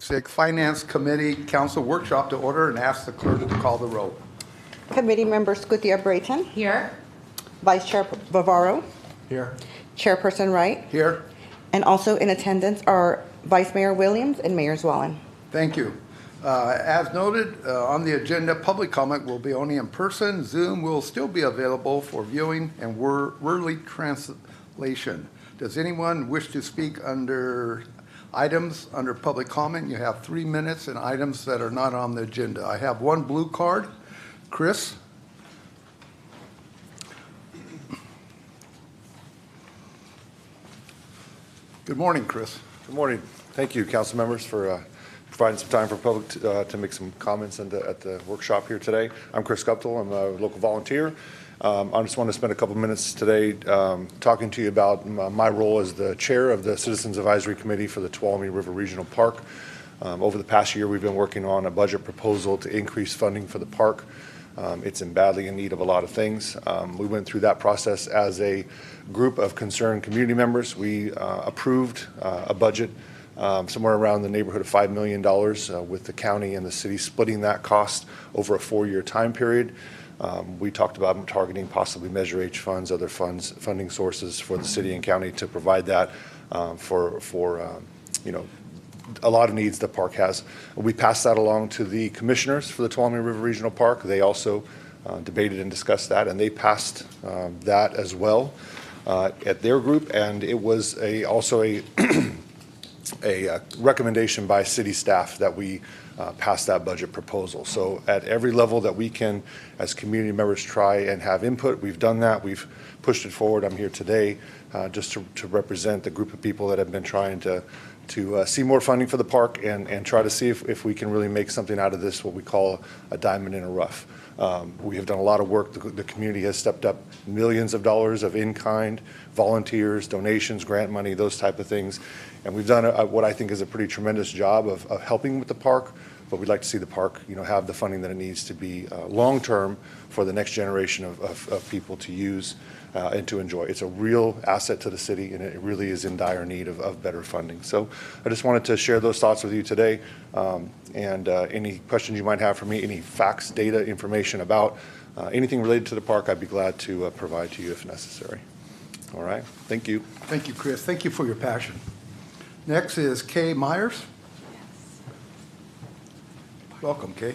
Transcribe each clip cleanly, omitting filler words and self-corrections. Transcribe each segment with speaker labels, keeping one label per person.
Speaker 1: Finance Committee Council Workshop to order and ask the clerk to call the roll.
Speaker 2: Committee members Gutierrez-Brayton.
Speaker 3: Here.
Speaker 2: Vice Chair Bavaro.
Speaker 1: Here.
Speaker 2: Chairperson Wright.
Speaker 1: Here.
Speaker 2: And also in attendance are Vice Mayor Williams and Mayor Zwallen.
Speaker 1: Thank you. As noted on the agenda, public comment will be only in person. Zoom will still be available for viewing and wordly translation. Does anyone wish to speak under items under public comment? You have 3 minutes, and items that are not on the agenda. I have one blue card. Chris? Good morning, Chris.
Speaker 4: Good morning. Thank you, council members, for providing some time for public to make some comments at the workshop here today. I'm Chris Guptill. I'm a local volunteer. I just want to spend a couple minutes today talking to you about my role as the chair of the Citizens Advisory Committee for the Tuolumne River Regional Park. Over the past year, we've been working on a budget proposal to increase funding for the park. It's badly in need of a lot of things. We went through that process as a group of concerned community members. We approved a budget somewhere around the neighborhood of $5 million with the county and the city splitting that cost over a 4-year time period. We talked about targeting possibly Measure H funds, other funding sources for the city and county to provide that for a lot of needs the park has. We passed that along to the commissioners for the Tuolumne River Regional Park. They also debated and discussed that, and they passed that as well at their group. And it was also a recommendation by city staff that we pass that budget proposal. So at every level that we can, as community members, try and have input, we've done that. We've pushed it forward. I'm here today just to represent the group of people that have been trying to see more funding for the park and try to see if we can really make something out of this, what we call a diamond in a rough. We have done a lot of work. The community has stepped up millions of dollars of in-kind, volunteers, donations, grant money, those type of things. And we've done what I think is a pretty tremendous job of helping with the park, but we'd like to see the park have the funding that it needs to be long-term for the next generation of people to use and to enjoy. It's a real asset to the city, and it really is in dire need of better funding. So I just wanted to share those thoughts with you today. And any questions you might have for me, any facts, data, information about anything related to the park, I'd be glad to provide to you if necessary. All right. Thank you.
Speaker 1: Thank you, Chris. Thank you for your passion. Next is Kay Myers. Welcome, Kay.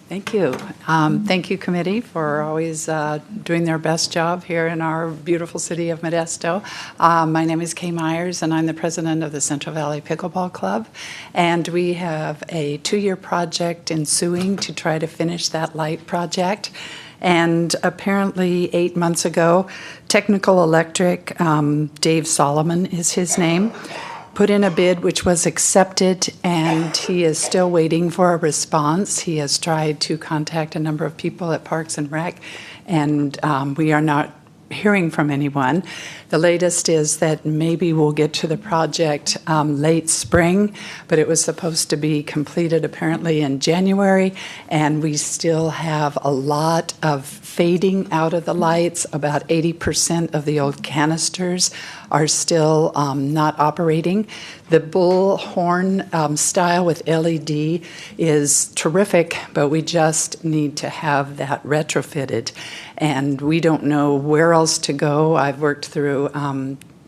Speaker 3: Thank you. Thank you, committee, for always doing their best job here in our beautiful city of Modesto. My name is Kay Myers, and I'm the president of the Central Valley Pickleball Club. And we have a 2-year project ensuing to try to finish that light project. And apparently 8 months ago, Technical Electric, Dave Solomon is his name, put in a bid which was accepted, and he is still waiting for a response. He has tried to contact a number of people at Parks and Rec, and we are not hearing from anyone. The latest is that maybe we'll get to the project late spring, but it was supposed to be completed apparently in January, and we still have a lot of fading out of the lights. About 80% of the old canisters are still not operating. The bullhorn style with LED is terrific, but we just need to have that retrofitted. And we don't know where else to go. I've worked through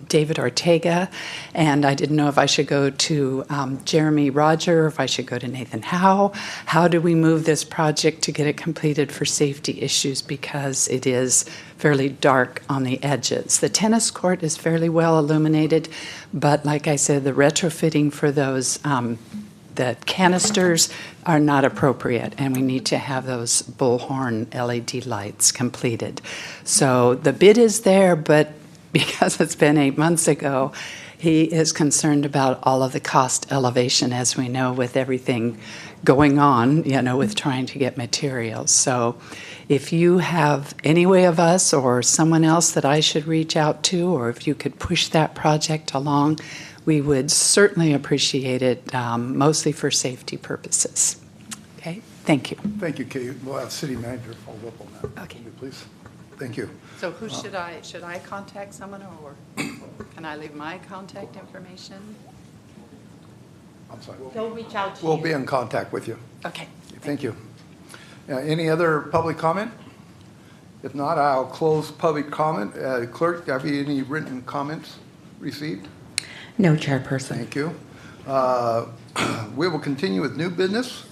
Speaker 3: David Ortega, and I didn't know if I should go to Jeremy Roger, or if I should go to Nathan Howe. How do we move this project to get it completed for safety issues, because it is fairly dark on the edges. The tennis court is fairly well illuminated, but like I said, the retrofitting for those the canisters are not appropriate, and we need to have those bullhorn LED lights completed. So the bid is there, but because it's been 8 months ago, he is concerned about all of the cost elevation, as we know, with everything going on, with trying to get materials. So if you have any way of us or someone else that I should reach out to, or if you could push that project along, we would certainly appreciate it, mostly for safety purposes. Okay, thank you.
Speaker 1: Thank you, Kay. We'll have city manager follow up on that.
Speaker 3: Okay.
Speaker 1: Will you please? Thank you.
Speaker 3: So who should I contact someone, or can I leave my contact information?
Speaker 1: I'm sorry.
Speaker 5: They'll reach out to you.
Speaker 1: We'll be in contact with you.
Speaker 5: Okay.
Speaker 1: Thank you. Any other public comment? If not, I'll close public comment. Clerk, have you any written comments received?
Speaker 2: No, Chairperson.
Speaker 1: Thank you. We will continue with new business,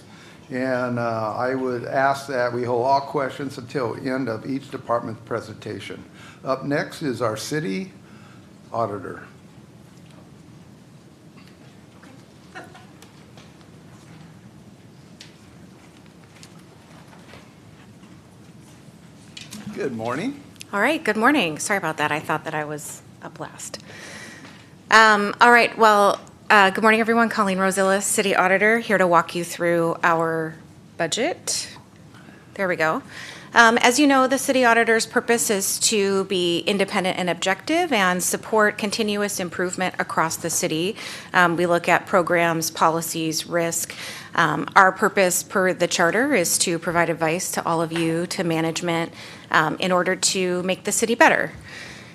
Speaker 1: and I would ask that we hold all questions until end of each department's presentation. Up next is our city auditor. Good morning.
Speaker 6: All right, good morning. Sorry about that. I thought that I was up last. All right, well, good morning, everyone. Colleen Rosilla, City Auditor, here to walk you through our budget. There we go. As you know, the City Auditor's purpose is to be independent and objective and support continuous improvement across the city. We look at programs, policies, risk. Our purpose per the charter is to provide advice to all of you, to management, in order to make the city better.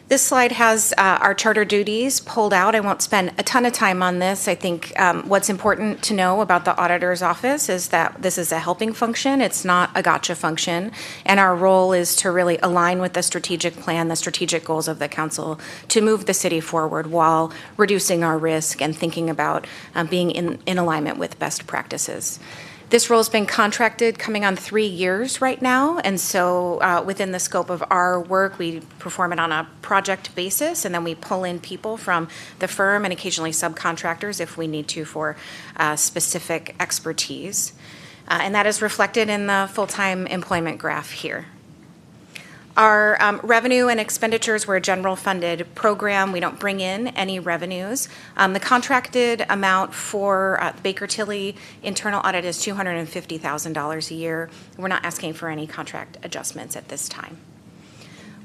Speaker 6: This slide has our charter duties pulled out. I won't spend a ton of time on this. I think what's important to know about the auditor's office is that this is a helping function. It's not a gotcha function. And our role is to really align with the strategic plan, the strategic goals of the council to move the city forward while reducing our risk and thinking about being in alignment with best practices. This role's been contracted coming on 3 years right now, and so within the scope of our work, we perform it on a project basis, and then we pull in people from the firm and occasionally subcontractors if we need to for specific expertise. And that is reflected in the full-time employment graph here. Our revenue and expenditures were a general funded program. We don't bring in any revenues. The contracted amount for Baker Tilly internal audit is $250,000 a year. We're not asking for any contract adjustments at this time.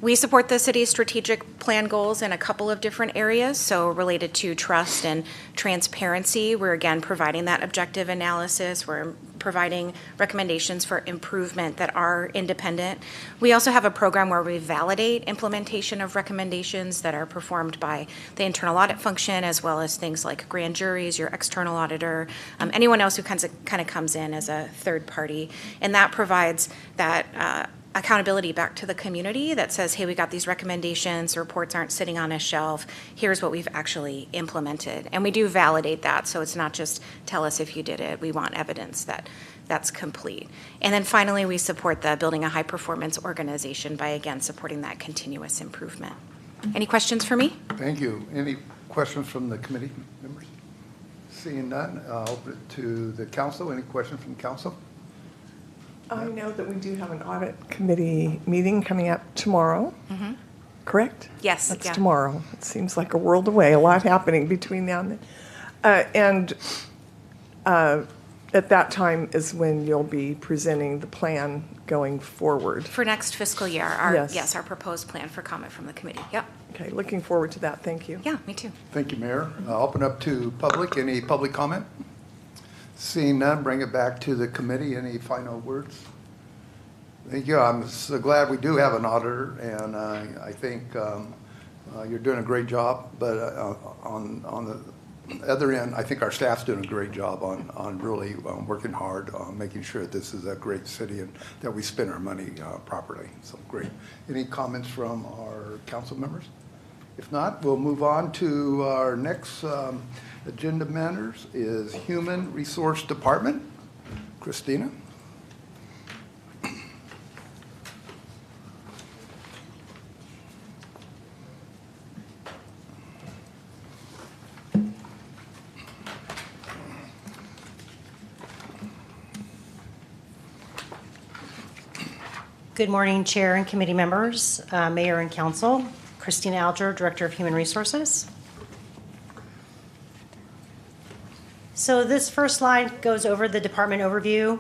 Speaker 6: We support the city's strategic plan goals in a couple of different areas. So related to trust and transparency, we're again providing that objective analysis. We're providing recommendations for improvement that are independent. We also have a program where we validate implementation of recommendations that are performed by the internal audit function, as well as things like grand juries, your external auditor, anyone else who kind of comes in as a third party. And that provides that accountability back to the community that says, hey, we got these recommendations, the reports aren't sitting on a shelf, here's what we've actually implemented. And we do validate that, so it's not just tell us if you did it, we want evidence that that's complete. And then finally, we support the building a high-performance organization by, again, supporting that continuous improvement. Any questions for me?
Speaker 1: Thank you. Any questions from the committee members? Seeing none, I'll open it to the council. Any questions from council?
Speaker 7: I know that we do have an audit committee meeting coming up tomorrow, correct?
Speaker 6: Yes,
Speaker 7: That's
Speaker 6: yeah.
Speaker 7: tomorrow. It seems like a world away, a lot happening between now and then. At that time is when you'll be presenting the plan going forward.
Speaker 6: For next fiscal year,
Speaker 7: Yes.
Speaker 6: our proposed plan for comment from the committee. Yep.
Speaker 7: Okay, looking forward to that. Thank you.
Speaker 6: Yeah, me too.
Speaker 1: Thank you, Mayor. I'll open up to public. Any public comment? Seeing none, bring it back to the committee. Any final words? Thank you. I'm so glad we do have an auditor, and I think you're doing a great job. But on the other end, I think our staff's doing a great job on really working hard on making sure that this is a great city and that we spend our money properly. So great. Any comments from our council members? If not, we'll move on to our next agenda matters is Human Resource Department. Christina?
Speaker 5: Good morning, Chair and committee members, Mayor and Council. Christina Alger, Director of Human Resources. So this first slide goes over the department overview.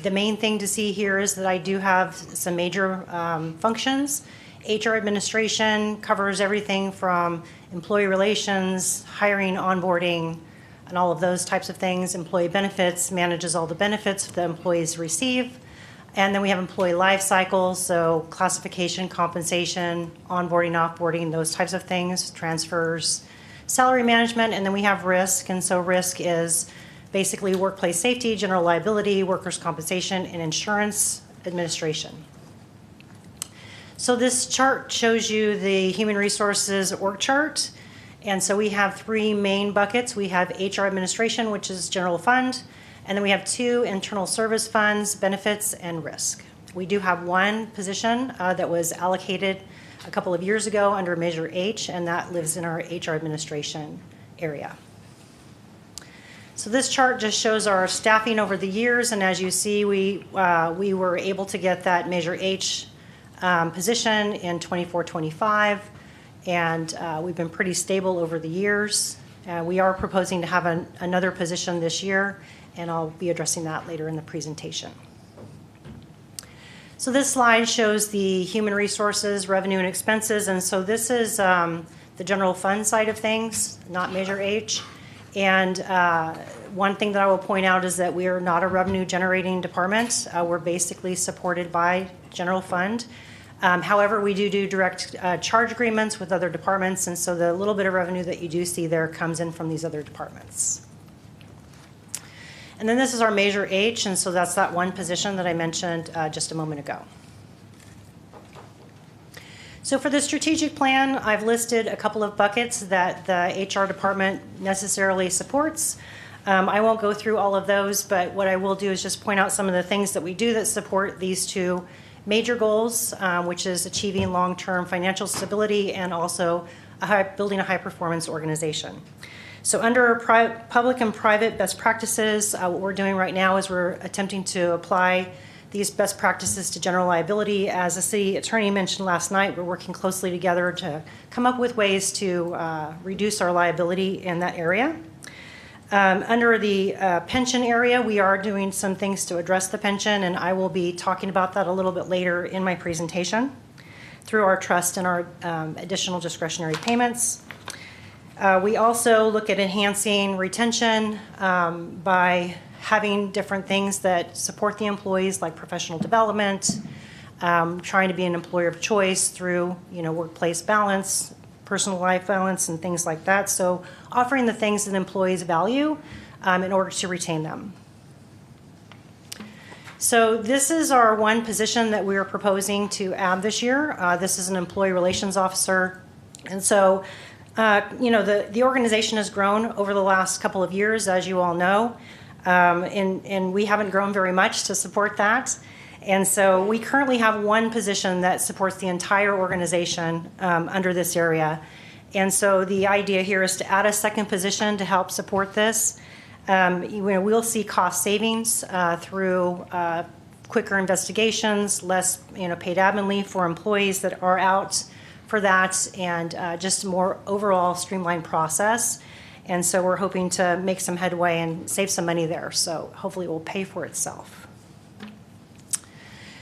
Speaker 5: The main thing to see here is that I do have some major functions. HR administration covers everything from employee relations, hiring, onboarding, and all of those types of things. Employee benefits manages all the benefits the employees receive. And then we have employee life cycles, so classification, compensation, onboarding, offboarding, those types of things, transfers, salary management, and then we have risk. And so risk is basically workplace safety, general liability, workers' compensation, and insurance administration. So this chart shows you the human resources org chart. And so we have three main buckets. We have HR administration, which is general fund, and then we have two internal service funds, benefits, and risk. We do have one position that was allocated a couple of years ago under Measure H, and that lives in our HR administration area. So this chart just shows our staffing over the years, and as you see, we were able to get that Measure H position in 24-25, and we've been pretty stable over the years. We are proposing to have another position this year, and I'll be addressing that later in the presentation. So this slide shows the human resources, revenue, and expenses, and so this is the general fund side of things, not Measure H. And one thing that I will point out is that we are not a revenue generating department. We're basically supported by general fund. However, we do direct charge agreements with other departments, and so the little bit of revenue that you do see there comes in from these other departments. And then this is our Measure H, and so that's that one position that I mentioned just a moment ago. So for the strategic plan, I've listed a couple of buckets that the HR department necessarily supports. I won't go through all of those, but what I will do is just point out some of the things that we do that support these two major goals, which is achieving long-term financial stability and also building a high-performance organization. So under public and private best practices, what we're doing right now is we're attempting to apply these best practices to general liability. As the city attorney mentioned last night, we're working closely together to come up with ways to reduce our liability in that area. Under the pension area, we are doing some things to address the pension, and I will be talking about that a little bit later in my presentation through our trust and our additional discretionary payments. We also look at enhancing retention by having different things that support the employees, like professional development, trying to be an employer of choice through, workplace balance, personal life balance, and things like that. So offering the things that employees value in order to retain them. So this is our one position that we are proposing to add this year. This is an employee relations officer. And so, the organization has grown over the last couple of years, as you all know. And we haven't grown very much to support that. And so we currently have one position that supports the entire organization under this area. And so the idea here is to add a second position to help support this. We'll see cost savings through quicker investigations, less paid admin leave for employees that are out for that, and just a more overall streamlined process. And so we're hoping to make some headway and save some money there. So hopefully it will pay for itself.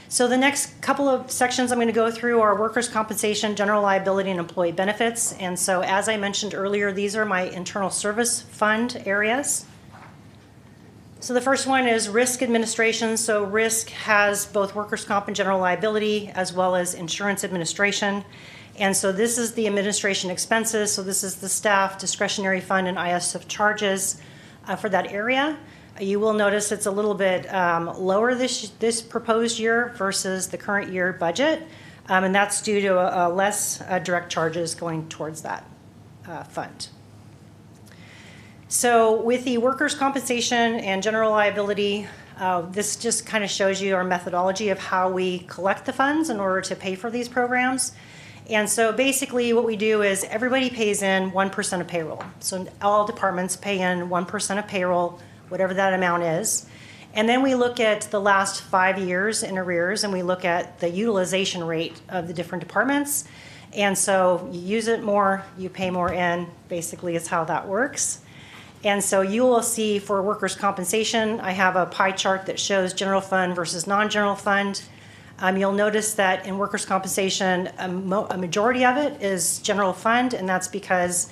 Speaker 5: So the next couple of sections I'm going to go through are workers' compensation, general liability, and employee benefits. And so as I mentioned earlier, these are my internal service fund areas. So the first one is risk administration. So risk has both workers' comp and general liability, as well as insurance administration. And so this is the administration expenses. So this is the staff, discretionary fund, and ISF charges for that area. You will notice it's a little bit lower this proposed year versus the current year budget. And that's due to less direct charges going towards that fund. So with the workers' compensation and general liability, this just kind of shows you our methodology of how we collect the funds in order to pay for these programs. And so basically what we do is everybody pays in 1% of payroll. So all departments pay in 1% of payroll, whatever that amount is. And then we look at the last 5 years in arrears, and we look at the utilization rate of the different departments. And so you use it more, you pay more in, basically is how that works. And so you will see for workers' compensation, I have a pie chart that shows general fund versus non-general fund. You'll notice that in workers' compensation, a majority of it is general fund, and that's because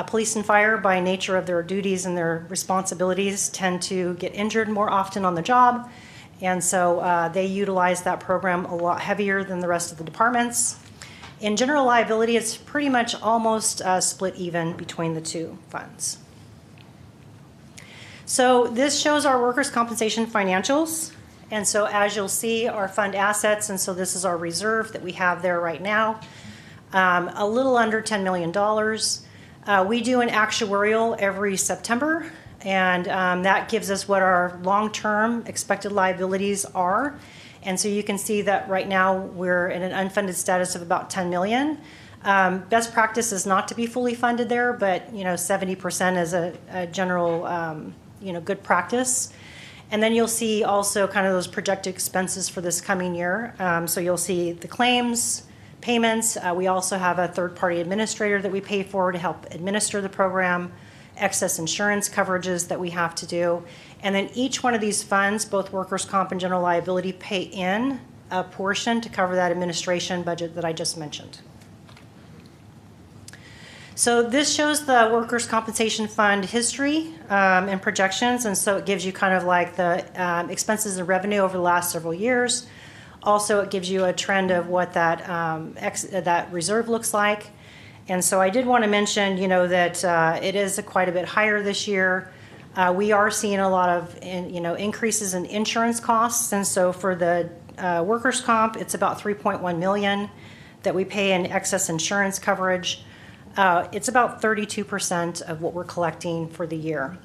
Speaker 5: police and fire, by nature of their duties and their responsibilities, tend to get injured more often on the job. And so they utilize that program a lot heavier than the rest of the departments. In general liability, it's pretty much almost split even between the two funds. So this shows our workers' compensation financials. And so as you'll see, our fund assets, and so this is our reserve that we have there right now, a little under $10 million. We do an actuarial every September, and that gives us what our long-term expected liabilities are. And so you can see that right now we're in an unfunded status of about 10 million. Best practice is not to be fully funded there, but 70% is a general good practice. And then you'll see also kind of those projected expenses for this coming year. So you'll see the claims, payments. We also have a third-party administrator that we pay for to help administer the program, excess insurance coverages that we have to do. And then each one of these funds, both workers' comp and general liability, pay in a portion to cover that administration budget that I just mentioned. So this shows the workers' compensation fund history and projections, and so it gives you kind of like the expenses and revenue over the last several years. Also, it gives you a trend of what that that reserve looks like. And so I did want to mention, that it is quite a bit higher this year. We are seeing a lot of, increases in insurance costs, and so for the workers' comp, it's about 3.1 million that we pay in excess insurance coverage. It's about 32% of what we're collecting for the year.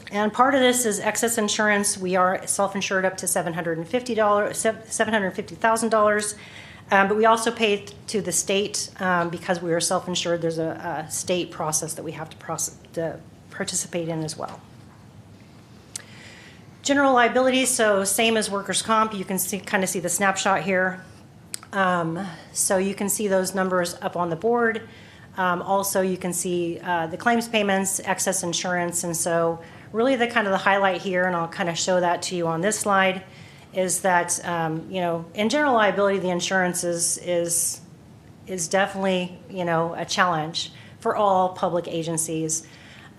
Speaker 5: And part of this is excess insurance. We are self-insured up to $750,000, but we also pay to the state because we are self-insured. There's a state process that we have to participate in as well. General liability, so same as workers' comp. You can kind of see the snapshot here. So you can see those numbers up on the board. Also, you can see the claims payments, excess insurance, and so really the kind of the highlight here, and I'll kind of show that to you on this slide, is that in general liability, the insurance is definitely a challenge for all public agencies,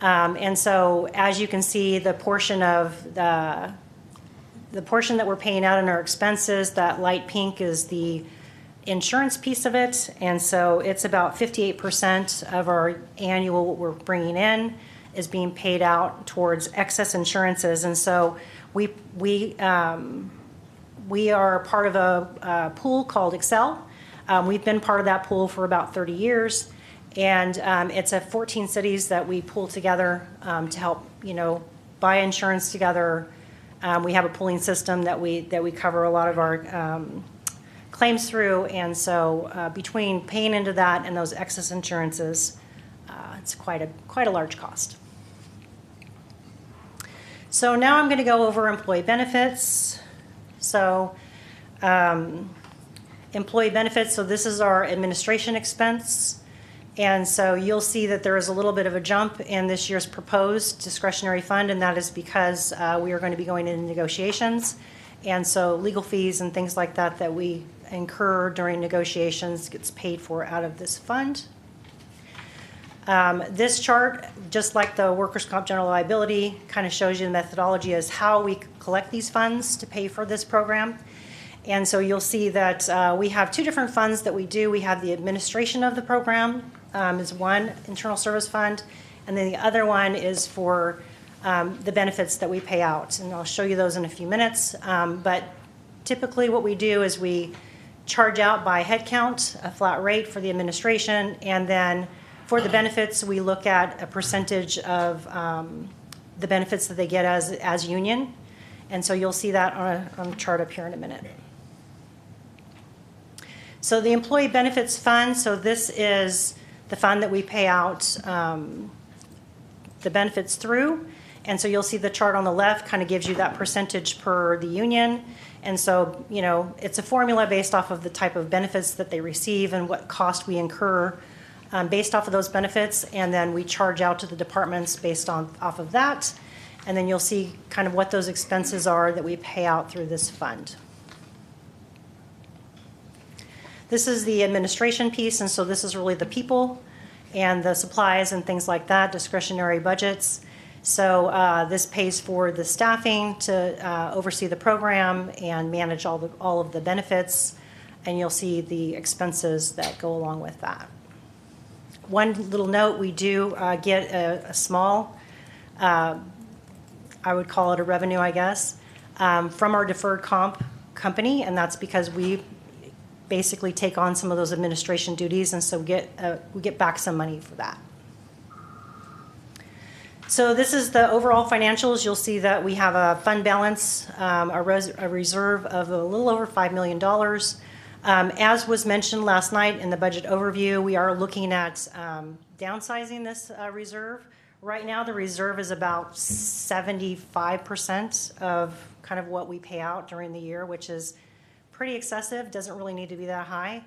Speaker 5: and so as you can see, the portion of the portion that we're paying out in our expenses, that light pink is the insurance piece of it, and so it's about 58% of our annual what we're bringing in is being paid out towards excess insurances, and so we are part of a pool called Excel. We've been part of that pool for about 30 years, and it's 14 cities that we pool together to help buy insurance together. We have a pooling system that we cover a lot of our claims through, and so between paying into that and those excess insurances, it's quite a large cost. So now I'm going to go over employee benefits. So employee benefits, so this is our administration expense, and so you'll see that there is a little bit of a jump in this year's proposed discretionary fund, and that is because we are going to be going into negotiations, and so legal fees and things like that that we incur during negotiations gets paid for out of this fund. This chart, just like the workers' comp general liability, kind of shows you the methodology as how we collect these funds to pay for this program. And so you'll see that we have two different funds that we do. We have the administration of the program is one internal service fund, and then the other one is for the benefits that we pay out. And I'll show you those in a few minutes. But typically what we do is we charge out by head count, a flat rate for the administration, and then for the benefits, we look at a percentage of the benefits that they get as union. And so you'll see that on the chart up here in a minute. So the employee benefits fund, so this is the fund that we pay out the benefits through. And so you'll see the chart on the left kind of gives you that percentage per the union. And so, it's a formula based off of the type of benefits that they receive and what cost we incur based off of those benefits, and then we charge out to the departments based off of that, and then you'll see kind of what those expenses are that we pay out through this fund. This is the administration piece, and so this is really the people and the supplies and things like that, discretionary budgets. So this pays for the staffing to oversee the program and manage all of the benefits. and you'll see the expenses that go along with that. One little note, we do get a small, I would call it a revenue, I guess, from our deferred comp company, and that's because we basically take on some of those administration duties, and so we get back some money for that. So this is the overall financials. You'll see that we have a fund balance, a reserve of a little over $5 million. As was mentioned last night in the budget overview, we are looking at downsizing this reserve. Right now, the reserve is about 75% of kind of what we pay out during the year, which is pretty excessive, doesn't really need to be that high.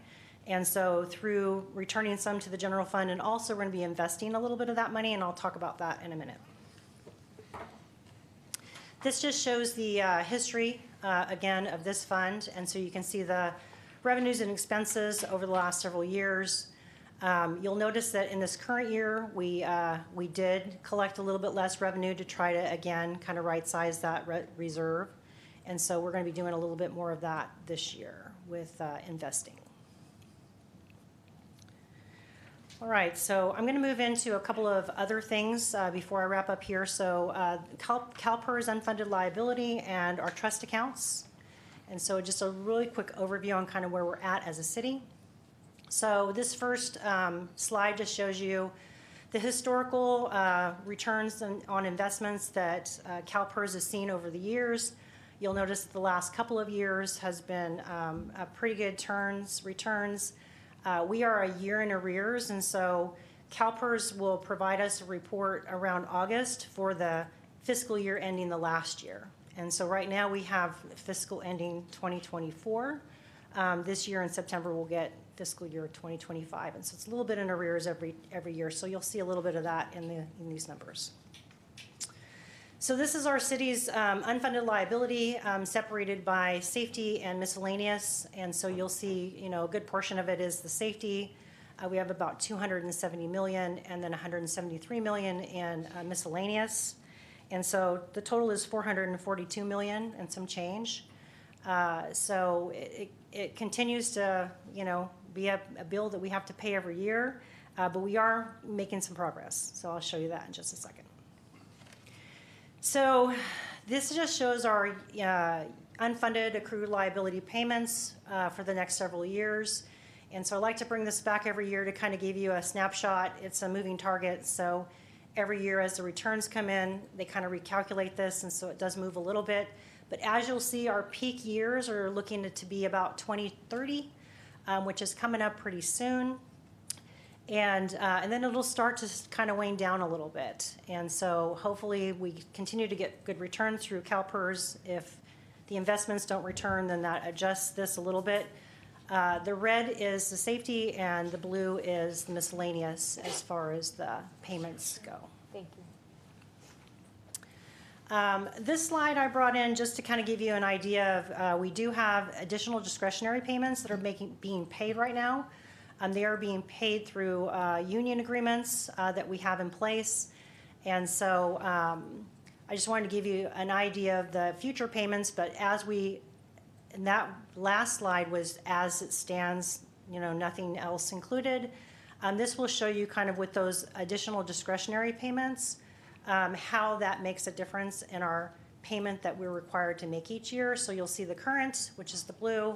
Speaker 5: And so through returning some to the general fund, and also we're going to be investing a little bit of that money, and I'll talk about that in a minute. This just shows the history, again, of this fund, and so you can see the revenues and expenses over the last several years. You'll notice that in this current year, we did collect a little bit less revenue to try to, again, kind of right-size that reserve. And so we're going to be doing a little bit more of that this year with investing. All right, so I'm going to move into a couple of other things before I wrap up here. So CalPERS unfunded liability and our trust accounts. And so just a really quick overview on kind of where we're at as a city. So this first slide just shows you the historical returns on investments that CalPERS has seen over the years. You'll notice that the last couple of years has been a pretty good returns. We are a year in arrears, and so CalPERS will provide us a report around August for the fiscal year ending the last year. And so right now we have fiscal ending 2024. This year in September we'll get fiscal year 2025, and so it's a little bit in arrears every year. So you'll see a little bit of that in these numbers. So this is our city's unfunded liability separated by safety and miscellaneous, and so you'll see, a good portion of it is the safety. We have about $270 million, and then $173 million in miscellaneous. And so the total is $442 million and some change. So it continues to, be a bill that we have to pay every year, but we are making some progress. So I'll show you that in just a second. So this just shows our unfunded accrued liability payments for the next several years. And so I like to bring this back every year to kind of give you a snapshot. It's a moving target, so every year as the returns come in, they kind of recalculate this, and so it does move a little bit. But as you'll see, our peak years are looking to be about 2030, which is coming up pretty soon. And then it'll start to kind of wane down a little bit. And so hopefully we continue to get good returns through CalPERS. If the investments don't return, then that adjusts this a little bit. The red is the safety, and the blue is the miscellaneous as far as the payments go.
Speaker 6: Thank you.
Speaker 5: This slide I brought in just to kind of give you an idea of we do have additional discretionary payments that are being paid right now. They are being paid through union agreements that we have in place. And so I just wanted to give you an idea of the future payments, but and that last slide was as it stands, nothing else included. This will show you kind of with those additional discretionary payments, how that makes a difference in our payment that we're required to make each year. So you'll see the current, which is the blue,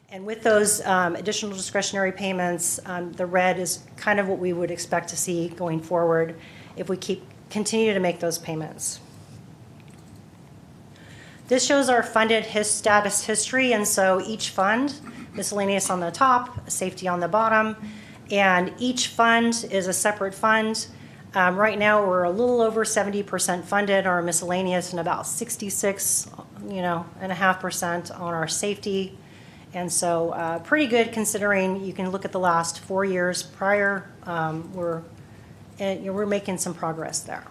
Speaker 5: and with those additional discretionary payments, the red is kind of what we would expect to see going forward if we continue to make those payments. This shows our funded status history, and so each fund, miscellaneous on the top, safety on the bottom, and each fund is a separate fund. Right now, we're a little over 70% funded on our miscellaneous and about 66.5% on our safety. And so pretty good considering you can look at the last 4 years prior. We're making some progress there.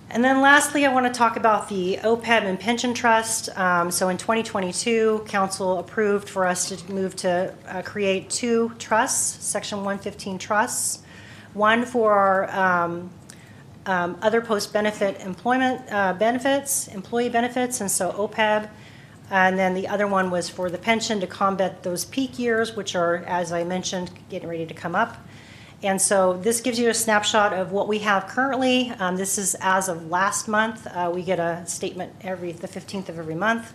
Speaker 5: And then lastly, I want to talk about the OPEB and pension trust. So in 2022, council approved for us to move to create 2 trusts, Section 115 trusts. One for our other post-benefit employee benefits, and so OPEB. And then the other one was for the pension to combat those peak years, which are, as I mentioned, getting ready to come up. And so this gives you a snapshot of what we have currently. This is as of last month. We get a statement the 15th of every month.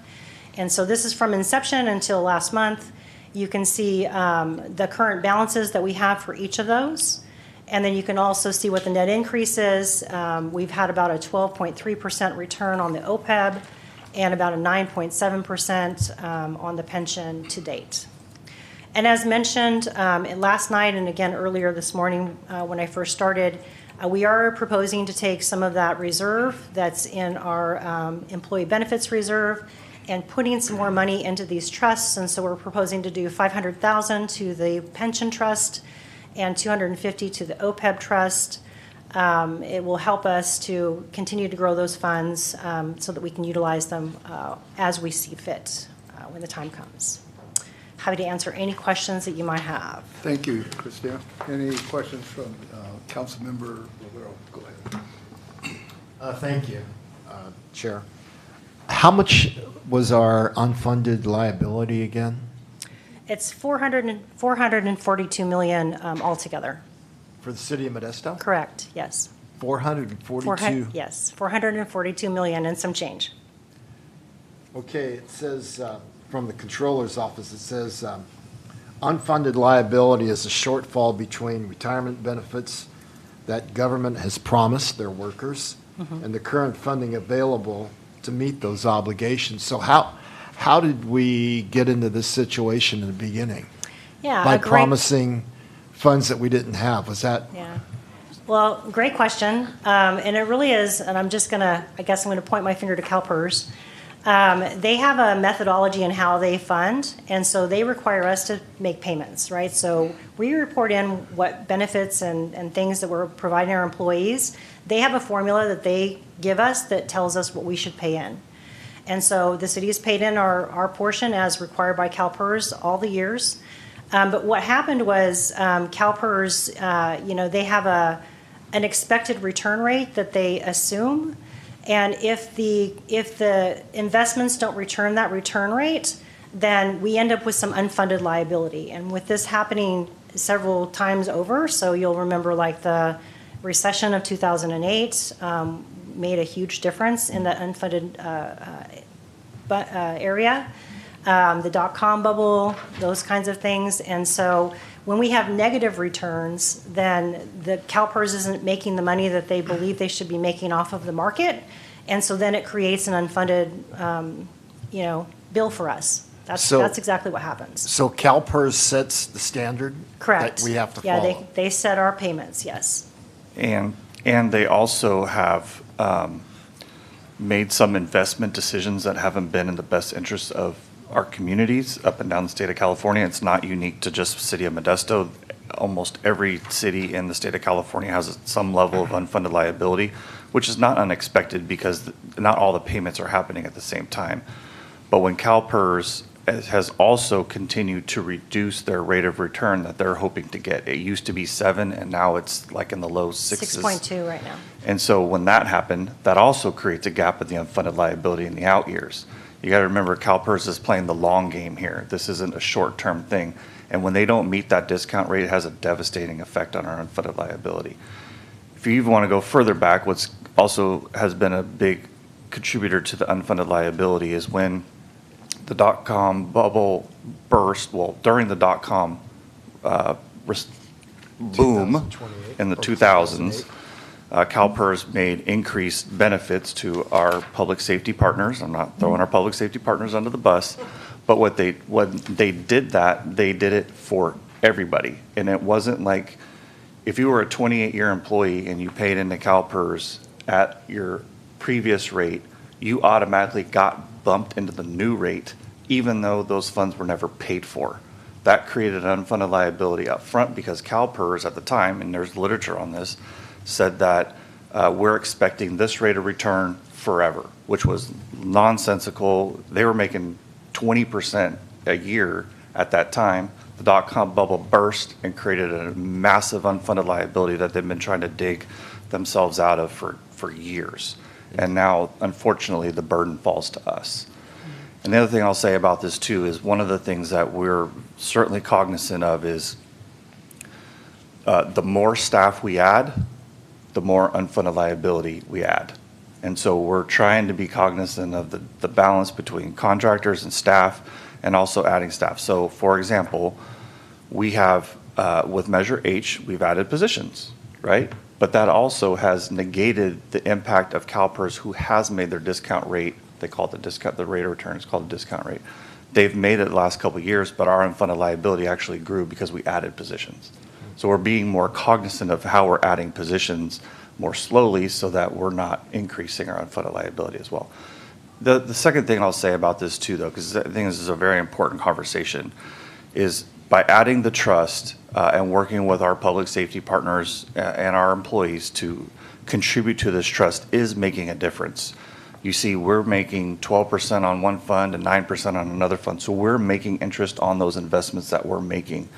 Speaker 5: And so this is from inception until last month. You can see the current balances that we have for each of those. And then you can also see what the net increase is. We've had about a 12.3% return on the OPEB and about a 9.7% on the pension to date. And as mentioned last night and again earlier this morning when I first started, we are proposing to take some of that reserve that's in our employee benefits reserve and putting some more money into these trusts. And so we're proposing to do $500,000 to the pension trust and $250,000 to the OPEB trust. It will help us to continue to grow those funds so that we can utilize them as we see fit when the time comes. Happy to answer any questions that you might have.
Speaker 1: Thank you, Christina. Any questions from Councilmember Rivera? Go ahead.
Speaker 8: Thank you, Chair. How much was our unfunded liability again?
Speaker 5: It's $442 million altogether.
Speaker 8: For the city of Modesto?
Speaker 5: Correct, yes.
Speaker 8: 442?
Speaker 5: Yes, 442 million and some change.
Speaker 8: Okay, it says, from the controller's office, it says, unfunded liability is a shortfall between retirement benefits that government has promised their workers and the current funding available to meet those obligations. So how did we get into this situation in the beginning?
Speaker 5: Yeah,
Speaker 8: By promising funds that we didn't have, was that?
Speaker 5: Yeah. Well, great question. And it really is, and I'm just gonna, I guess I'm gonna point my finger to CalPERS. They have a methodology in how they fund, and so they require us to make payments, right? So we report in what benefits and things that we're providing our employees. They have a formula that they give us that tells us what we should pay in. And so the city has paid in our portion as required by CalPERS all the years. But what happened was CalPERS, they have an expected return rate that they assume. And if the investments don't return that return rate, then we end up with some unfunded liability. And with this happening several times over, so you'll remember like the recession of 2008 made a huge difference in the unfunded area, the dot-com bubble, those kinds of things. And so when we have negative returns, then the CalPERS isn't making the money that they believe they should be making off of the market. And so then it creates an unfunded, bill for us. That's exactly what happens.
Speaker 8: So CalPERS sets the standard?
Speaker 5: Correct.
Speaker 8: That we have to follow?
Speaker 5: Yeah, they set our payments, yes.
Speaker 9: And they also have made some investment decisions that haven't been in the best interest of our communities up and down the state of California. It's not unique to just the city of Modesto. Almost every city in the state of California has some level of unfunded liability, which is not unexpected because not all the payments are happening at the same time. But when CalPERS has also continued to reduce their rate of return that they're hoping to get. It used to be 7, and now it's like in the low 6s.
Speaker 5: 6.2 right now.
Speaker 9: And so when that happened, that also creates a gap in the unfunded liability in the out years. You got to remember, CalPERS is playing the long game here. This isn't a short-term thing. And when they don't meet that discount rate, it has a devastating effect on our unfunded liability. If you even want to go further back, what's also has been a big contributor to the unfunded liability is when the dot-com bubble burst, during the dot-com boom in the 2000s, CalPERS made increased benefits to our public safety partners. I'm not throwing our public safety partners under the bus, but when they did that, they did it for everybody. And it wasn't like if you were a 28-year employee and you paid into CalPERS at your previous rate, you automatically got bumped into the new rate, even though those funds were never paid for. That created an unfunded liability up front because CalPERS at the time, and there's literature on this, said that we're expecting this rate of return forever, which was nonsensical. They were making 20% a year at that time. The dot-com bubble burst and created a massive unfunded liability that they've been trying to dig themselves out of for years. And now, unfortunately, the burden falls to us. And the other thing I'll say about this too is one of the things that we're certainly cognizant of is the more staff we add, the more unfunded liability we add. And so we're trying to be cognizant of the balance between contractors and staff and also adding staff. So for example, we have, with Measure H, we've added positions, right? But that also has negated the impact of CalPERS who has made their discount rate, they call it the discount, the rate of return is called the discount rate. They've made it the last couple of years, but our unfunded liability actually grew because we added positions. So we're being more cognizant of how we're adding positions more slowly so that we're not increasing our unfunded liability as well. The second thing I'll say about this too, though, because I think this is a very important conversation, is by adding the trust and working with our public safety partners and our employees to contribute to this trust is making a difference. You see, we're making 12% on one fund and 9% on another fund. So we're making interest on those investments that we're making.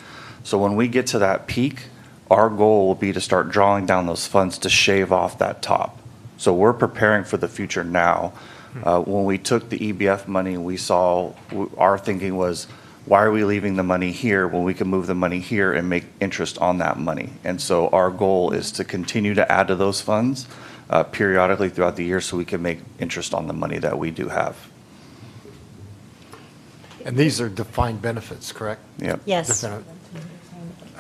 Speaker 9: So when we get to that peak, our goal will be to start drawing down those funds to shave off that top. So we're preparing for the future now. When we took the EBF money, we saw, our thinking was, why are we leaving the money here when we can move the money here and make interest on that money? And so our goal is to continue to add to those funds periodically throughout the year so we can make interest on the money that we do have.
Speaker 8: And these are defined benefits, correct?
Speaker 9: Yep.
Speaker 5: Yes.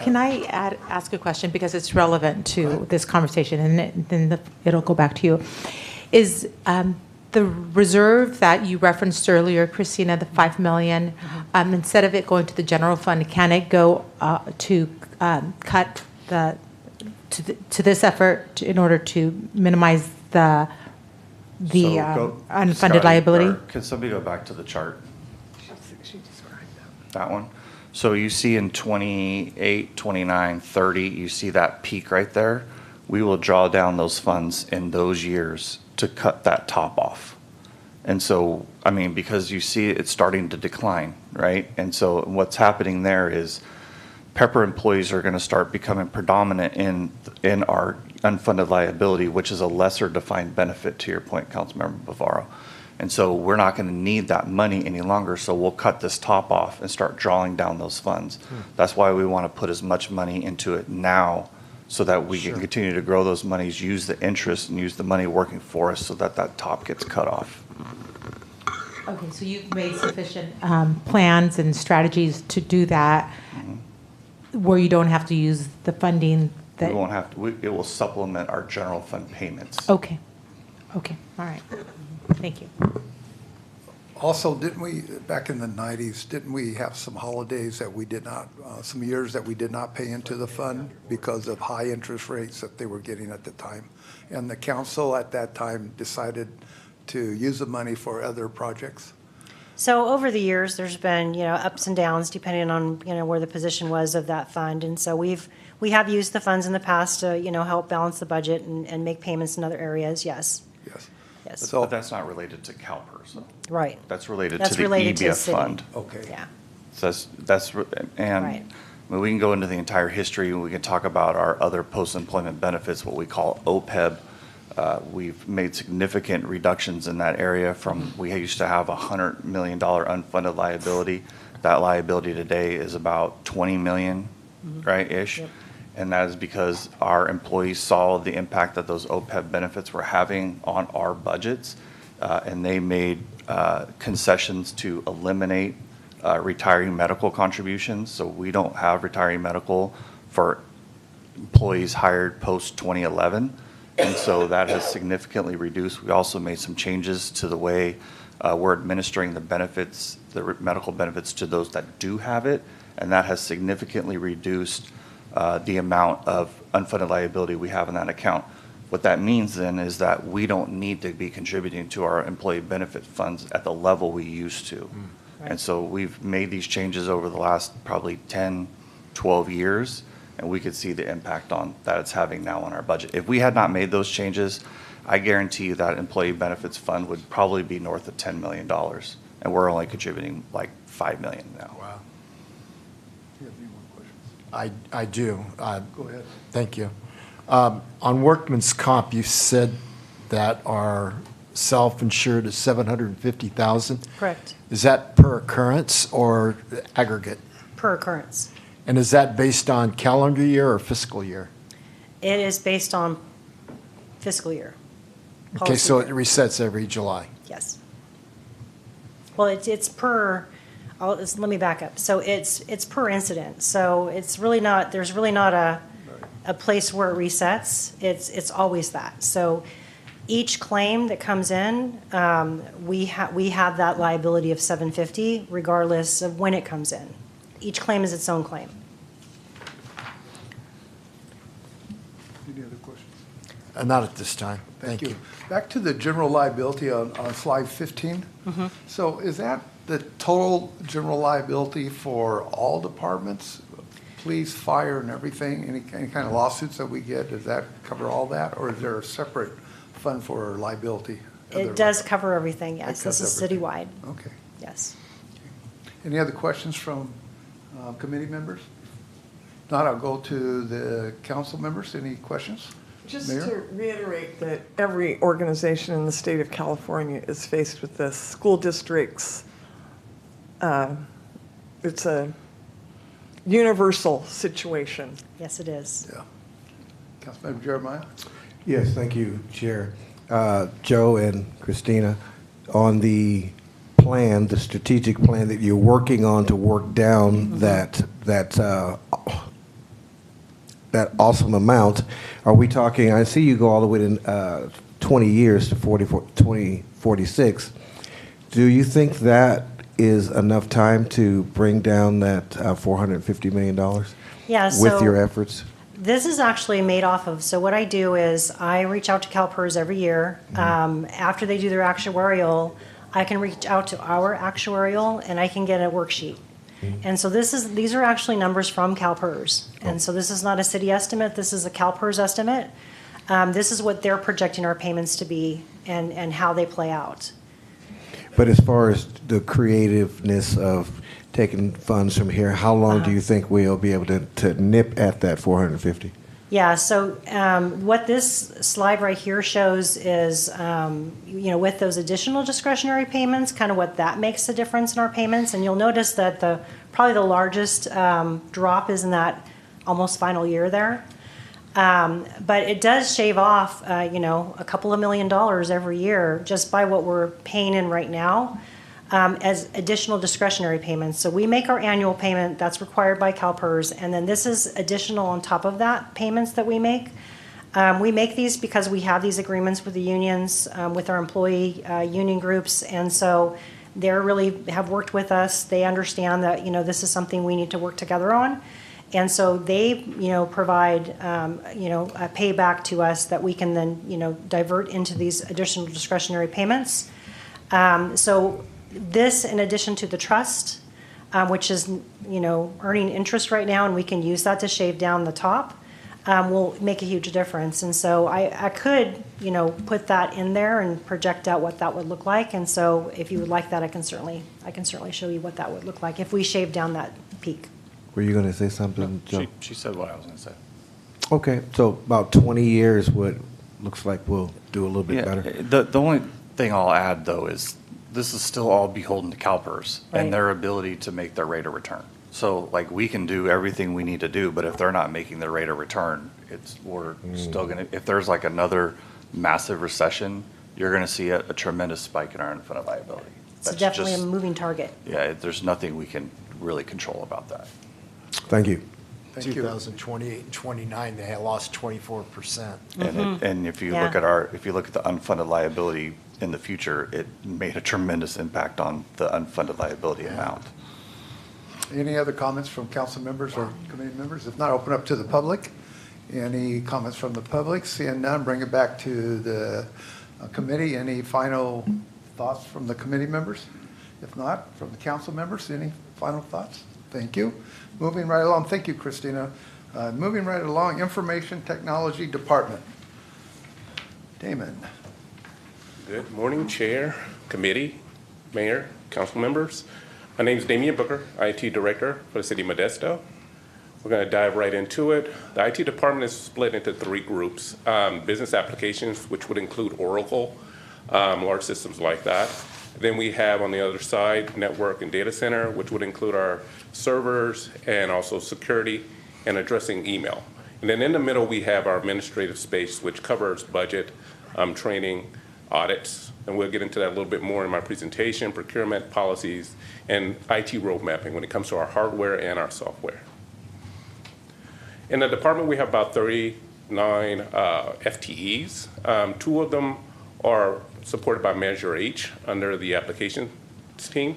Speaker 10: Can I ask a question because it's relevant to this conversation, and then it'll go back to you? Is the reserve that you referenced earlier, Christina, the $5 million, instead of it going to the general fund, can it go to cut to this effort in order to minimize the unfunded
Speaker 9: Scotty,
Speaker 10: liability?
Speaker 9: or can somebody go back to the chart? That one. So you see in 28, 29, 30, you see that peak right there. We will draw down those funds in those years to cut that top off. And so, I mean, because you see it's starting to decline, right? And so what's happening there is Pepper employees are going to start becoming predominant in our unfunded liability, which is a lesser defined benefit, to your point, Councilmember Bavaro. And so we're not going to need that money any longer, so we'll cut this top off and start drawing down those funds. That's why we want to put as much money into it now so that we can continue to grow those monies, use the interest, and use the money working for us so that that top gets cut off.
Speaker 10: Okay, so you've made sufficient plans and strategies to do that where you don't have to use the funding that...
Speaker 9: We won't have to, it will supplement our general fund payments.
Speaker 10: Okay, all right. Thank you.
Speaker 1: Also, didn't we, back in the 90s, didn't we have some holidays that we did not, some years that we did not pay into the fund because of high interest rates that they were getting at the time? And the council at that time decided to use the money for other projects?
Speaker 5: So over the years, there's been, ups and downs depending on, where the position was of that fund. And so we have used the funds in the past to, help balance the budget and make payments in other areas, yes. Yes.
Speaker 1: So-
Speaker 9: But that's not related to CalPERS, though.
Speaker 5: Right.
Speaker 9: That's related
Speaker 5: That's
Speaker 9: to the
Speaker 5: related to the
Speaker 9: EBF
Speaker 5: city.
Speaker 9: fund.
Speaker 1: Okay.
Speaker 5: Yeah.
Speaker 9: So and
Speaker 5: Right.
Speaker 9: I mean, we can go into the entire history, and we can talk about our other post-employment benefits, what we call OPEB. We've made significant reductions in that area from, we used to have a $100 million unfunded liability. That liability today is about 20 million, right-ish.
Speaker 5: Yep.
Speaker 9: And that is because our employees saw the impact that those OPEB benefits were having on our budgets, and they made concessions to eliminate retiree medical contributions. So we don't have retiree medical for employees hired post-2011. And so that has significantly reduced. We also made some changes to the way we're administering the benefits, the medical benefits to those that do have it. And that has significantly reduced the amount of unfunded liability we have in that account. What that means then is that we don't need to be contributing to our employee benefit funds at the level we used to. And so we've made these changes over the last probably 10, 12 years, and we could see the impact on that it's having now on our budget. If we had not made those changes, I guarantee you that employee benefits fund would probably be north of $10 million, and we're only contributing like $5 million now.
Speaker 8: Wow.
Speaker 1: Do you have any more questions?
Speaker 8: I do.
Speaker 1: Go ahead.
Speaker 8: Thank you. On workman's comp, you said that our self-insured is 750,000.
Speaker 5: Correct,
Speaker 8: Is that per occurrence or aggregate?
Speaker 5: per occurrence.
Speaker 8: And is that based on calendar year or fiscal year?
Speaker 5: It is based on fiscal year.
Speaker 8: Okay,
Speaker 5: policy
Speaker 8: so it
Speaker 5: year.
Speaker 8: resets every July.
Speaker 5: Yes. Well, it's per, let me back up. So it's per incident. So it's really not, there's really not a place where it resets. It's always that. So each claim that comes in, we have that liability of 750 regardless of when it comes in. Each claim is its own claim.
Speaker 1: Any other questions?
Speaker 8: Not at this time. Thank you.
Speaker 1: Back to the general liability on slide 15. So is that the total general liability for all departments, police, fire, and everything? Any kind of lawsuits that we get, does that cover all that? Or is there a separate fund for liability?
Speaker 5: It does cover everything, yes.
Speaker 1: It
Speaker 5: This
Speaker 1: covers
Speaker 5: is
Speaker 1: everything.
Speaker 5: citywide,
Speaker 1: Okay.
Speaker 5: yes.
Speaker 1: Any other questions from committee members? If not, I'll go to the council members. Any questions?
Speaker 7: Just
Speaker 1: Mayor?
Speaker 7: to reiterate that every organization in the state of California is faced with this. School districts, it's a universal situation.
Speaker 5: Yes, it is.
Speaker 1: Yeah. Councilmember Jeremiah?
Speaker 11: Yes, thank you, Chair. Joe and Christina, on the plan, the strategic plan that you're working on to work down that awesome amount, are we talking, I see you go all the way to 20 years to 2046. Do you think that is enough time to bring down that $450 million
Speaker 5: Yeah,
Speaker 11: with
Speaker 5: so
Speaker 11: your efforts?
Speaker 5: this is actually made off of, so what I do is I reach out to CalPERS every year. After they do their actuarial, I can reach out to our actuarial and I can get a worksheet. And so these are actually numbers from CalPERS. And so this is not a city estimate, this is a CalPERS estimate. This is what they're projecting our payments to be and how they play out.
Speaker 11: But as far as the creativeness of taking funds from here, how long do you think we'll be able to nip at that 450?
Speaker 5: Yeah, so what this slide right here shows is, with those additional discretionary payments, kind of what that makes a difference in our payments. And you'll notice that probably the largest drop is in that almost final year there. But it does shave off, a couple of $1 million every year just by what we're paying in right now as additional discretionary payments. So we make our annual payment, that's required by CalPERS, and then this is additional on top of that, payments that we make. We make these because we have these agreements with the unions, with our employee union groups, and so they really have worked with us. They understand that, this is something we need to work together on. And so they, provide, a payback to us that we can then, divert into these additional discretionary payments. So this, in addition to the trust, which is, earning interest right now, and we can use that to shave down the top, will make a huge difference. And so I could, put that in there and project out what that would look like. And so if you would like that, I can certainly show you what that would look like if we shave down that peak.
Speaker 11: Were you going to say something, Joe?
Speaker 9: She said what I was going to say.
Speaker 11: Okay, so about 20 years, what looks like we'll do a little bit better.
Speaker 9: The only thing I'll add, though, is this is still all beholden to CalPERS
Speaker 5: Right.
Speaker 9: and their ability to make their rate of return. So, we can do everything we need to do, but if they're not making their rate of return, we're still going to, if there's another massive recession, you're going to see a tremendous spike in our unfunded liability.
Speaker 5: It's
Speaker 9: That's
Speaker 5: definitely
Speaker 9: just-
Speaker 5: a moving target.
Speaker 9: Yeah, there's nothing we can really control about that.
Speaker 11: Thank you.
Speaker 1: Thank you.
Speaker 8: 2028 and 29, they had lost 24%.
Speaker 9: And if you
Speaker 5: Yeah.
Speaker 9: look at the unfunded liability in the future, it made a tremendous impact on the unfunded liability amount.
Speaker 1: Any other comments from council members or committee members? If not, open up to the public. Any comments from the public? Seeing none, bring it back to the committee. Any final thoughts from the committee members? If not, from the council members, any final thoughts? Thank you. Moving right along, thank you, Christina. Moving right along, Information Technology Department. Damon.
Speaker 12: Good morning, Chair, Committee, Mayor, Council members. My name is Damian Booker, IT Director for the City of Modesto. We're going to dive right into it. The IT department is split into three groups. Business applications, which would include Oracle, large systems like that. Then we have on the other side, network and data center, which would include our servers and also security and addressing email. And then in the middle, we have our administrative space, which covers budget, training, audits, and we'll get into that a little bit more in my presentation, procurement policies, and IT road mapping when it comes to our hardware and our software. In the department, we have about 39 FTEs. 2 of them are supported by Measure H under the applications team.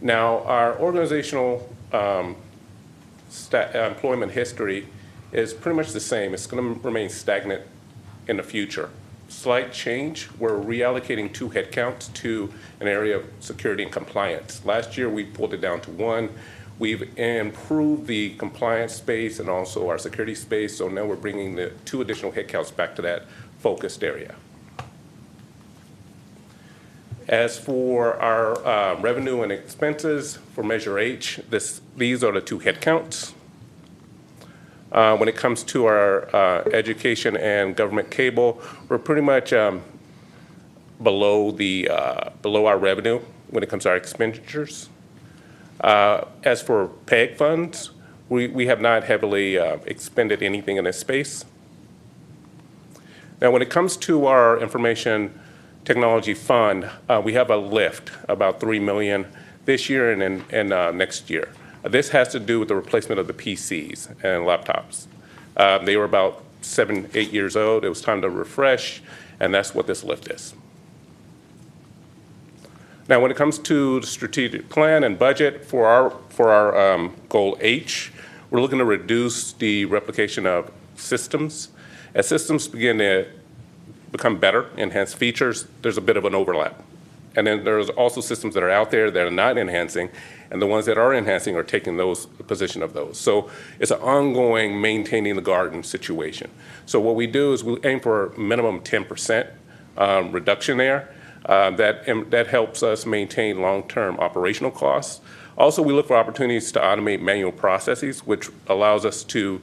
Speaker 12: Now, our organizational employment history is pretty much the same. It's going to remain stagnant in the future. Slight change, we're reallocating 2 headcounts to an area of security and compliance. Last year, we pulled it down to 1. We've improved the compliance space and also our security space, so now we're bringing the 2 additional headcounts back to that focused area. As for our revenue and expenses for Measure H, these are the 2 headcounts. When it comes to our education and government cable, we're pretty much below our revenue when it comes to our expenditures. As for PEG funds, we have not heavily expended anything in this space. Now, when it comes to our information technology fund, we have a lift, about $3 million this year and next year. This has to do with the replacement of the PCs and laptops. They were about 7, 8 years old. It was time to refresh, and that's what this lift is. Now, when it comes to the strategic plan and budget for our goal H, we're looking to reduce the replication of systems. As systems begin to become better, enhance features, there's a bit of an overlap. And then there's also systems that are out there that are not enhancing, and the ones that are enhancing are taking the position of those. So it's an ongoing maintaining the garden situation. So what we do is we aim for a minimum 10% reduction there. That helps us maintain long-term operational costs. Also, we look for opportunities to automate manual processes, which allows us to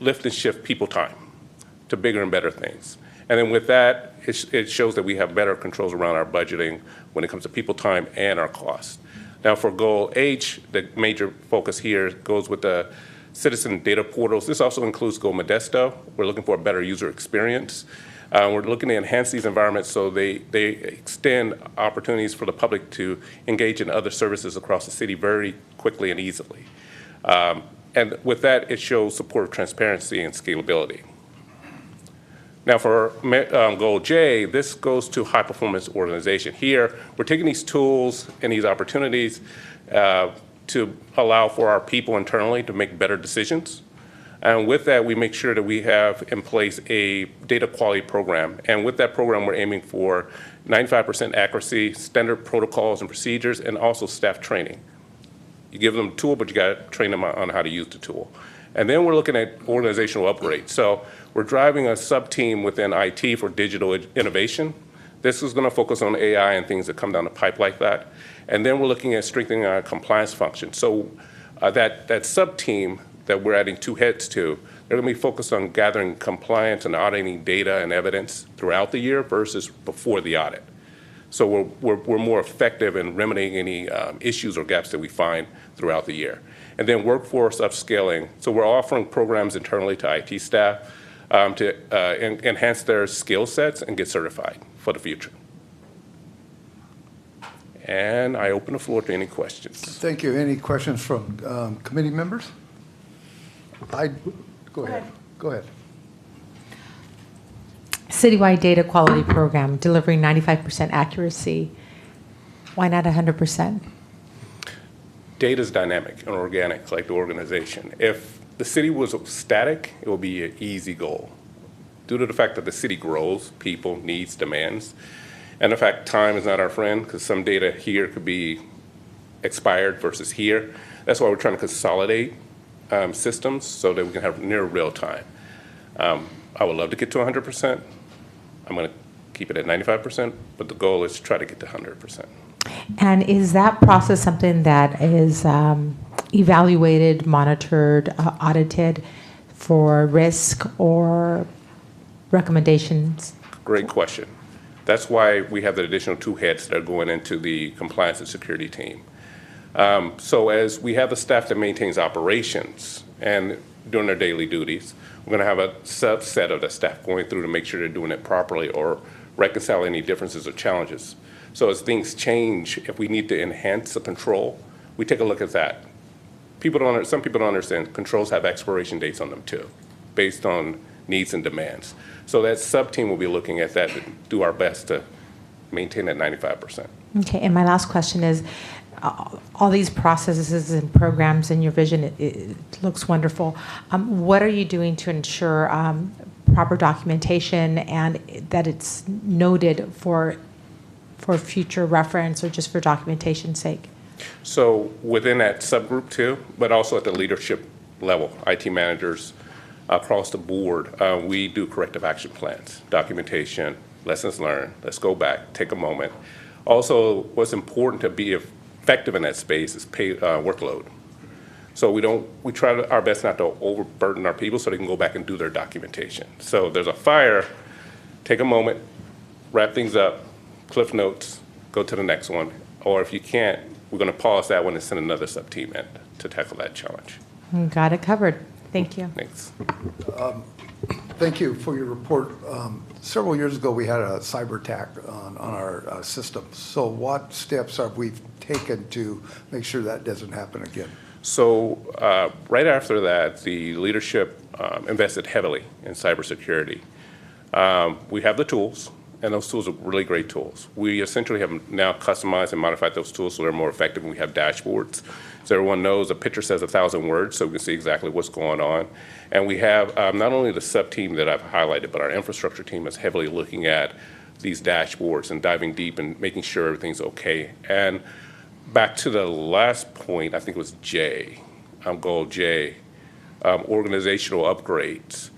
Speaker 12: lift and shift people time to bigger and better things. And then with that, it shows that we have better controls around our budgeting when it comes to people time and our costs. Now for goal H, the major focus here goes with the citizen data portals. This also includes Go Modesto. We're looking for a better user experience. We're looking to enhance these environments so they extend opportunities for the public to engage in other services across the city very quickly and easily. And with that, it shows support of transparency and scalability. Now for goal J, this goes to high performance organization. Here, we're taking these tools and these opportunities to allow for our people internally to make better decisions. And with that, we make sure that we have in place a data quality program. And with that program, we're aiming for 95% accuracy, standard protocols and procedures, and also staff training. You give them a tool, but you got to train them on how to use the tool. And then we're looking at organizational upgrades. So we're driving a sub-team within IT for digital innovation. This is going to focus on AI and things that come down the pipe like that. And then we're looking at strengthening our compliance function. So that sub-team that we're adding 2 heads to, they're going to be focused on gathering compliance and auditing data and evidence throughout the year versus before the audit. So we're more effective in remedying any issues or gaps that we find throughout the year. And then workforce upscaling. So we're offering programs internally to IT staff to enhance their skill sets and get certified for the future. And I open the floor to any questions.
Speaker 1: Thank you. Any questions from committee members? Go ahead. Go ahead.
Speaker 10: Citywide data quality program, delivering 95% accuracy. Why not 100%?
Speaker 12: Data is dynamic and organic, like the organization. If the city was static, it would be an easy goal. Due to the fact that the city grows, people, needs, demands, and the fact time is not our friend, because some data here could be expired versus here. That's why we're trying to consolidate systems so that we can have near real time. I would love to get to 100%. I'm going to keep it at 95%, but the goal is to try to get to 100%.
Speaker 10: And is that process something that is evaluated, monitored, audited for risk or recommendations?
Speaker 12: Great question. That's why we have the additional 2 heads that are going into the compliance and security team. So as we have the staff that maintains operations and doing their daily duties, we're going to have a subset of the staff going through to make sure they're doing it properly or reconcile any differences or challenges. So as things change, if we need to enhance the control, we take a look at that. Some people don't understand controls have expiration dates on them too, based on needs and demands. So that sub-team will be looking at that to do our best to maintain that 95%.
Speaker 10: Okay, and my last question is, all these processes and programs in your vision, it looks wonderful. What are you doing to ensure proper documentation and that it's noted for future reference or just for documentation's sake?
Speaker 12: So within that subgroup too, but also at the leadership level, IT managers across the board, we do corrective action plans, documentation, lessons learned. Let's go back, take a moment. Also, what's important to be effective in that space is workload. So we try our best not to overburden our people so they can go back and do their documentation. So there's a fire, take a moment, wrap things up, cliff notes, go to the next one. Or if you can't, we're going to pause that one and send another sub-team in to tackle that challenge.
Speaker 10: Got it covered. Thank you.
Speaker 12: Thanks.
Speaker 1: Thank you for your report. Several years ago, we had a cyber attack on our system. So what steps have we taken to make sure that doesn't happen again?
Speaker 12: So right after that, the leadership invested heavily in cybersecurity. We have the tools, and those tools are really great tools. We essentially have now customized and modified those tools so they're more effective, and we have dashboards. So everyone knows a picture says 1,000 words, so we can see exactly what's going on. And we have not only the sub-team that I've highlighted, but our infrastructure team is heavily looking at these dashboards and diving deep and making sure everything's okay. And back to the last point, I think it was J, goal J, organizational upgrades.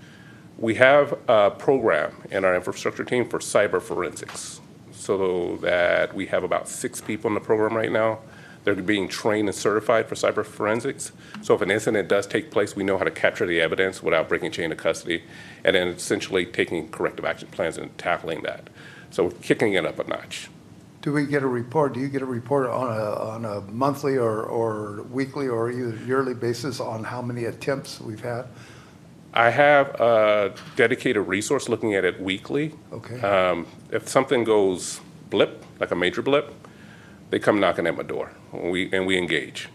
Speaker 12: We have a program in our infrastructure team for cyber forensics, so that we have about 6 people in the program right now. They're being trained and certified for cyber forensics. So if an incident does take place, we know how to capture the evidence without breaking chain of custody, and then essentially taking corrective action plans and tackling that. So we're kicking it up a notch.
Speaker 1: Do we get a report? Do you get a report on a monthly or weekly or either yearly basis on how many attempts we've had?
Speaker 12: I have a dedicated resource looking at it weekly.
Speaker 1: Okay.
Speaker 12: If something goes blip, like a major blip, they come knocking at my door, and we engage.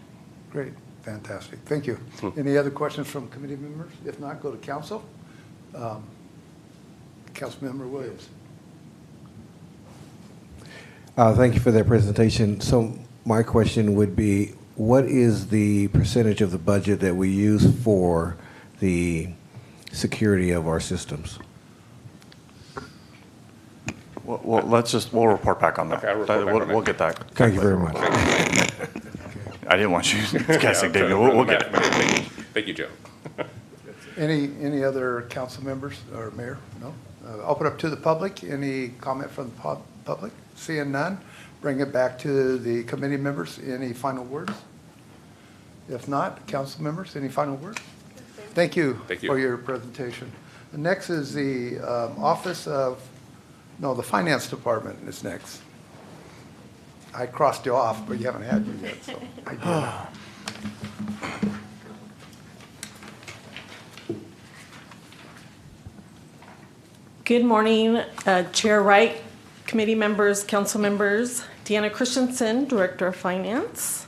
Speaker 1: Great, fantastic, thank you. Any other questions from committee members? If not, go to council. Councilmember Williams.
Speaker 11: Thank you for that presentation. So my question would be, what is the percentage of the budget that we use for the security of our systems?
Speaker 9: Well, we'll report back on that.
Speaker 12: Okay, I'll report back on that.
Speaker 9: We'll get that.
Speaker 11: Thank you very much.
Speaker 9: I didn't want you guessing, David. We'll get it.
Speaker 12: Thank you, Joe.
Speaker 1: Any other council members or mayor? No? Open up to the public. Any comment from the public? Seeing none, bring it back to the committee members. Any final words? If not, council members, any final words? Thank you for your presentation. The next is the the finance department is next. I crossed you off, but you haven't had you yet, so I do now.
Speaker 13: Good morning, Chair Wright, committee members, council members. Deanna Christensen, Director of Finance.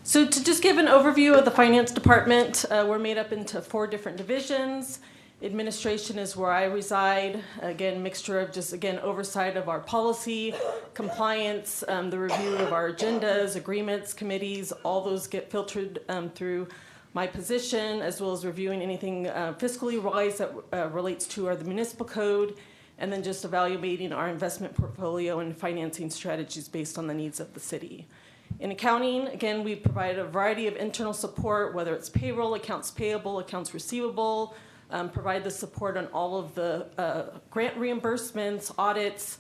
Speaker 13: So to just give an overview of the finance department, we're made up into 4 different divisions. Administration is where I reside. Again, mixture of just, again, oversight of our policy, compliance, the review of our agendas, agreements, committees, all those get filtered through my position, as well as reviewing anything fiscally wise that relates to the municipal code, and then just evaluating our investment portfolio and financing strategies based on the needs of the city. In accounting, again, we provide a variety of internal support, whether it's payroll, accounts payable, accounts receivable, provide the support on all of the grant reimbursements, audits,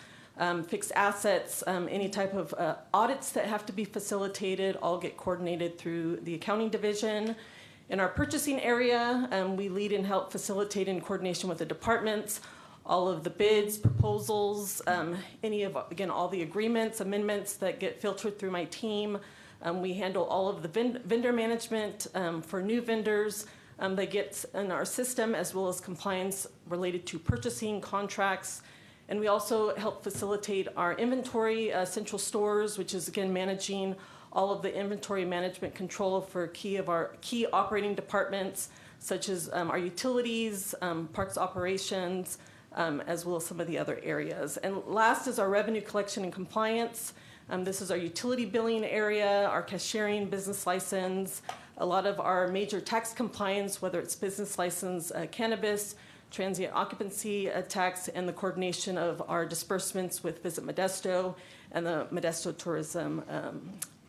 Speaker 13: fixed assets, any type of audits that have to be facilitated, all get coordinated through the accounting division. In our purchasing area, we lead and help facilitate in coordination with the departments, all of the bids, proposals, again, all the agreements, amendments that get filtered through my team. We handle all of the vendor management for new vendors that gets in our system, as well as compliance related to purchasing contracts. And we also help facilitate our inventory central stores, which is again managing all of the inventory management control for our key operating departments, such as our utilities, parks operations, as well as some of the other areas. And last is our revenue collection and compliance. This is our utility billing area, our cashiering, business license, a lot of our major tax compliance, whether it's business license, cannabis, transient occupancy tax, and the coordination of our disbursements with Visit Modesto and the Modesto Tourism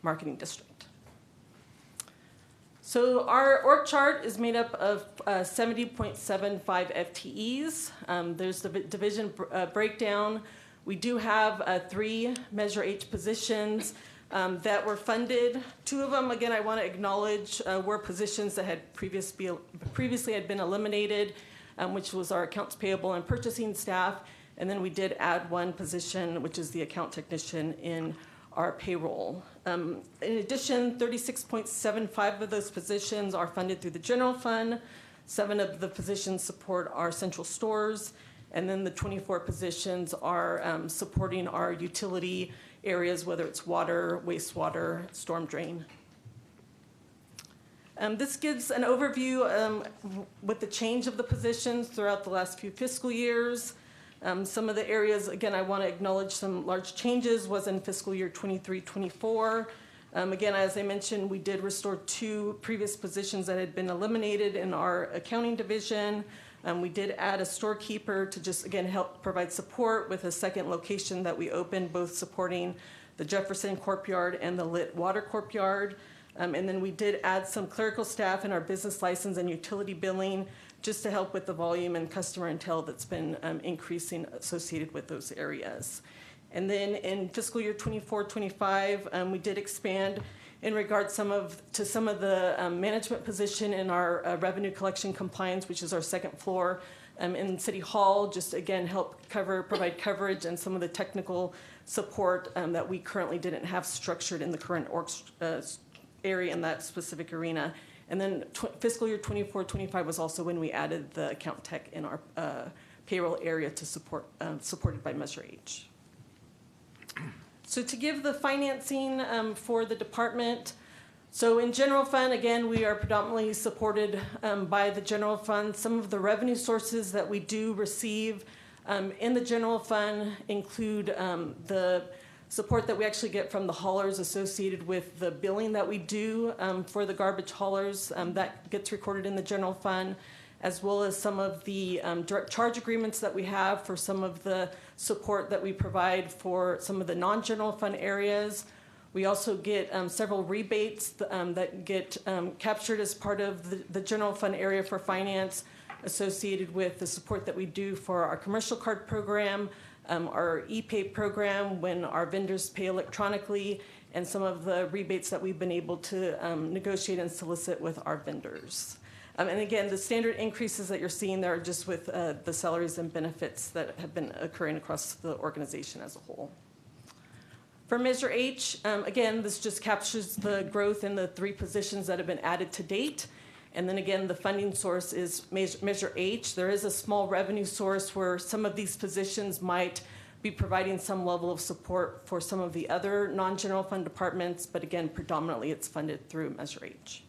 Speaker 13: Marketing District. So our org chart is made up of 70.75 FTEs. There's the division breakdown. We do have 3 Measure H positions that were funded. 2 of them, again, I want to acknowledge were positions that had previously had been eliminated, which was our accounts payable and purchasing staff. And then we did add 1 position, which is the account technician in our payroll. In addition, 36.75 of those positions are funded through the general fund. 7 of the positions support our central stores. And then the 24 positions are supporting our utility areas, whether it's water, wastewater, storm drain. This gives an overview with the change of the positions throughout the last few fiscal years. Some of the areas, again, I want to acknowledge some large changes was in fiscal year 23-24. Again, as I mentioned, we did restore 2 previous positions that had been eliminated in our accounting division. We did add a storekeeper to just, again, help provide support with a second location that we opened, both supporting the Jefferson Courtyard and the Lit Water Courtyard. And then we did add some clerical staff in our business license and utility billing just to help with the volume and customer intel that's been increasing associated with those areas. And then in fiscal year 24-25, we did expand in regard to some of the management position in our revenue collection compliance, which is our second floor in City Hall, just again help provide coverage and some of the technical support that we currently didn't have structured in the current org area in that specific arena. And then fiscal year 24-25 was also when we added the account tech in our payroll area to supported by Measure H. So to give the financing for the department, so in general fund, again, we are predominantly supported by the general fund. Some of the revenue sources that we do receive in the general fund include the support that we actually get from the haulers associated with the billing that we do for the garbage haulers that gets recorded in the general fund, as well as some of the direct charge agreements that we have for some of the support that we provide for some of the non-general fund areas. We also get several rebates that get captured as part of the general fund area for finance associated with the support that we do for our commercial card program, our e-pay program when our vendors pay electronically, and some of the rebates that we've been able to negotiate and solicit with our vendors. And again, the standard increases that you're seeing there are just with the salaries and benefits that have been occurring across the organization as a whole. For Measure H, again, this just captures the growth in the 3 positions that have been added to date. And then again, the funding source is Measure H. There is a small revenue source where some of these positions might be providing some level of support for some of the other non-general fund departments, but again, predominantly it's funded through Measure H.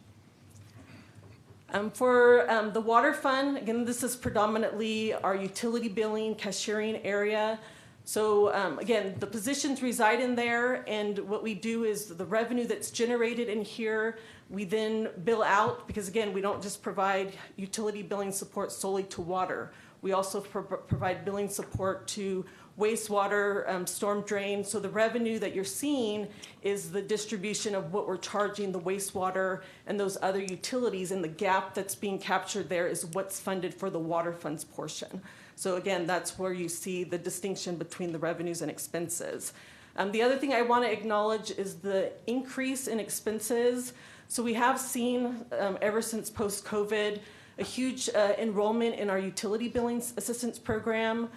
Speaker 13: For the water fund, again, this is predominantly our utility billing, cashiering area. So again, the positions reside in there, and what we do is the revenue that's generated in here, we then bill out, because again, we don't just provide utility billing support solely to water. We also provide billing support to wastewater, storm drain. So the revenue that you're seeing is the distribution of what we're charging the wastewater and those other utilities, and the gap that's being captured there is what's funded for the water funds portion. So again, that's where you see the distinction between the revenues and expenses. The other thing I want to acknowledge is the increase in expenses. So we have seen, ever since post-COVID, a huge enrollment in our utility billing assistance program.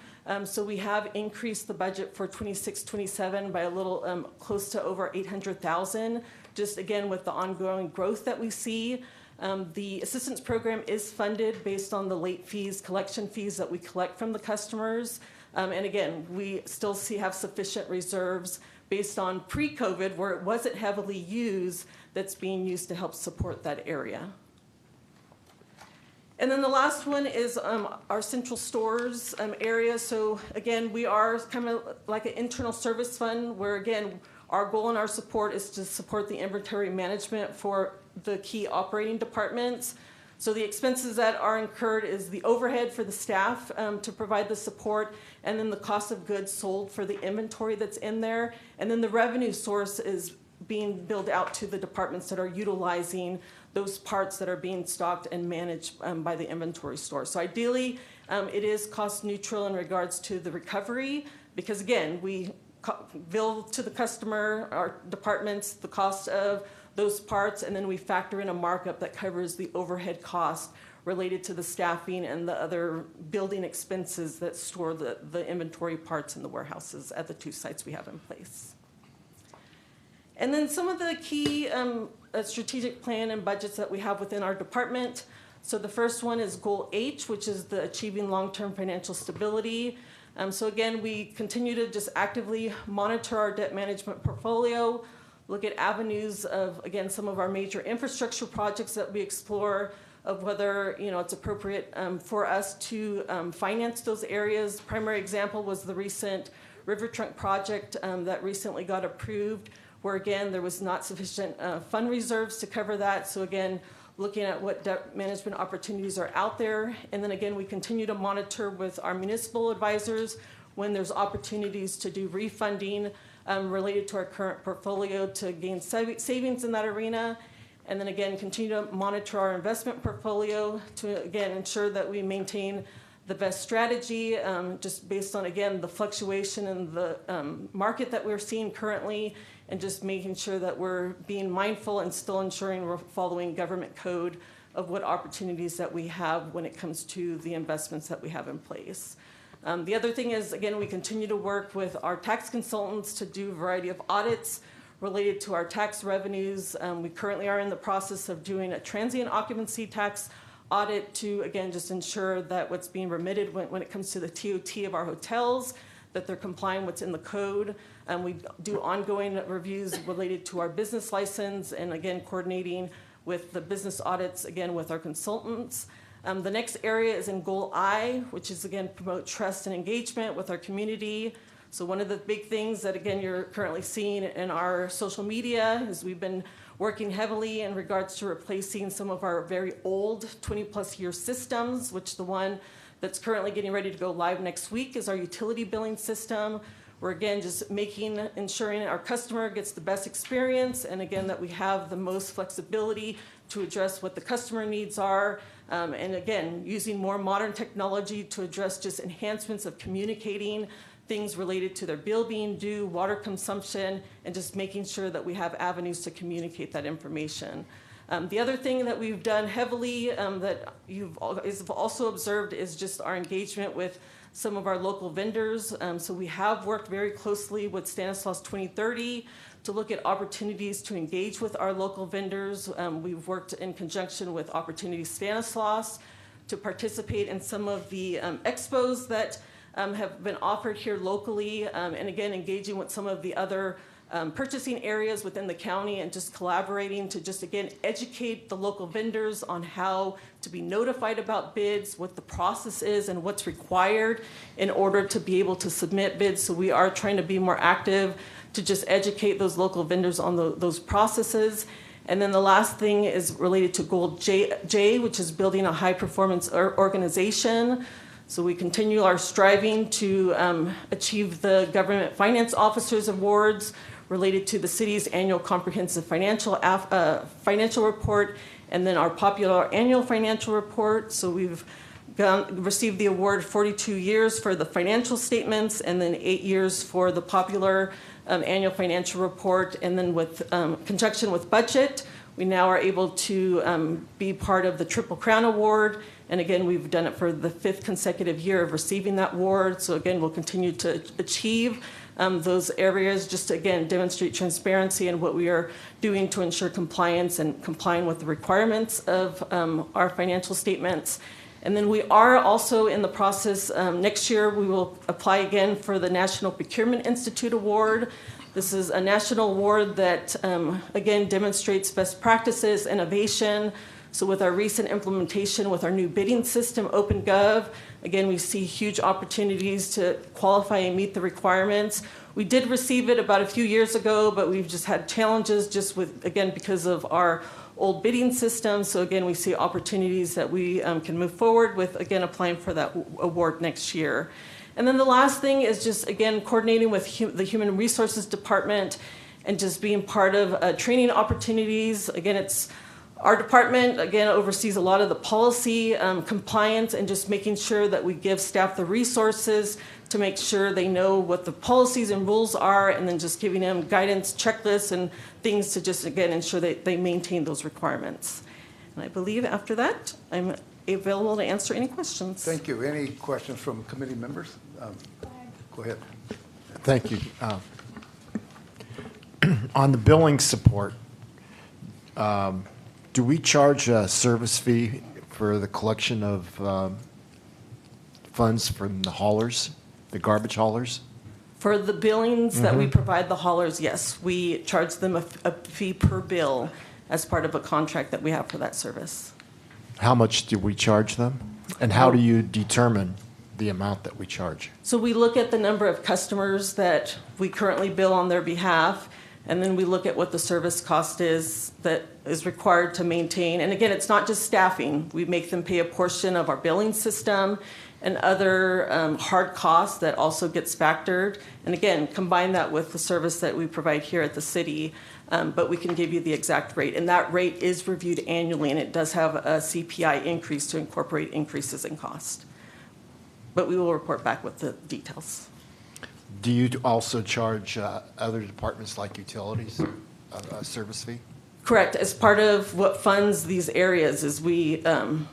Speaker 13: So we have increased the budget for 26-27 by a little close to over 800,000, just again with the ongoing growth that we see. The assistance program is funded based on the late fees, collection fees that we collect from the customers. And again, we still have sufficient reserves based on pre-COVID where it wasn't heavily used that's being used to help support that area. And then the last one is our central stores area. So again, we are kind of like an internal service fund where again, our goal and our support is to support the inventory management for the key operating departments. So the expenses that are incurred is the overhead for the staff to provide the support, and then the cost of goods sold for the inventory that's in there. And then the revenue source is being billed out to the departments that are utilizing those parts that are being stocked and managed by the inventory store. So ideally, it is cost neutral in regards to the recovery, because again, we bill to the customer, our departments, the cost of those parts, and then we factor in a markup that covers the overhead cost related to the staffing and the other building expenses that store the inventory parts in the warehouses at the 2 sites we have in place. And then some of the key strategic plan and budgets that we have within our department. So the first one is Goal H, which is the Achieving Long-Term Financial Stability. So again, we continue to just actively monitor our debt management portfolio, look at avenues of, again, some of our major infrastructure projects that we explore, of whether it's appropriate for us to finance those areas. Primary example was the recent River Trunk project that recently got approved, where again, there was not sufficient fund reserves to cover that. So again, looking at what debt management opportunities are out there. And then again, we continue to monitor with our municipal advisors when there's opportunities to do refunding related to our current portfolio to gain savings in that arena. And then again, continue to monitor our investment portfolio to again ensure that we maintain the best strategy just based on, again, the fluctuation in the market that we're seeing currently, and just making sure that we're being mindful and still ensuring we're following government code of what opportunities that we have when it comes to the investments that we have in place. The other thing is, again, we continue to work with our tax consultants to do a variety of audits related to our tax revenues. We currently are in the process of doing a transient occupancy tax audit to, again, just ensure that what's being remitted when it comes to the TOT of our hotels, that they're complying what's in the code. We do ongoing reviews related to our business license, and again, coordinating with the business audits, again, with our consultants. The next area is in Goal I, which is, again, promote trust and engagement with our community. So one of the big things that, again, you're currently seeing in our social media is we've been working heavily in regards to replacing some of our very old 20-plus year systems, which the one that's currently getting ready to go live next week is our utility billing system. We're, again, just ensuring our customer gets the best experience, and again, that we have the most flexibility to address what the customer needs are, and again, using more modern technology to address just enhancements of communicating things related to their bill being due, water consumption, and just making sure that we have avenues to communicate that information. The other thing that we've done heavily that you've also observed is just our engagement with some of our local vendors. So we have worked very closely with Stanislaus 2030 to look at opportunities to engage with our local vendors. We've worked in conjunction with Opportunity Stanislaus to participate in some of the expos that have been offered here locally, and again, engaging with some of the other purchasing areas within the county, and just collaborating to just, again, educate the local vendors on how to be notified about bids, what the process is, and what's required in order to be able to submit bids. So we are trying to be more active to just educate those local vendors on those processes. And then the last thing is related to Goal J, which is building a high-performance organization. So we continue our striving to achieve the Government Finance Officers Awards related to the city's annual comprehensive financial report, and then our popular annual financial report. So we've received the award 42 years for the financial statements, and then 8 years for the popular annual financial report. And then with conjunction with budget, We now are able to be part of the Triple Crown Award. And again, we've done it for the 5th consecutive year of receiving that award. So again, we'll continue to achieve those areas, just to, again, demonstrate transparency and what we are doing to ensure compliance and complying with the requirements of our financial statements. And then we are also in the process, next year we will apply again for the National Procurement Institute Award. This is a national award that, again, demonstrates best practices, innovation. So with our recent implementation with our new bidding system, OpenGov, again, we see huge opportunities to qualify and meet the requirements. We did receive it about a few years ago, but we've just had challenges just with, again, because of our old bidding system. So again, we see opportunities that we can move forward with, again, applying for that award next year. And then the last thing is just, again, coordinating with the Human Resources Department and just being part of training opportunities. Again, it's our department, again, oversees a lot of the policy compliance and just making sure that we give staff the resources to make sure they know what the policies and rules are, and then just giving them guidance, checklists, and things to just, again, ensure that they maintain those requirements. And I believe after that, I'm available to answer any questions.
Speaker 1: Thank you. Any questions from committee members? Go ahead.
Speaker 8: Thank you. On the billing support, do we charge a service fee for the collection of funds from the haulers, the garbage haulers?
Speaker 13: For the billings that we provide the haulers, yes, we charge them a fee per bill as part of a contract that we have for that service.
Speaker 8: How much do we charge them? And how do you determine the amount that we charge?
Speaker 13: So we look at the number of customers that we currently bill on their behalf, and then we look at what the service cost is that is required to maintain. And again, it's not just staffing. We make them pay a portion of our billing system and other hard costs that also gets factored. And again, combine that with the service that we provide here at the city, but we can give you the exact rate. And that rate is reviewed annually, and it does have a CPI increase to incorporate increases in cost. But we will report back with the details.
Speaker 8: Do you also charge other departments like utilities a service fee?
Speaker 13: Correct. As part of what funds these areas is we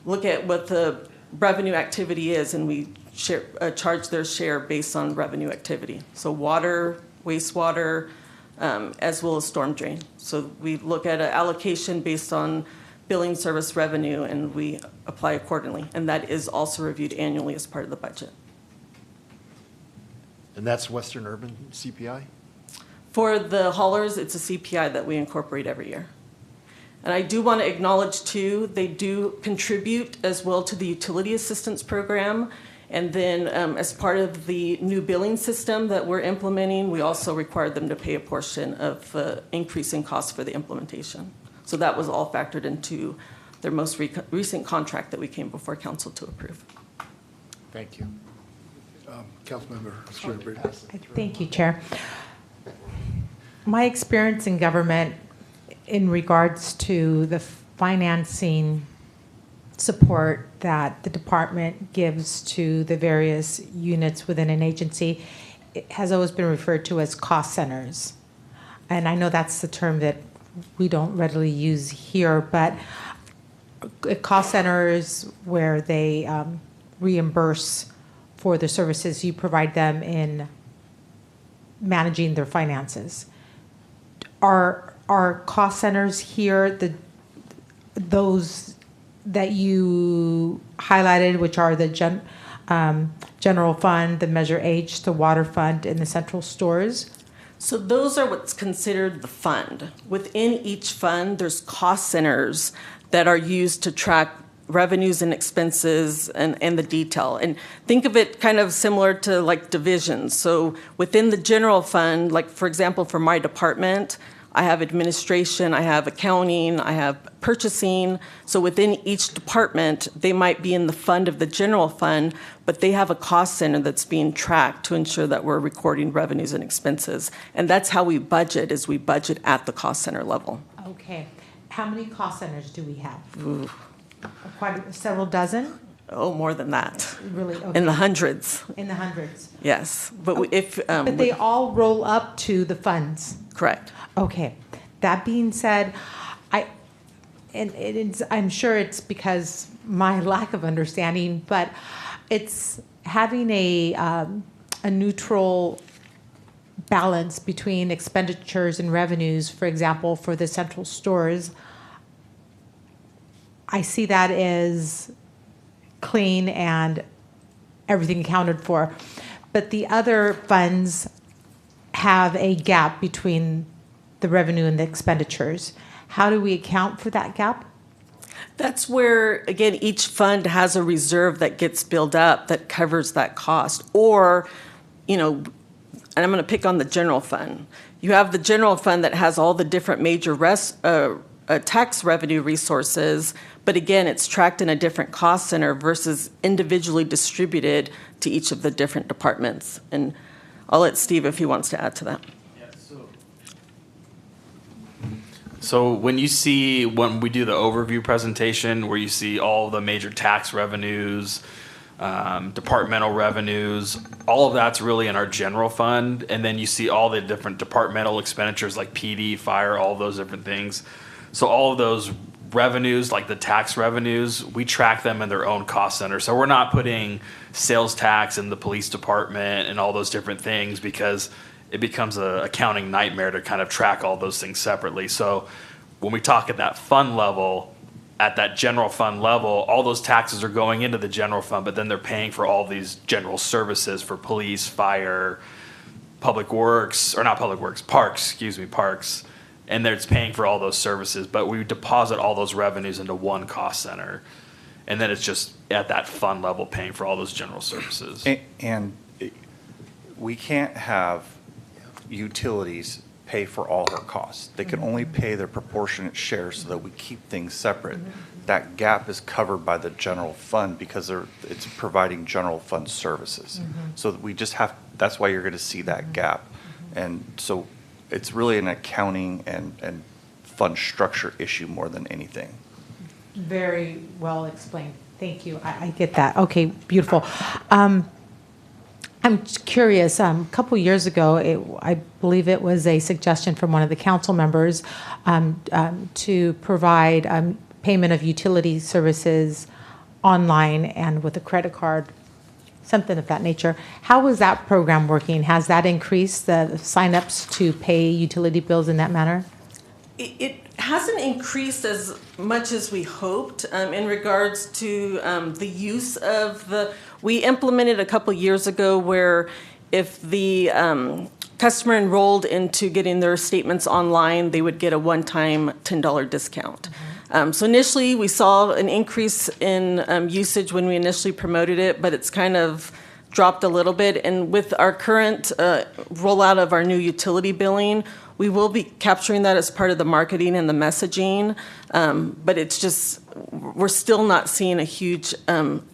Speaker 13: look at what the revenue activity is, and we charge their share based on revenue activity. So water, wastewater, as well as storm drain. So we look at an allocation based on billing service revenue, and we apply accordingly. And that is also reviewed annually as part of the budget.
Speaker 8: And that's Western Urban CPI?
Speaker 13: For the haulers, it's a CPI that we incorporate every year. And I do want to acknowledge, too, they do contribute as well to the utility assistance program. And then as part of the new billing system that we're implementing, we also required them to pay a portion of the increase in costs for the implementation. So that was all factored into their most recent contract that we came before council to approve.
Speaker 8: Thank you.
Speaker 1: Councilmember Stewart.
Speaker 10: Thank you, Chair. My experience in government in regards to the financing support that the department gives to the various units within an agency, it has always been referred to as cost centers. And I know that's the term that we don't readily use here, but cost centers where they reimburse for the services you provide them in managing their finances. Are cost centers here those that you highlighted, which are the general fund, the Measure H, the water fund, and the central stores?
Speaker 13: So those are what's considered the fund. Within each fund, there's cost centers that are used to track revenues and expenses and the detail. And think of it kind of similar to like divisions. So within the general fund, like for example, for my department, I have administration, I have accounting, I have purchasing. So within each department, they might be in the fund of the general fund, but they have a cost center that's being tracked to ensure that we're recording revenues and expenses. And that's how we budget, is we budget at the cost center level.
Speaker 10: Okay. How many cost centers do we have? Ooh. Several dozen?
Speaker 13: Oh, more than that.
Speaker 10: Really? Okay.
Speaker 13: In the hundreds.
Speaker 10: In the hundreds.
Speaker 13: Yes. But
Speaker 10: but they all roll up to the funds.
Speaker 13: Correct.
Speaker 10: Okay. That being said, I'm sure it's because my lack of understanding, but it's having a neutral balance between expenditures and revenues. For example, for the central stores, I see that as clean and everything accounted for. But the other funds have a gap between the revenue and the expenditures. How do we account for that gap?
Speaker 13: That's where, again, each fund has a reserve that gets built up that covers that cost. Or, and I'm going to pick on the general fund. You have the general fund that has all the different major tax revenue resources, but again, it's tracked in a different cost center versus individually distributed to each of the different departments. And I'll let Steve, if he wants to add to that.
Speaker 14: So when we do the overview presentation where you see all the major tax revenues, departmental revenues, all of that's really in our general fund. And then you see all the different departmental expenditures like PD, fire, all those different things. So all of those revenues, like the tax revenues, we track them in their own cost center. So we're not putting sales tax in the police department and all those different things because it becomes an accounting nightmare to kind of track all those things separately. So when we talk at that fund level, at that general fund level, all those taxes are going into the general fund, but then they're paying for all these general services for police, fire, public works, or not public works, parks, parks. And it's paying for all those services, but we deposit all those revenues into one cost center. And then it's just at that fund level paying for all those general services.
Speaker 9: And we can't have utilities pay for all her costs. They can only pay their proportionate share so that we keep things separate. That gap is covered by the general fund because it's providing general fund services. So we just that's why you're going to see that gap. And so it's really an accounting and fund structure issue more than anything.
Speaker 10: Very well explained. Thank you. I get that. Okay, beautiful. I'm curious, a couple years ago, I believe it was a suggestion from one of the council members to provide payment of utility services online and with a credit card, something of that nature. How is that program working? Has that increased the signups to pay utility bills in that manner?
Speaker 13: It hasn't increased as much as we hoped in regards to the use of we implemented a couple years ago where if the customer enrolled into getting their statements online, they would get a one-time $10 discount. So initially, we saw an increase in usage when we initially promoted it, but it's kind of dropped a little bit. And with our current rollout of our new utility billing, we will be capturing that as part of the marketing and the messaging, but it's just, we're still not seeing a huge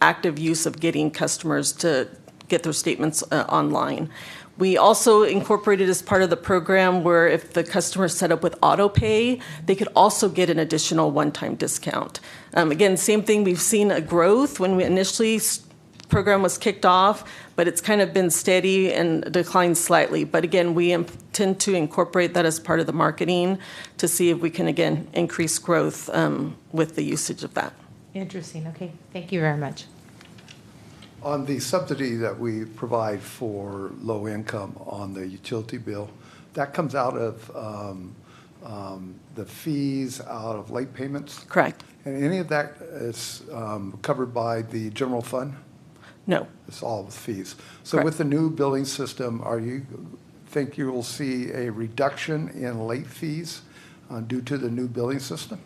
Speaker 13: active use of getting customers to get their statements online. We also incorporated as part of the program where if the customer set up with auto pay, they could also get an additional one-time discount. Again, same thing, we've seen a growth when we initially program was kicked off, but it's kind of been steady and declined slightly. But again, we intend to incorporate that as part of the marketing to see if we can, again, increase growth with the usage of that.
Speaker 10: Interesting. Okay. Thank you very much.
Speaker 1: On the subsidy that we provide for low income on the utility bill, that comes out of the fees, out of late payments?
Speaker 13: Correct.
Speaker 1: And any of that is covered by the general fund?
Speaker 13: No.
Speaker 1: It's all with fees. So
Speaker 13: Correct.
Speaker 1: with the new billing system, think you will see a reduction in late fees due to the new billing system?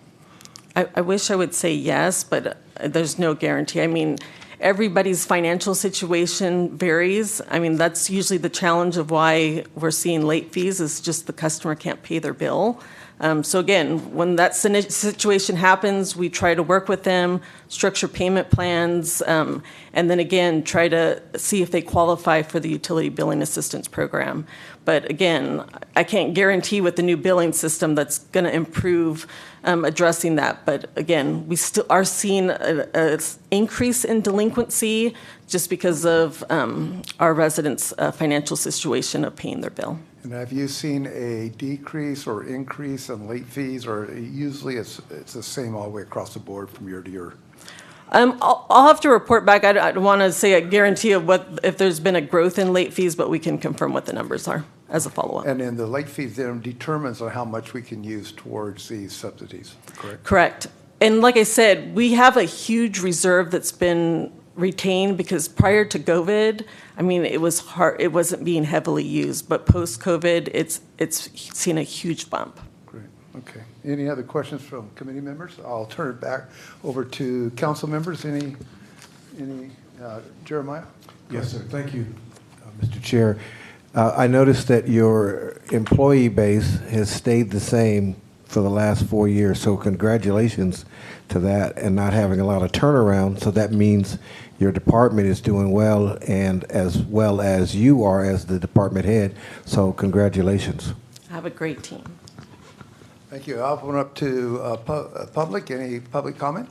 Speaker 13: I wish I would say yes, but there's no guarantee. I mean, everybody's financial situation varies. I mean, that's usually the challenge of why we're seeing late fees is just the customer can't pay their bill. So again, when that situation happens, we try to work with them, structure payment plans, and then again, try to see if they qualify for the utility billing assistance program. But again, I can't guarantee with the new billing system that's going to improve addressing that. But again, we still are seeing an increase in delinquency just because of our residents' financial situation of paying their bill.
Speaker 1: And have you seen a decrease or increase in late fees, or usually it's the same all the way across the board from year to year?
Speaker 13: I'll have to report back. I don't want to say a guarantee of what if there's been a growth in late fees, but we can confirm what the numbers are as a follow-up.
Speaker 1: And then the late fees then determines on how much we can use towards these subsidies, correct?
Speaker 13: Correct. And like I said, we have a huge reserve that's been retained because prior to COVID, I mean, it was hard. It wasn't being heavily used, but post-COVID, it's seen a huge bump.
Speaker 1: Great. Okay. Any other questions from committee members? I'll turn it back over to council members. Any Jeremiah?
Speaker 11: Yes, sir. Thank you, Mr. Chair. I noticed that your employee base has stayed the same for the last 4 years, so congratulations to that and not having a lot of turnaround. So that means your department is doing well, and as well as you are as the department head. So congratulations.
Speaker 13: I have a great team.
Speaker 1: Thank you. I'll open up to public. Any public comment?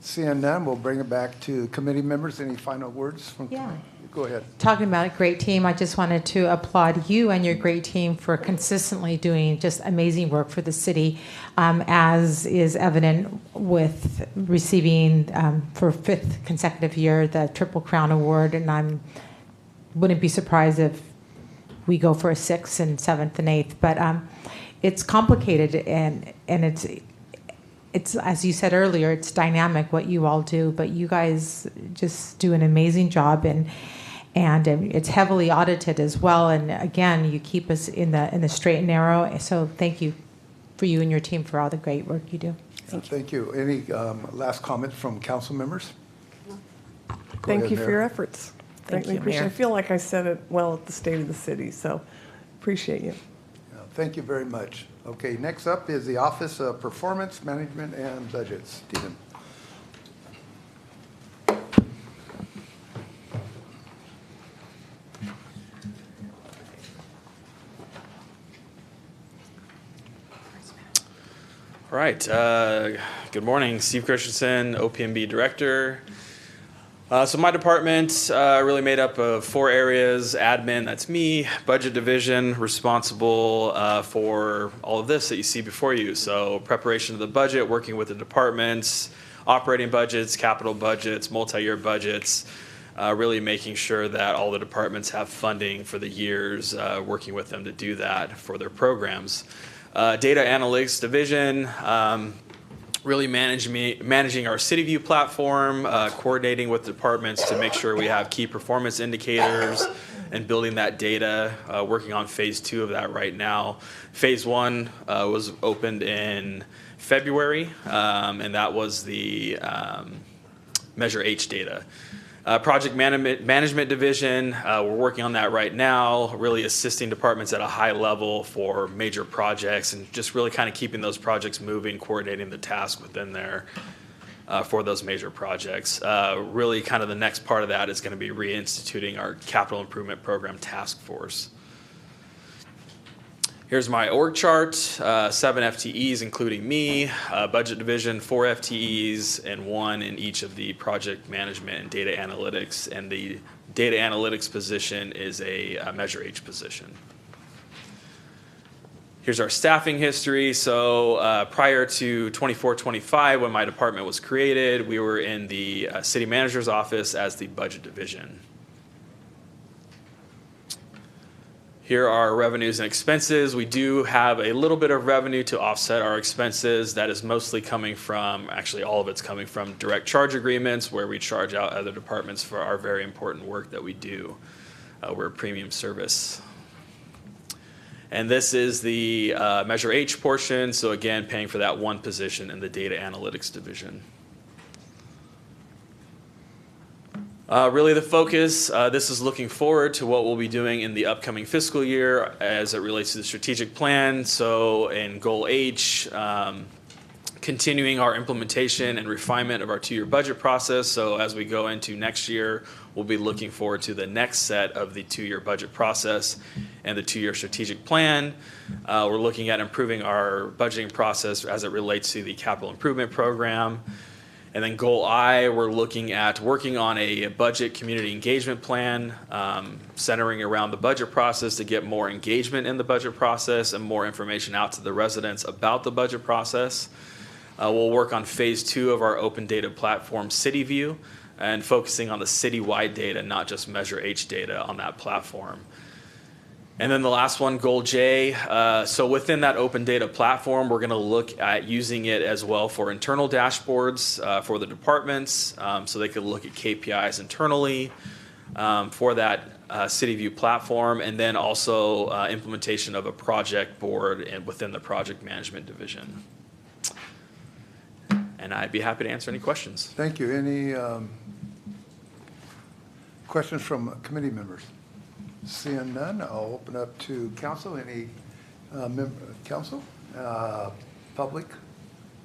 Speaker 1: Seeing none, we'll bring it back to committee members. Any final words from committee? Go ahead.
Speaker 10: Talking about a great team, I just wanted to applaud you and your great team for consistently doing just amazing work for the city, as is evident with receiving for 5th consecutive year the Triple Crown Award, and I wouldn't be surprised if we go for a 6th and 7th and 8th. But it's complicated and it's as you said earlier, it's dynamic what you all do, but you guys just do an amazing job, and it's heavily audited as well. And again, you keep us in the straight and narrow. So thank you for you and your team for all the great work you do.
Speaker 1: Thank you. Any last comments from council members?
Speaker 7: Thank you
Speaker 1: Mayor.
Speaker 7: for your efforts. Greatly appreciate it. I feel like I said it well at the State of the City, so appreciate you.
Speaker 1: Thank you very much. Okay, next up is the Office of Performance Management and Budgets. Stephen.
Speaker 14: All right. Good morning. Steve Christensen, OPMB Director. So my department really made up of 4 areas. Admin, that's me. Budget division, responsible for all of this that you see before you. So preparation of the budget, working with the departments, operating budgets, capital budgets, multi-year budgets, really making sure that all the departments have funding for the years, working with them to do that for their programs. Data analytics division, really managing our CityView platform, coordinating with departments to make sure we have key performance indicators and building that data, working on phase 2 of that right now. Phase 1 was opened in February, and that was the Measure H data. Project management division, we're working on that right now, really assisting departments at a high level for major projects and just really kind of keeping those projects moving, coordinating the tasks within there for those major projects. Really kind of the next part of that is going to be reinstituting our capital improvement program task force. Here's my org chart, 7 FTEs, including me, budget division, 4 FTEs, and 1 in each of the project management and data analytics. And the data analytics position is a Measure H position. Here's our staffing history. So prior to 24-25, when my department was created, we were in the city manager's office as the budget division. Here are our revenues and expenses. We do have a little bit of revenue to offset our expenses. That is mostly coming from, actually all of it's coming from direct charge agreements where we charge out other departments for our very important work that we do. We're a premium service. And this is the Measure H portion. So again, paying for that 1 position in the data analytics division. Really the focus, this is looking forward to what we'll be doing in the upcoming fiscal year as it relates to the strategic plan. So in Goal H, continuing our implementation and refinement of our two-year budget process. So as we go into next year, we'll be looking forward to the next set of the two-year budget process and the two-year strategic plan. We're looking at improving our budgeting process as it relates to the capital improvement program. And then goal I, we're looking at working on a budget community engagement plan, centering around the budget process to get more engagement in the budget process and more information out to the residents about the budget process. We'll work on phase 2 of our open data platform, CityView, and focusing on the citywide data, not just Measure H data on that platform. And then the last one, goal J. So within that open data platform, we're going to look at using it as well for internal dashboards for the departments, so they can look at KPIs internally for that CityView platform, and then also implementation of a project board and within the project management division. And I'd be happy to answer any questions.
Speaker 1: Thank you. Any questions from committee members? Seeing none, I'll open up to council. Any council? Public?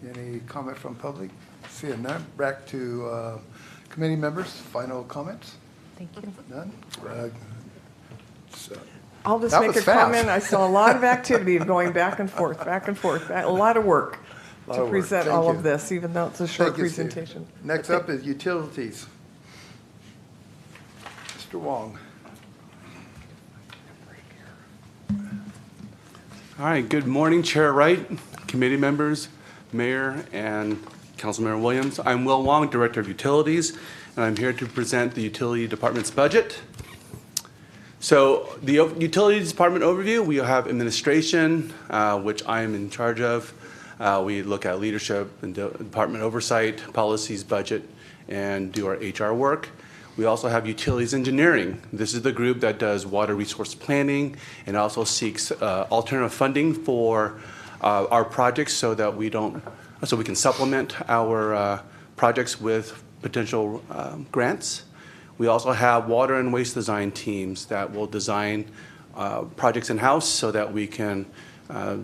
Speaker 1: Any comment from public? Seeing none, back to committee members. Final comments?
Speaker 10: Thank you.
Speaker 1: None?
Speaker 7: I'll just
Speaker 1: That
Speaker 7: make
Speaker 1: was
Speaker 7: a
Speaker 1: fast.
Speaker 7: comment. I saw a lot of activity going back and forth, a lot of work
Speaker 1: Lot
Speaker 7: to
Speaker 1: of work.
Speaker 7: present
Speaker 1: Thank
Speaker 7: all
Speaker 1: you.
Speaker 7: of this, even though it's a short
Speaker 1: Thank you, Steve.
Speaker 7: presentation.
Speaker 1: Next up is utilities. Mr. Wong.
Speaker 15: All right, good morning, Chair Wright, committee members, Mayor, and Councilmember Williams. I'm Will Wong, Director of Utilities, and I'm here to present the Utility Department's budget. So the Utilities Department overview, we have administration, which I am in charge of. We look at leadership and department oversight, policies, budget, and do our HR work. We also have utilities engineering. This is the group that does water resource planning and also seeks alternative funding for our projects so that we can supplement our projects with potential grants. We also have water and waste design teams that will design projects in-house so that we can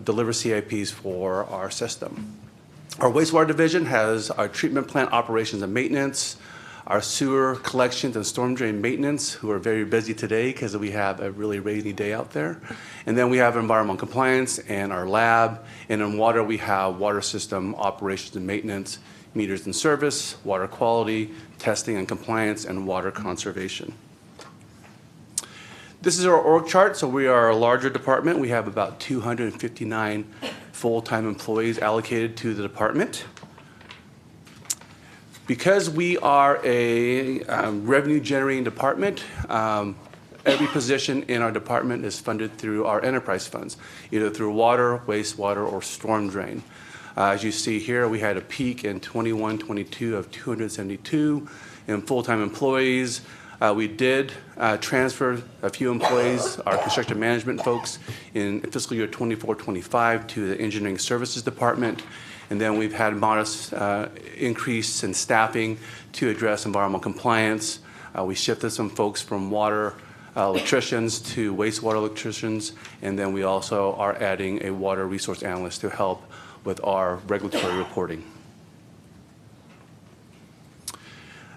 Speaker 15: deliver CIPs for our system. Our wastewater division has our treatment plant operations and maintenance, our sewer collections and storm drain maintenance, who are very busy today because we have a really rainy day out there. And then we have environmental compliance and our lab. And in water, we have water system operations and maintenance, meters and service, water quality, testing and compliance, and water conservation. This is our org chart. So we are a larger department. We have about 259 full-time employees allocated to the department. Because we are a revenue-generating department, every position in our department is funded through our enterprise funds, either through water, wastewater, or storm drain. As you see here, we had a peak in 21-22 of 272 in full-time employees. We did transfer a few employees, our construction management folks, in fiscal year 24-25 to the engineering services department. And then we've had modest increase in staffing to address environmental compliance. We shifted some folks from water electricians to wastewater electricians. And then we also are adding a water resource analyst to help with our regulatory reporting.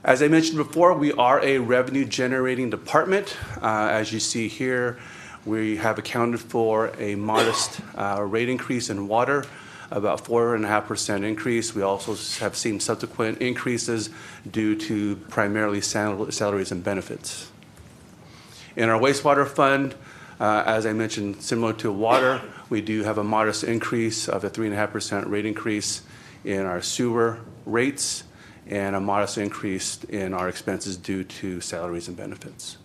Speaker 15: As I mentioned before, we are a revenue-generating department. As you see here, we have accounted for a modest rate increase in water, about 4.5% increase. We also have seen subsequent increases due to primarily salaries and benefits. In our wastewater fund, as I mentioned, similar to water, we do have a modest increase of a 3.5% rate increase in our sewer rates and a modest increase in our expenses due to salaries and benefits.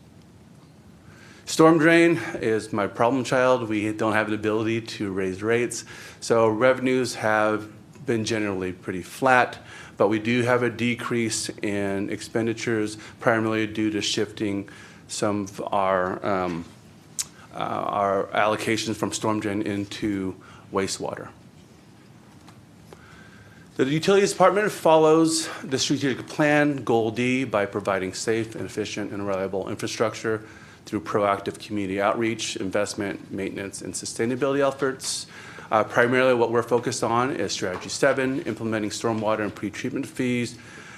Speaker 15: Storm drain is my problem child. We don't have the ability to raise rates. So revenues have been generally pretty flat, but we do have a decrease in expenditures, primarily due to shifting some of our allocations from storm drain into wastewater. The Utilities Department follows the strategic plan, Goal D, by providing safe and efficient and reliable infrastructure through proactive community outreach, investment, maintenance, and sustainability efforts. Primarily, what we're focused on is Strategy 7, implementing stormwater and pretreatment fees.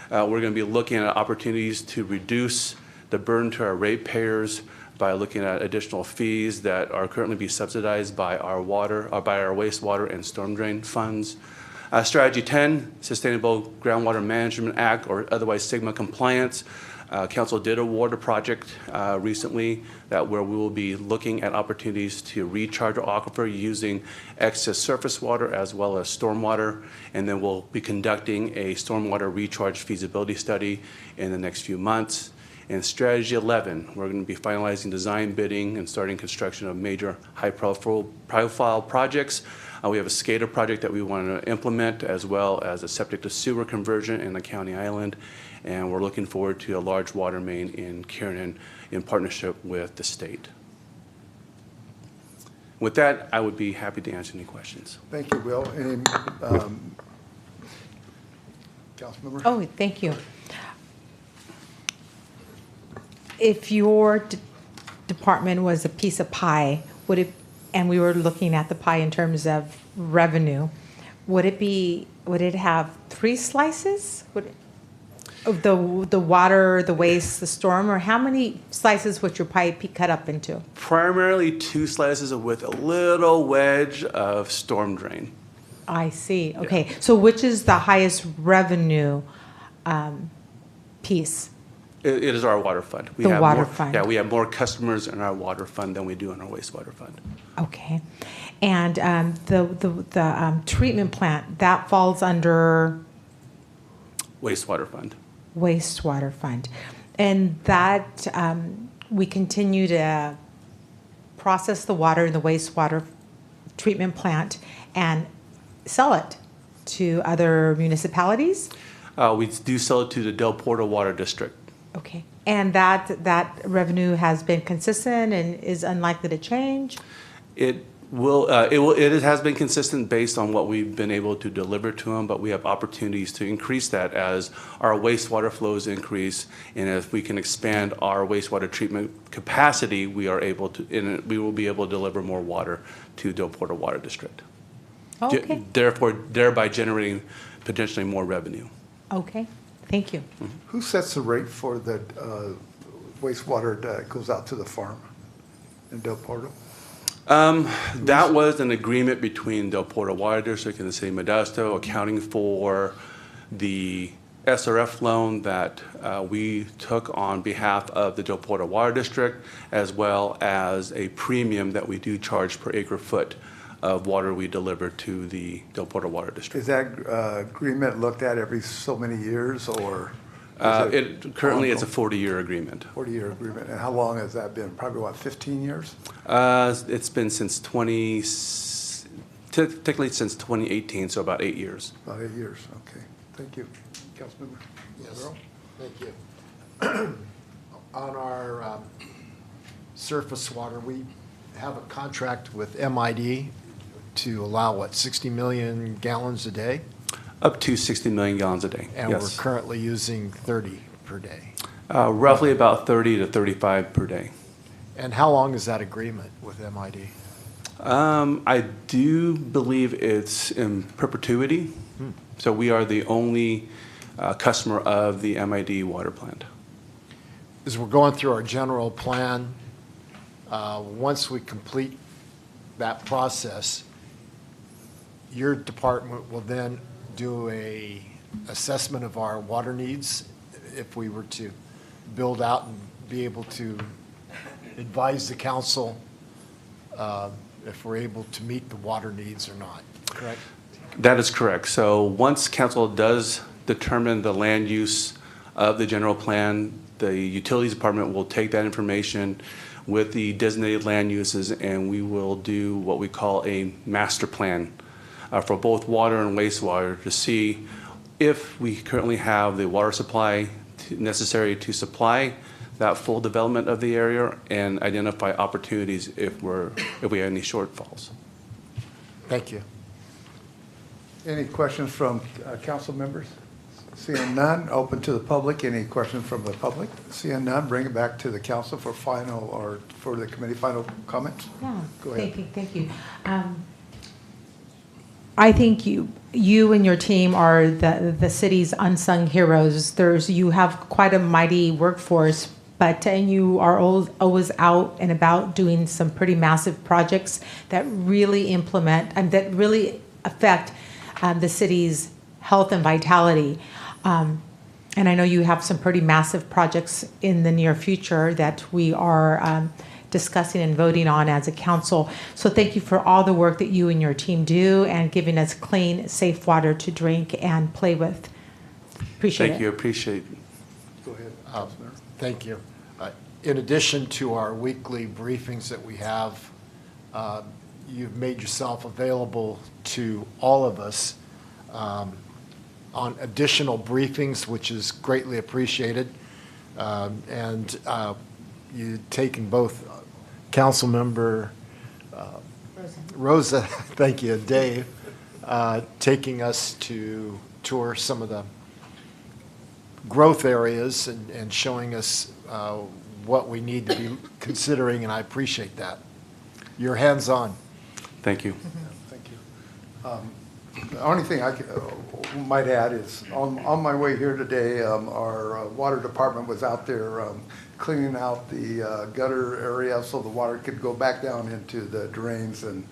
Speaker 15: We're going to be looking at opportunities to reduce the burden to our ratepayers by looking at additional fees that are currently being subsidized by our water, or by our wastewater and storm drain funds. Strategy 10, Sustainable Groundwater Management Act, or otherwise SGMA compliance. Council did award a project recently where we will be looking at opportunities to recharge our aquifer using excess surface water as well as stormwater, and then we'll be conducting a stormwater recharge feasibility study in the next few months. And Strategy 11, we're going to be finalizing design, bidding, and starting construction of major high-profile projects. We have a SCADA project that we want to implement, as well as a septic to sewer conversion in the county island. And we're looking forward to a large water main in Kiernan in partnership with the state. With that, I would be happy to answer any questions.
Speaker 1: Thank you, Will. Any, Councilmember?
Speaker 10: Oh, thank you. If your department was a piece of pie, would it, and we were looking at the pie in terms of revenue, would it have 3 slices? Of the water, the waste, the storm, or how many slices would your pie be cut up into?
Speaker 15: Primarily 2 slices with a little wedge of storm drain.
Speaker 10: I see. Okay. Yeah. So which is the highest revenue piece?
Speaker 15: It is our water fund.
Speaker 10: We have water fund.
Speaker 15: Yeah, we have more customers in our water fund than we do in our wastewater fund.
Speaker 10: Okay. And the treatment plant, that falls under?
Speaker 15: Wastewater fund.
Speaker 10: Wastewater fund. And that we continue to process the water in the wastewater treatment plant and sell it to other municipalities?
Speaker 15: We do sell it to the Del Porto Water District.
Speaker 10: Okay. And that revenue has been consistent and is unlikely to change?
Speaker 15: It has been consistent based on what we've been able to deliver to them, but we have opportunities to increase that as our wastewater flows increase, and if we can expand our wastewater treatment capacity, we will be able to deliver more water to Del Porto Water District.
Speaker 10: Okay.
Speaker 15: Thereby generating potentially more revenue.
Speaker 10: Okay. Thank you.
Speaker 15: Mm-hmm.
Speaker 1: Who sets the rate for the wastewater that goes out to the farm in Del Porto?
Speaker 15: That was an agreement between Del Porto Water District and the City of Modesto, accounting for the SRF loan that we took on behalf of the Del Porto Water District, as well as a premium that we do charge per acre foot of water we deliver to the Del Porto Water District.
Speaker 1: Is that agreement looked at every so many years, or?
Speaker 15: Currently, it's a 40-year agreement.
Speaker 1: 40-year agreement. And how long has that been? Probably, what, 15 years?
Speaker 15: It's been since technically since 2018, so about 8 years.
Speaker 1: About 8 years, okay. Thank you. Councilmember?
Speaker 8: Yes, thank you. On our surface water, we have a contract with MID to allow, 60 million gallons a day?
Speaker 15: Up to 60 million gallons a day,
Speaker 8: And
Speaker 15: yes.
Speaker 8: we're currently using 30 per day.
Speaker 15: Roughly about 30 to 35 per day.
Speaker 8: And how long is that agreement with MID?
Speaker 15: I do believe it's in perpetuity. So we are the only customer of the MID water plant.
Speaker 8: As we're going through our general plan, once we complete that process, your department will then do a assessment of our water needs if we were to build out and be able to advise the council if we're able to meet the water needs or not, correct?
Speaker 15: That is correct. So once council does determine the land use of the general plan, the utilities department will take that information with the designated land uses, and we will do what we call a master plan for both water and wastewater to see if we currently have the water supply necessary to supply that full development of the area, and identify opportunities if we have any shortfalls.
Speaker 8: Thank you.
Speaker 1: Any questions from council members? Seeing none, open to the public. Any questions from the public? Seeing none, bring it back to the council for final, or for the committee final comments.
Speaker 10: Yeah.
Speaker 1: Go ahead.
Speaker 10: Thank you. I think you and your team are the city's unsung heroes. You have quite a mighty workforce, and you are always out and about doing some pretty massive projects that really implement and that really affect the city's health and vitality. And I know you have some pretty massive projects in the near future that we are discussing and voting on as a council. So thank you for all the work that you and your team do and giving us clean, safe water to drink and play with. Appreciate it.
Speaker 15: Thank you, appreciate it.
Speaker 1: Go ahead.
Speaker 8: Thank you. In addition to our weekly briefings that we have, you've made yourself available to all of us on additional briefings, which is greatly appreciated. And you've taken both Councilmember Rosa, thank you, and Dave, taking us to tour some of the growth areas and showing us what we need to be considering, and I appreciate that. You're hands-on.
Speaker 15: Thank you.
Speaker 1: Thank you. The only thing I might add is on my way here today, our water department was out there cleaning out the gutter area so the water could go back down into the drains, and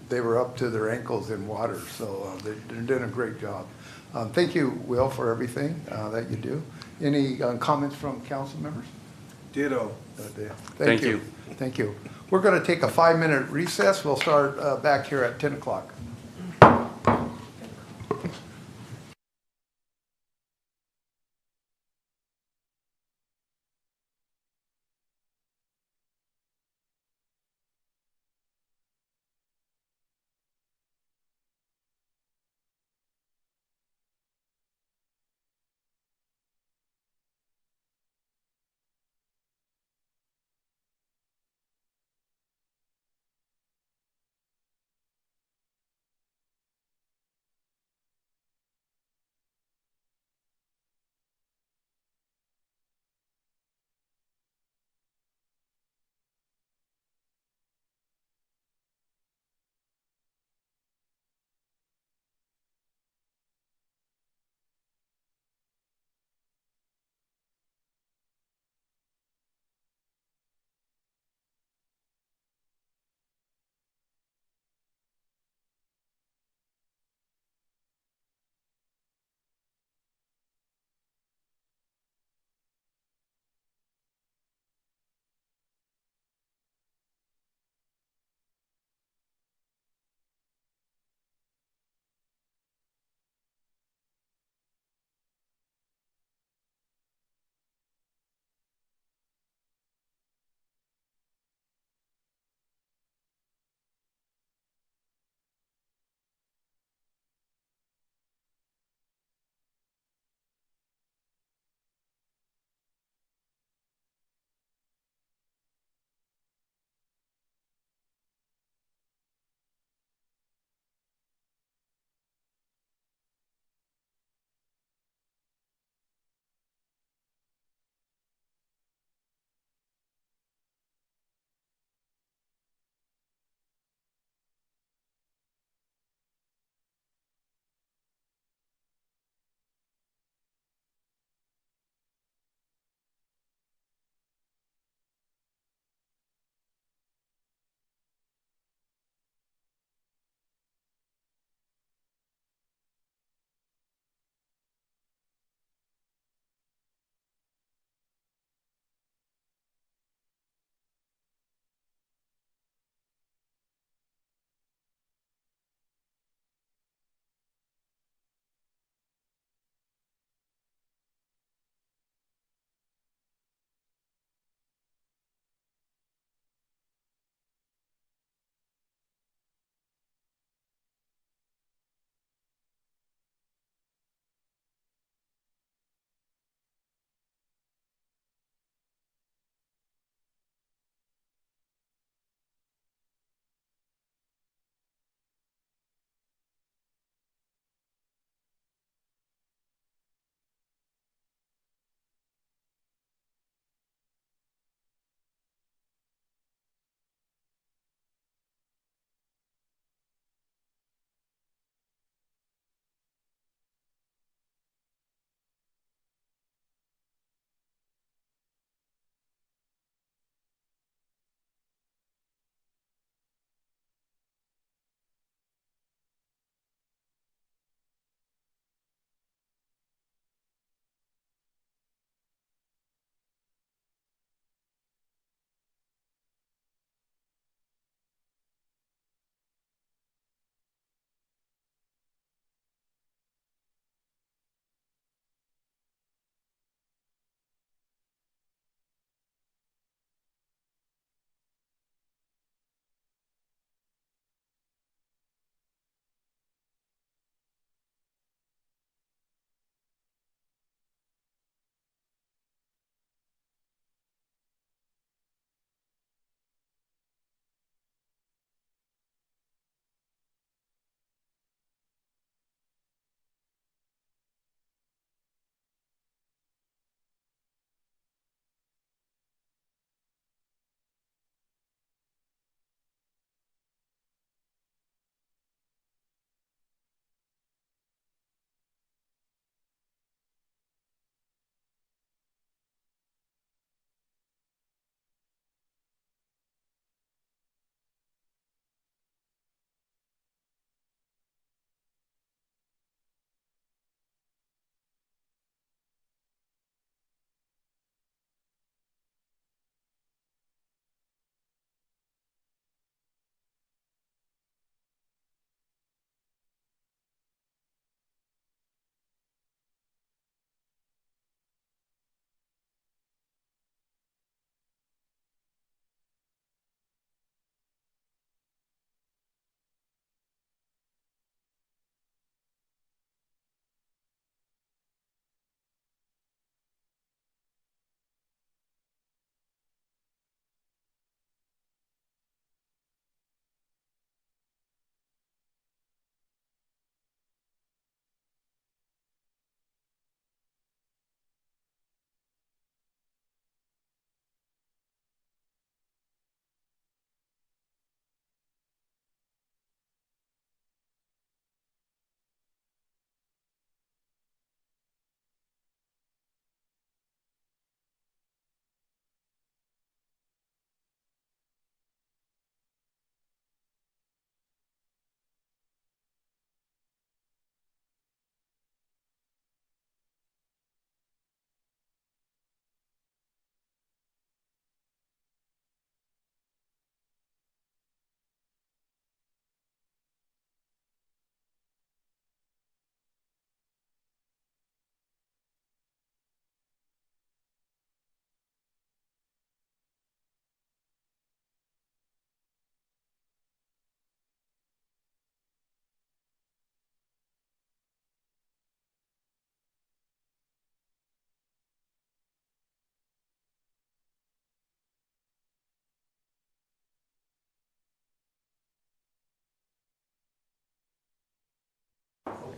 Speaker 1: they were up to their ankles in water, so they're doing a great job. Thank you, Will, for everything that you do. Any comments from council members?
Speaker 15: Ditto.
Speaker 1: Thank you. Thank you. We're going to take a 5-minute recess. We'll start back here at 10 o'clock.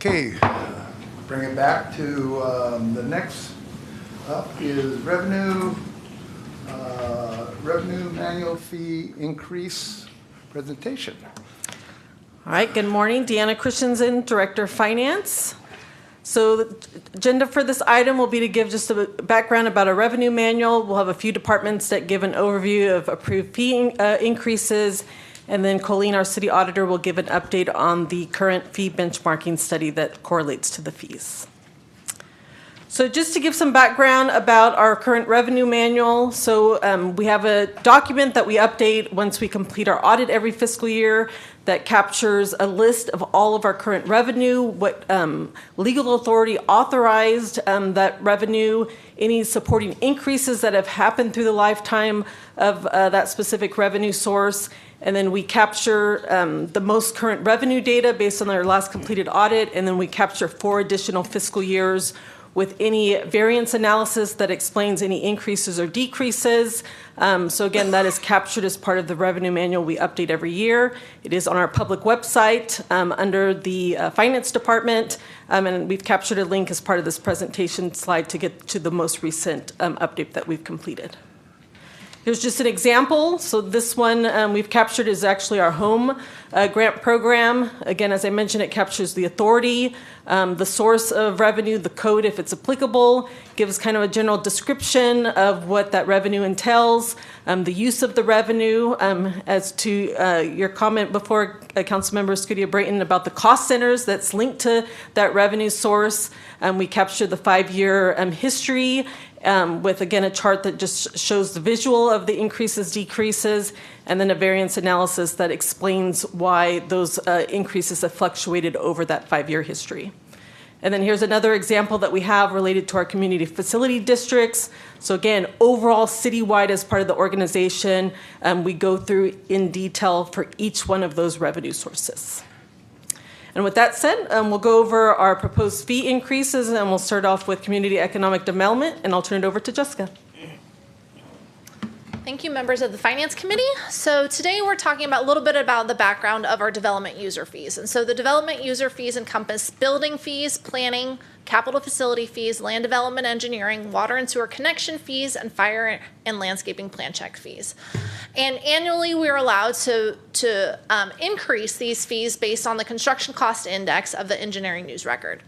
Speaker 1: Okay, bring it back to the next up is revenue manual fee increase presentation.
Speaker 13: All right, good morning. Deanna Christensen, Director of Finance. So the agenda for this item will be to give just a background about our revenue manual. We'll have a few departments that give an overview of approved fee increases, and then Colleen, our city auditor, will give an update on the current fee benchmarking study that correlates to the fees. So just to give some background about our current revenue manual, so we have a document that we update once we complete our audit every fiscal year that captures a list of all of our current revenue, what legal authority authorized that revenue, any supporting increases that have happened through the lifetime of that specific revenue source. And then we capture the most current revenue data based on our last completed audit, and then we capture 4 additional fiscal years with any variance analysis that explains any increases or decreases. So again, that is captured as part of the revenue manual we update every year. It is on our public website under the finance department, and we've captured a link as part of this presentation slide to get to the most recent update that we've completed. Here's just an example. So this one we've captured is actually our home grant program. Again, as I mentioned, it captures the authority, the source of revenue, the code if it's applicable, gives kind of a general description of what that revenue entails, the use of the revenue. As to your comment before, Councilmember Scudia-Brayton, about the cost centers that's linked to that revenue source. We capture the 5-year history with, again, a chart that just shows the visual of the increases, decreases, and then a variance analysis that explains why those increases have fluctuated over that 5-year history. And then here's another example that we have related to our community facility districts. So again, overall citywide as part of the organization, we go through in detail for each one of those revenue sources. And with that said, we'll go over our proposed fee increases, and we'll start off with community economic development, and I'll turn it over to Jessica.
Speaker 16: Thank you, members of the Finance Committee. So today we're talking about a little bit about the background of our development user fees. And so the development user fees encompass building fees, planning, capital facility fees, land development engineering, water and sewer connection fees, and fire and landscaping plan check fees. And annually we're allowed to increase these fees based on the construction cost index of the engineering news record.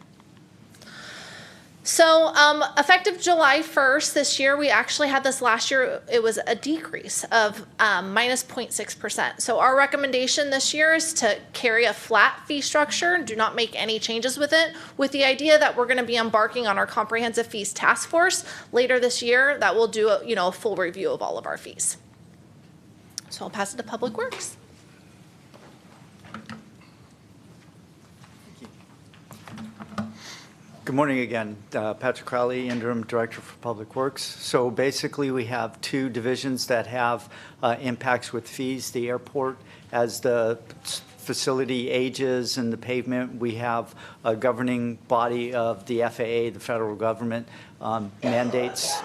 Speaker 16: So effective July 1st this year, we actually had this last year, it was a decrease of minus 0.6%. So our recommendation this year is to carry a flat fee structure, do not make any changes with it, with the idea that we're going to be embarking on our comprehensive fees task force later this year that will do a full review of all of our fees. So I'll pass it to Public Works.
Speaker 17: Good morning again. Patrick Crowley, Interim Director for Public Works. So basically we have 2 divisions that have impacts with fees. The airport, as the facility ages and the pavement, we have a governing body of the FAA, the federal government, mandates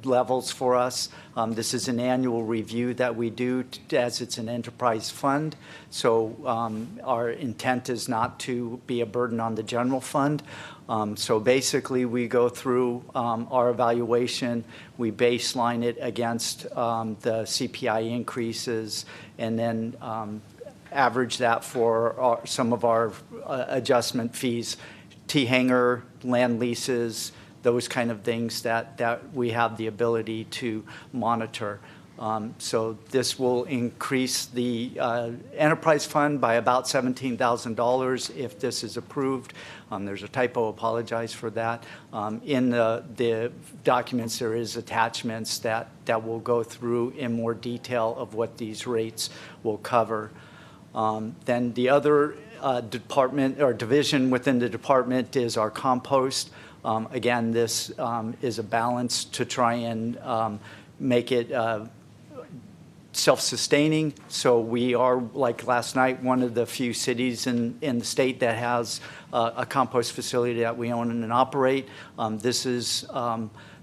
Speaker 17: levels for us. This is an annual review that we do as it's an enterprise fund. So our intent is not to be a burden on the general fund. So basically we go through our evaluation, we baseline it against the CPI increases, and then average that for some of our adjustment fees, T-hanger, land leases, those kind of things that we have the ability to monitor. So this will increase the enterprise fund by about $17,000 if this is approved. There's a typo, apologize for that. In the documents, there is attachments that will go through in more detail of what these rates will cover. Then the other department or division within the department is our compost. Again, this is a balance to try and make it self-sustaining, so we are, like last night, one of the few cities in the state that has a compost facility that we own and operate.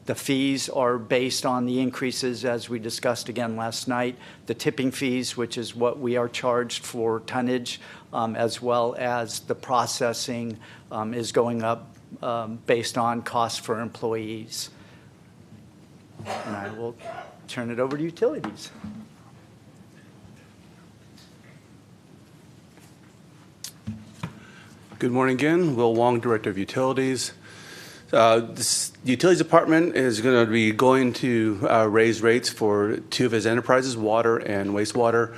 Speaker 17: The fees are based on the increases, as we discussed again last night, the tipping fees, which is what we are charged for tonnage, as well as the processing is going up based on cost for employees. And I will turn it over to utilities.
Speaker 15: Good morning again. Will Wong, Director of Utilities. The Utilities Department is going to be going to raise rates for two of its enterprises, water and wastewater.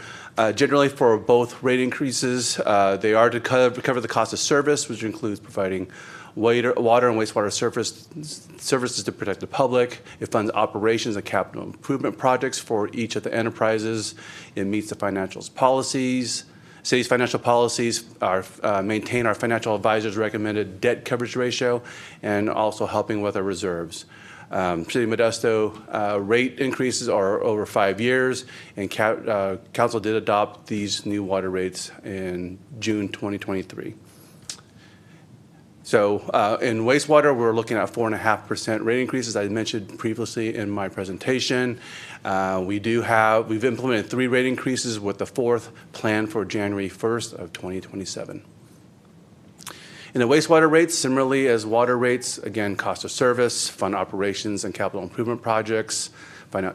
Speaker 15: Generally, for both rate increases, they are to cover the cost of service, which includes providing water and wastewater services to protect the public. It funds operations and capital improvement projects for each of the enterprises. It meets the financials policies. City's financial policies are maintain our financial advisor's recommended debt coverage ratio and also helping with our reserves. City of Modesto rate increases are over 5 years, and council did adopt these new water rates in June 2023. So in wastewater, we're looking at 4.5% rate increases, I mentioned previously in my presentation. We've implemented 3 rate increases with the 4th planned for January 1st of 2027. In the wastewater rates, similarly as water rates, again, cost of service, fund operations and capital improvement projects,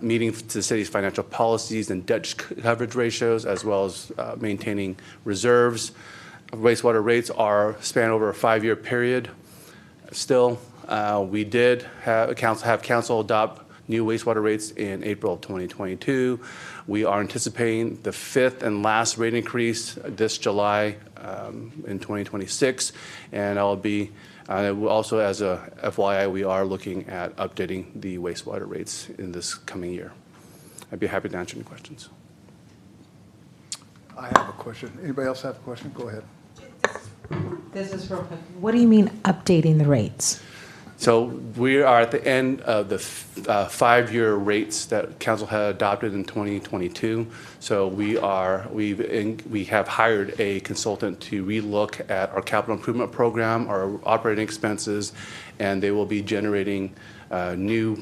Speaker 15: meeting the city's financial policies and debt coverage ratios, as well as maintaining reserves. Wastewater rates are span over a 5-year period. Still, we did have council adopt new wastewater rates in April of 2022. We are anticipating the 5th and last rate increase this July in 2026, and also as a FYI, we are looking at updating the wastewater rates in this coming year. I'd be happy to answer any questions.
Speaker 1: I have a question. Anybody else have a question? Go ahead.
Speaker 10: This is real quick. What do you mean updating the rates?
Speaker 15: So we are at the end of the 5-year rates that council had adopted in 2022. So we have hired a consultant to relook at our capital improvement program, our operating expenses, and they will be generating new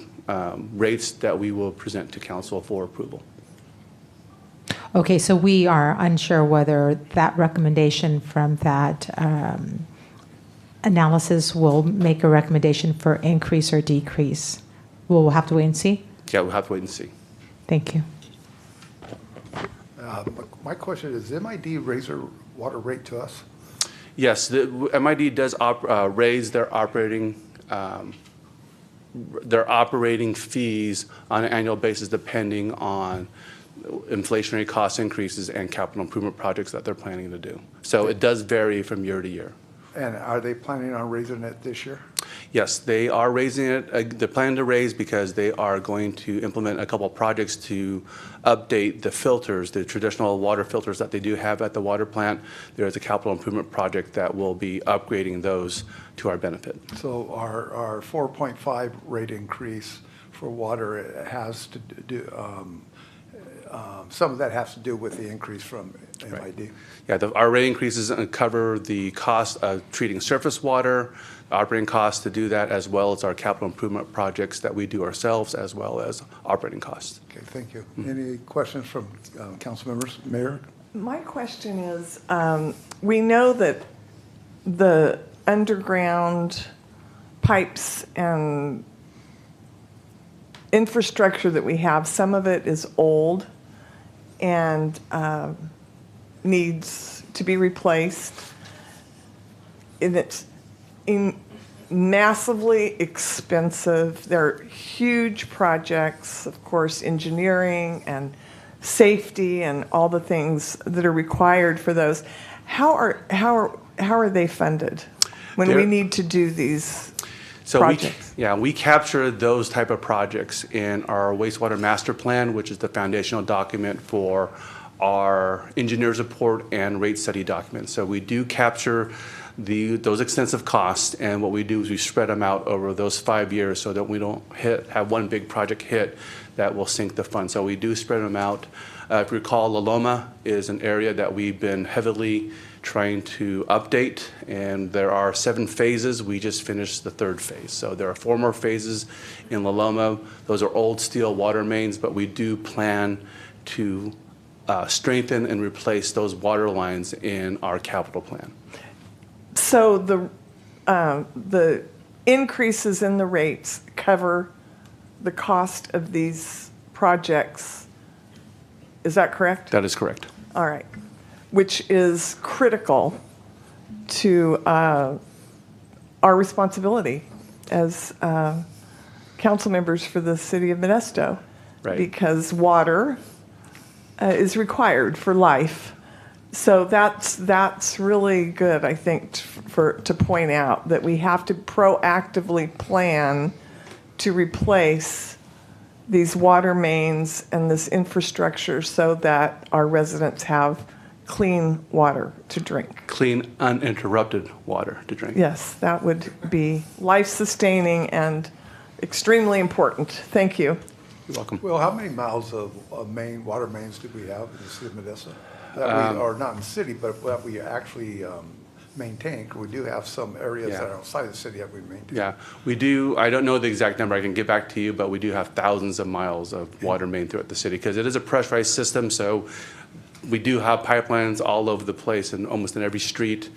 Speaker 15: rates that we will present to council for approval.
Speaker 10: Okay, so we are unsure whether that recommendation from that analysis will make a recommendation for increase or decrease. We'll have to wait and see?
Speaker 15: Yeah, we'll have to wait and see.
Speaker 10: Thank you.
Speaker 1: My question is, MID raise their water rate to us?
Speaker 15: Yes, the MID does raise their operating fees on an annual basis depending on inflationary cost increases and capital improvement projects that they're planning to do. So it does vary from year to year.
Speaker 1: And are they planning on raising it this year?
Speaker 15: Yes, they are raising it. They're planning to raise because they are going to implement a couple of projects to update the filters, the traditional water filters that they do have at the water plant. There is a capital improvement project that will be upgrading those to our benefit.
Speaker 1: So our 4.5 rate increase for water has to do, some of that has to do with the increase from MID.
Speaker 15: Right. Yeah, our rate increases cover the cost of treating surface water, operating costs to do that, as well as our capital improvement projects that we do ourselves, as well as operating costs.
Speaker 1: Okay, thank you. Any questions from council members? Mayor?
Speaker 7: My question is, we know that the underground pipes and infrastructure that we have, some of it is old and needs to be replaced. And it's massively expensive. They're huge projects, of course, engineering and safety and all the things that are required for those. How are they funded when we need to do these projects?
Speaker 15: We capture those type of projects in our wastewater master plan, which is the foundational document for our engineer's report and rate study documents. So we do capture those extensive costs, and what we do is we spread them out over those 5 years so that we don't have one big project hit that will sink the fund. So we do spread them out. If you recall, La Loma is an area that we've been heavily trying to update, and there are 7 phases. We just finished the 3rd phase. So there are 4 more phases in La Loma. Those are old steel water mains, but we do plan to strengthen and replace those water lines in our capital plan.
Speaker 7: So the increases in the rates cover the cost of these projects. Is that correct?
Speaker 15: That is correct.
Speaker 7: All right. Which is critical to our responsibility as council members for the city of Modesto.
Speaker 15: Right.
Speaker 7: Because water is required for life. So that's really good, I think, to point out that we have to proactively plan to replace these water mains and this infrastructure so that our residents have clean water to drink.
Speaker 15: Clean, uninterrupted water to drink.
Speaker 7: Yes, that would be life-sustaining and extremely important. Thank you.
Speaker 15: You're welcome.
Speaker 1: Well, how many miles of water mains do we have in the city of Modesto? That we, or not in the city, but that we actually maintain? 'Cause we do have some areas that are outside the city that we maintain.
Speaker 15: Yeah, we do. I don't know the exact number. I can get back to you, but we do have thousands of miles of water main throughout the city because it is a pressurized system. So we do have pipelines all over the place and almost in every street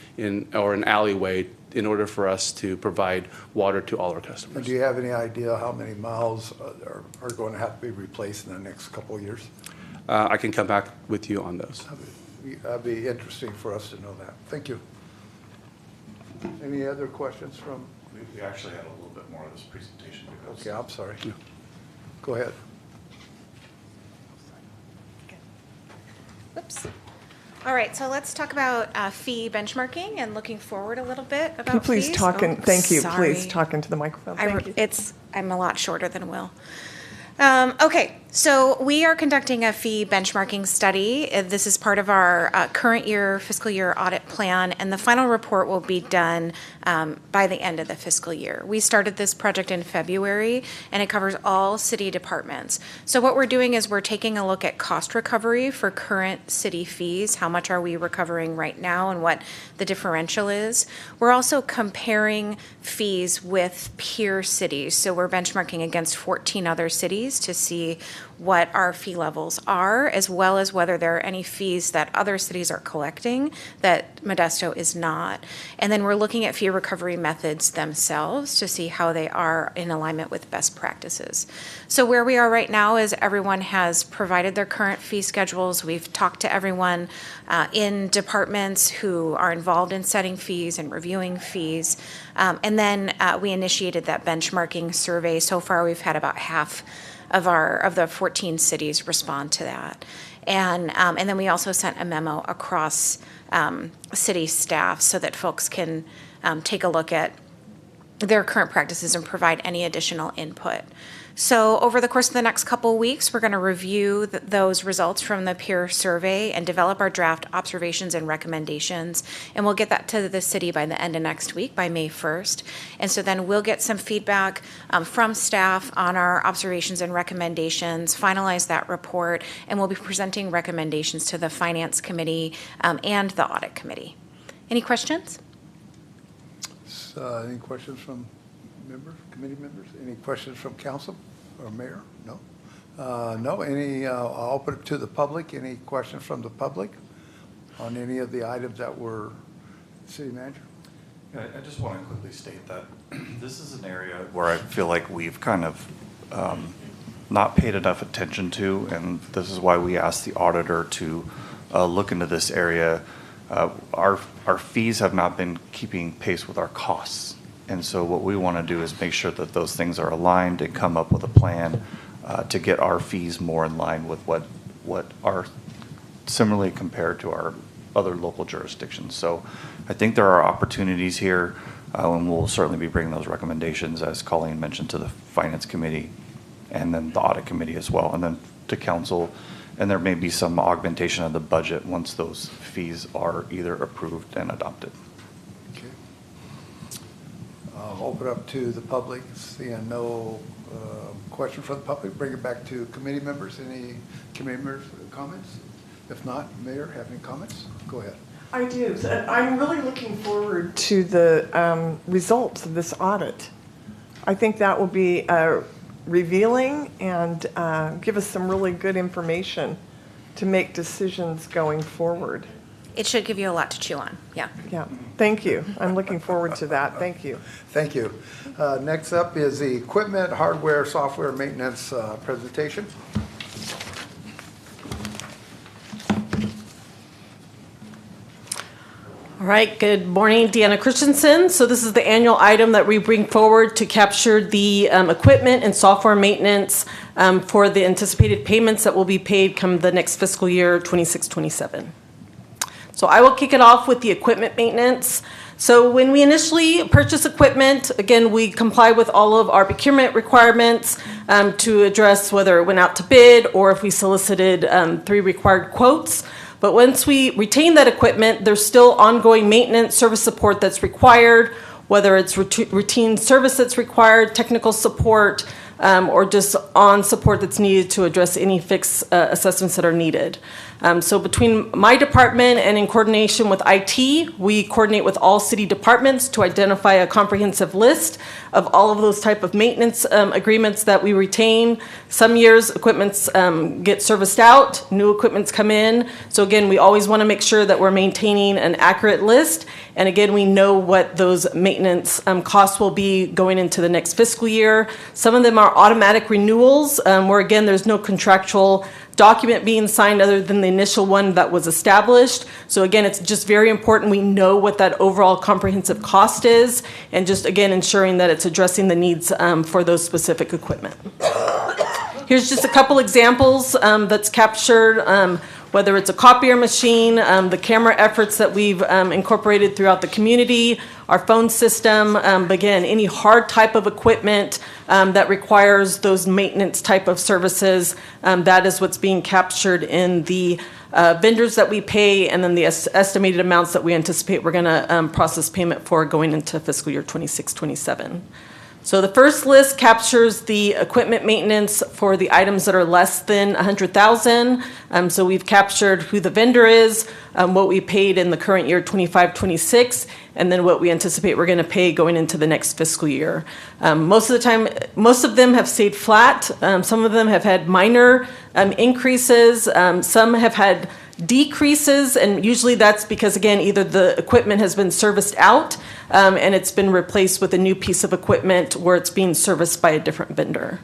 Speaker 15: or an alleyway in order for us to provide water to all our customers.
Speaker 1: And do you have any idea how many miles are going to have to be replaced in the next couple of years?
Speaker 15: I can come back with you on those.
Speaker 1: That'd be interesting for us to know that. Thank you. Any other questions from?
Speaker 9: We actually had a little bit more of this presentation.
Speaker 1: Okay, I'm sorry. Go ahead.
Speaker 6: Oops. All right, so let's talk about fee benchmarking and looking forward a little bit about
Speaker 7: Can you please
Speaker 6: fees.
Speaker 7: talk in, thank you,
Speaker 6: sorry.
Speaker 7: please talk into the microphone. Thank you.
Speaker 6: I'm a lot shorter than Will. Okay, so we are conducting a fee benchmarking study. This is part of our current year, fiscal year audit plan, and the final report will be done by the end of the fiscal year. We started this project in February, and it covers all city departments. So what we're doing is we're taking a look at cost recovery for current city fees. How much are we recovering right now and what the differential is. We're also comparing fees with peer cities. So we're benchmarking against 14 other cities to see what our fee levels are, as well as whether there are any fees that other cities are collecting that Modesto is not. And then we're looking at fee recovery methods themselves to see how they are in alignment with best practices. So where we are right now is everyone has provided their current fee schedules. We've talked to everyone in departments who are involved in setting fees and reviewing fees. And then we initiated that benchmarking survey. So far, we've had about half of the 14 cities respond to that. And then we also sent a memo across city staff so that folks can take a look at their current practices and provide any additional input. So over the course of the next couple of weeks, we're going to review those results from the peer survey and develop our draft observations and recommendations. And we'll get that to the city by the end of next week, by May 1st. And so then we'll get some feedback from staff on our observations and recommendations, finalize that report, and we'll be presenting recommendations to the Finance Committee and the Audit Committee. Any questions?
Speaker 1: Any questions from members, committee members? Any questions from council or mayor? No? No? I'll open it to the public. Any questions from the public on any of the items that were, city manager?
Speaker 9: I just want to quickly state that this is an area where I feel like we've kind of not paid enough attention to, and this is why we asked the auditor to look into this area. Our fees have not been keeping pace with our costs. And so what we want to do is make sure that those things are aligned and come up with a plan to get our fees more in line with what are similarly compared to our other local jurisdictions. So I think there are opportunities here, and we'll certainly be bringing those recommendations, as Colleen mentioned, to the Finance Committee and then the Audit Committee as well, and then to Council. And there may be some augmentation of the budget once those fees are either approved and adopted.
Speaker 1: Okay. Open up to the public, seeing no question from the public, bring it back to committee members. Any committee members comments? If not, Mayor, have any comments? Go ahead.
Speaker 7: I do. And I'm really looking forward to the results of this audit. I think that will be revealing and give us some really good information to make decisions going forward.
Speaker 6: It should give you a lot to chew on, yeah.
Speaker 7: Yeah, thank you. I'm looking forward to that. Thank you.
Speaker 1: Thank you. Next up is the equipment, hardware, software maintenance presentation.
Speaker 13: All right, good morning, Deanna Christensen. So this is the annual item that we bring forward to capture the equipment and software maintenance for the anticipated payments that will be paid come the next fiscal year, 26-27. So I will kick it off with the equipment maintenance. So when we initially purchase equipment, again, we comply with all of our procurement requirements to address whether it went out to bid or if we solicited 3 required quotes. But once we retain that equipment, there's still ongoing maintenance, service support that's required, whether it's routine service that's required, technical support, or just on support that's needed to address any fixed assessments that are needed. So between my department and in coordination with IT, we coordinate with all city departments to identify a comprehensive list of all of those type of maintenance agreements that we retain. Some years equipments get serviced out, new equipments come in. So again, we always want to make sure that we're maintaining an accurate list. And again, we know what those maintenance costs will be going into the next fiscal year. Some of them are automatic renewals, where again, there's no contractual document being signed other than the initial one that was established. So again, it's just very important we know what that overall comprehensive cost is, and just again, ensuring that it's addressing the needs for those specific equipment. Here's just a couple examples that's captured, whether it's a copier machine, the camera efforts that we've incorporated throughout the community, our phone system, again, any hard type of equipment that requires those maintenance type of services, that is what's being captured in the vendors that we pay, and then the estimated amounts that we anticipate we're going to process payment for going into fiscal year 26-27. So the first list captures the equipment maintenance for the items that are less than $100,000. So we've captured who the vendor is, what we paid in the current year 25-26, and then what we anticipate we're going to pay going into the next fiscal year. Most of the time, most of them have stayed flat. Some of them have had minor increases. Some have had decreases, and usually that's because, again, either the equipment has been serviced out and it's been replaced with a new piece of equipment where it's being serviced by a different vendor.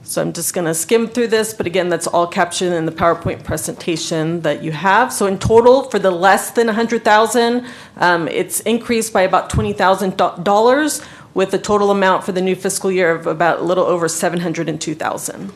Speaker 13: So I'm just going to skim through this, but again, that's all captured in the PowerPoint presentation that you have. So in total, for the less than $100,000, it's increased by about $20,000, with a total amount for the new fiscal year of about a little over $702,000.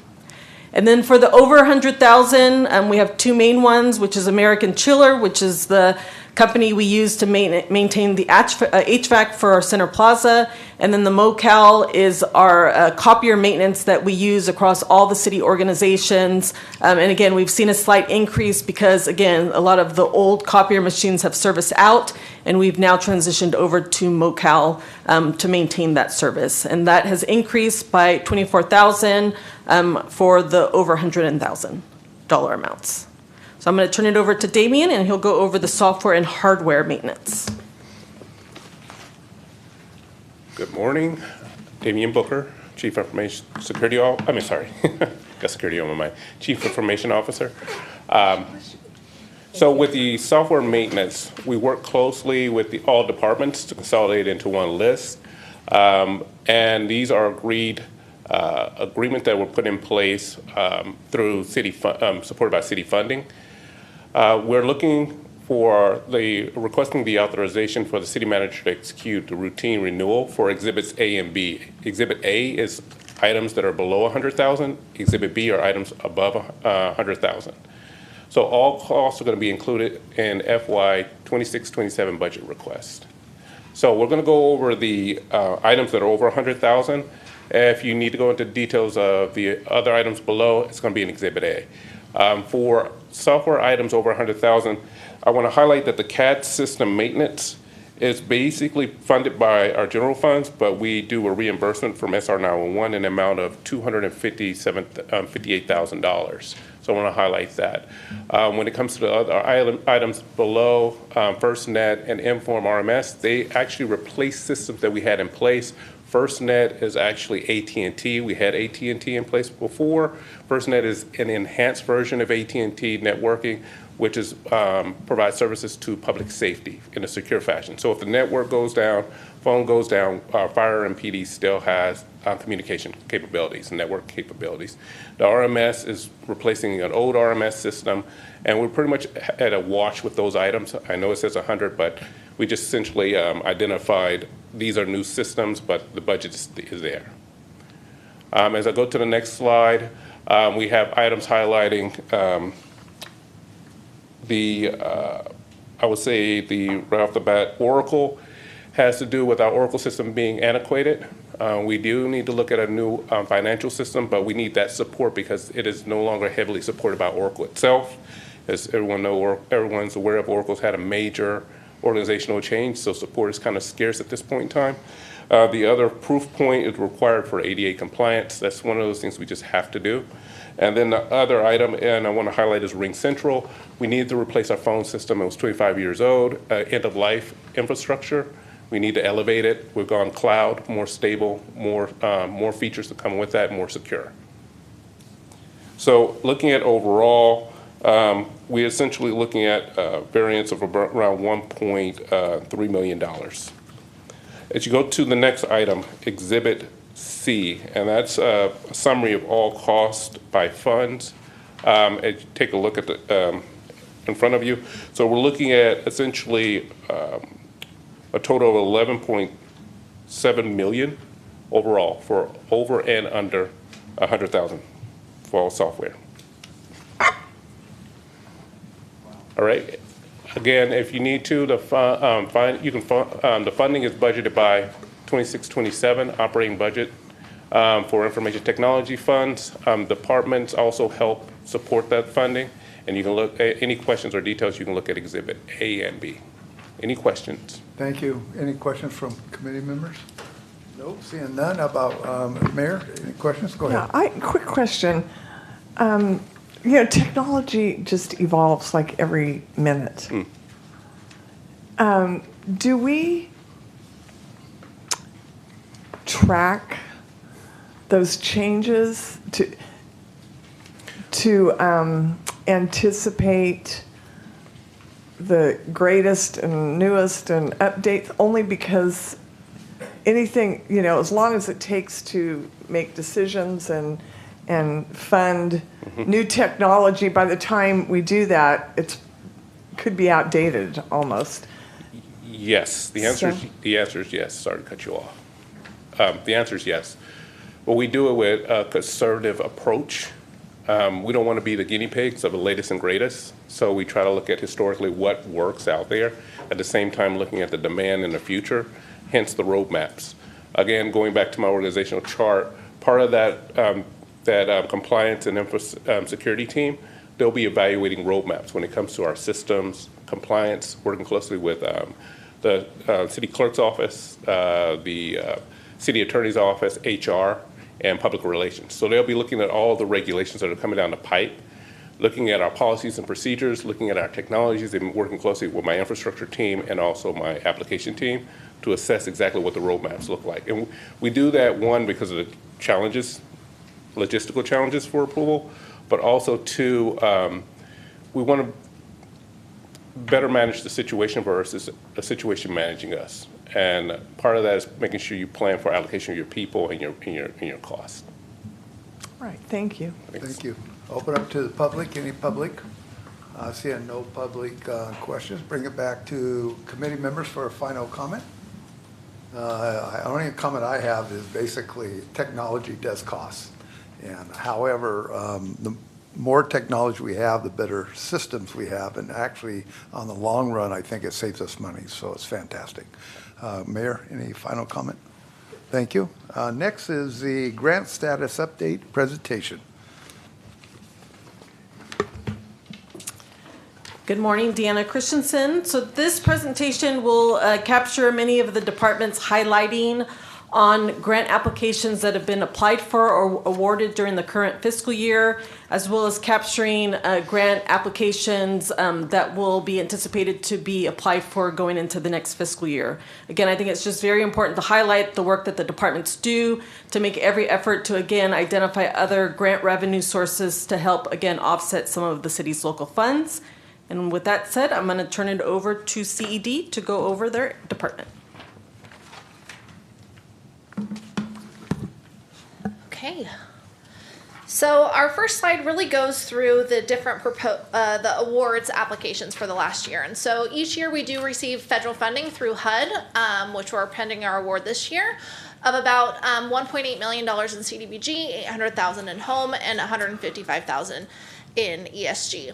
Speaker 13: And then for the over $100,000, we have 2 main ones, which is American Chiller, which is the company we use to maintain the HVAC for our Center Plaza. And then the MoCal is our copier maintenance that we use across all the city organizations. And again, we've seen a slight increase because, again, a lot of the old copier machines have serviced out, and we've now transitioned over to MoCal to maintain that service. And that has increased by $24,000 for the over $100,000 amounts. So I'm going to turn it over to Damien, and he'll go over the software and hardware maintenance.
Speaker 12: Good morning. Damian Booker, Chief Information Security got security on my mind. Chief Information Officer. So with the software maintenance, we work closely with all departments to consolidate into one list. And these are agreements that were put in place through city supported by city funding. We're requesting the authorization for the city manager to execute the routine renewal for exhibits A and B. Exhibit A is items that are below 100,000. Exhibit B are items above 100,000. So all costs are going to be included in FY 26-27 budget request. So we're going to go over the items that are over 100,000. If you need to go into details of the other items below, it's going to be in Exhibit A. For software items over 100,000, I want to highlight that the CAD system maintenance It's basically funded by our general funds, but we do a reimbursement from SR 911 in an amount of $258,000. So I want to highlight that. When it comes to the other items below, FirstNet and Inform RMS, they actually replace systems that we had in place. FirstNet is actually AT&T. We had AT&T in place before. FirstNet is an enhanced version of AT&T networking, which is provides services to public safety in a secure fashion. So if the network goes down, phone goes down, fire and PD still has communication capabilities and network capabilities. The RMS is replacing an old RMS system, and we're pretty much at a wash with those items. I know it says 100, but we just essentially identified these are new systems, but the budget is there. As I go to the next slide, we have items highlighting I would say right off the bat, Oracle has to do with our Oracle system being antiquated. We do need to look at a new financial system, but we need that support because it is no longer heavily supported by Oracle itself. As everyone's aware of, Oracle's had a major organizational change, so support is kind of scarce at this point in time. The other proof point is required for ADA compliance. That's one of those things we just have to do. And then the other item, and I want to highlight, is Ring Central. We needed to replace our phone system. It was 25 years old, end-of-life infrastructure. We need to elevate it. We've gone cloud, more stable, more features to come with that, more secure. So looking at overall, we're essentially looking at variance of around $1.3 million. As you go to the next item, Exhibit C, and that's a summary of all costs by funds. As you take a look at the in front of you. So we're looking at essentially a total of $11.7 million overall for over and under $100,000 for all software. All right. Again, if you need to, the funding is budgeted by 26-27 operating budget for information technology funds. Departments also help support that funding, and you can look at any questions or details. You can look at Exhibit A and B. Any questions?
Speaker 1: Thank you. Any questions from committee members? No, seeing none. How about Mayor? Any questions? Go ahead.
Speaker 7: Yeah, quick question. Technology just evolves like every minute. Do we track those changes to anticipate the greatest and newest and updates, only because anything, as long as it takes to make decisions and fund new technology, by the time we do that, it could be outdated almost.
Speaker 12: Yes, the answer is yes. Sorry to cut you off. The answer is yes. Well, we do it with a conservative approach. We don't want to be the guinea pigs of the latest and greatest, so we try to look at historically what works out there, at the same time looking at the demand in the future, hence the roadmaps. Again, going back to my organizational chart, part of that compliance and security team, they'll be evaluating roadmaps when it comes to our systems, compliance, working closely with the city clerk's office, the city attorney's office, HR, and public relations. So they'll be looking at all the regulations that are coming down the pipe, looking at our policies and procedures, looking at our technologies, and working closely with my infrastructure team and also my application team to assess exactly what the roadmaps look like. And we do that, one, because of the challenges, logistical challenges for approval, but also two, we want to better manage the situation versus a situation managing us. And part of that is making sure you plan for allocation of your people and your costs.
Speaker 7: All right, thank you.
Speaker 12: Thanks.
Speaker 1: Thank you. Open up to the public. Any public? Seeing no public questions, bring it back to committee members for a final comment. The only comment I have is basically technology does cost. And however, the more technology we have, the better systems we have. And actually, on the long run, I think it saves us money. So it's fantastic. Mayor, any final comment? Thank you. Next is the grant status update presentation.
Speaker 13: Good morning, Deanna Christensen. So this presentation will capture many of the departments highlighting on grant applications that have been applied for or awarded during the current fiscal year, as well as capturing grant applications that will be anticipated to be applied for going into the next fiscal year. Again, I think it's just very important to highlight the work that the departments do to make every effort to, again, identify other grant revenue sources to help, again, offset some of the city's local funds. And with that said, I'm going to turn it over to CED to go over their department.
Speaker 16: Okay. So our first slide really goes through the different the awards applications for the last year. And so each year we do receive federal funding through HUD, which we're pending our award this year, of about $1.8 million in CDBG, $800,000 in home, and $155,000 in ESG.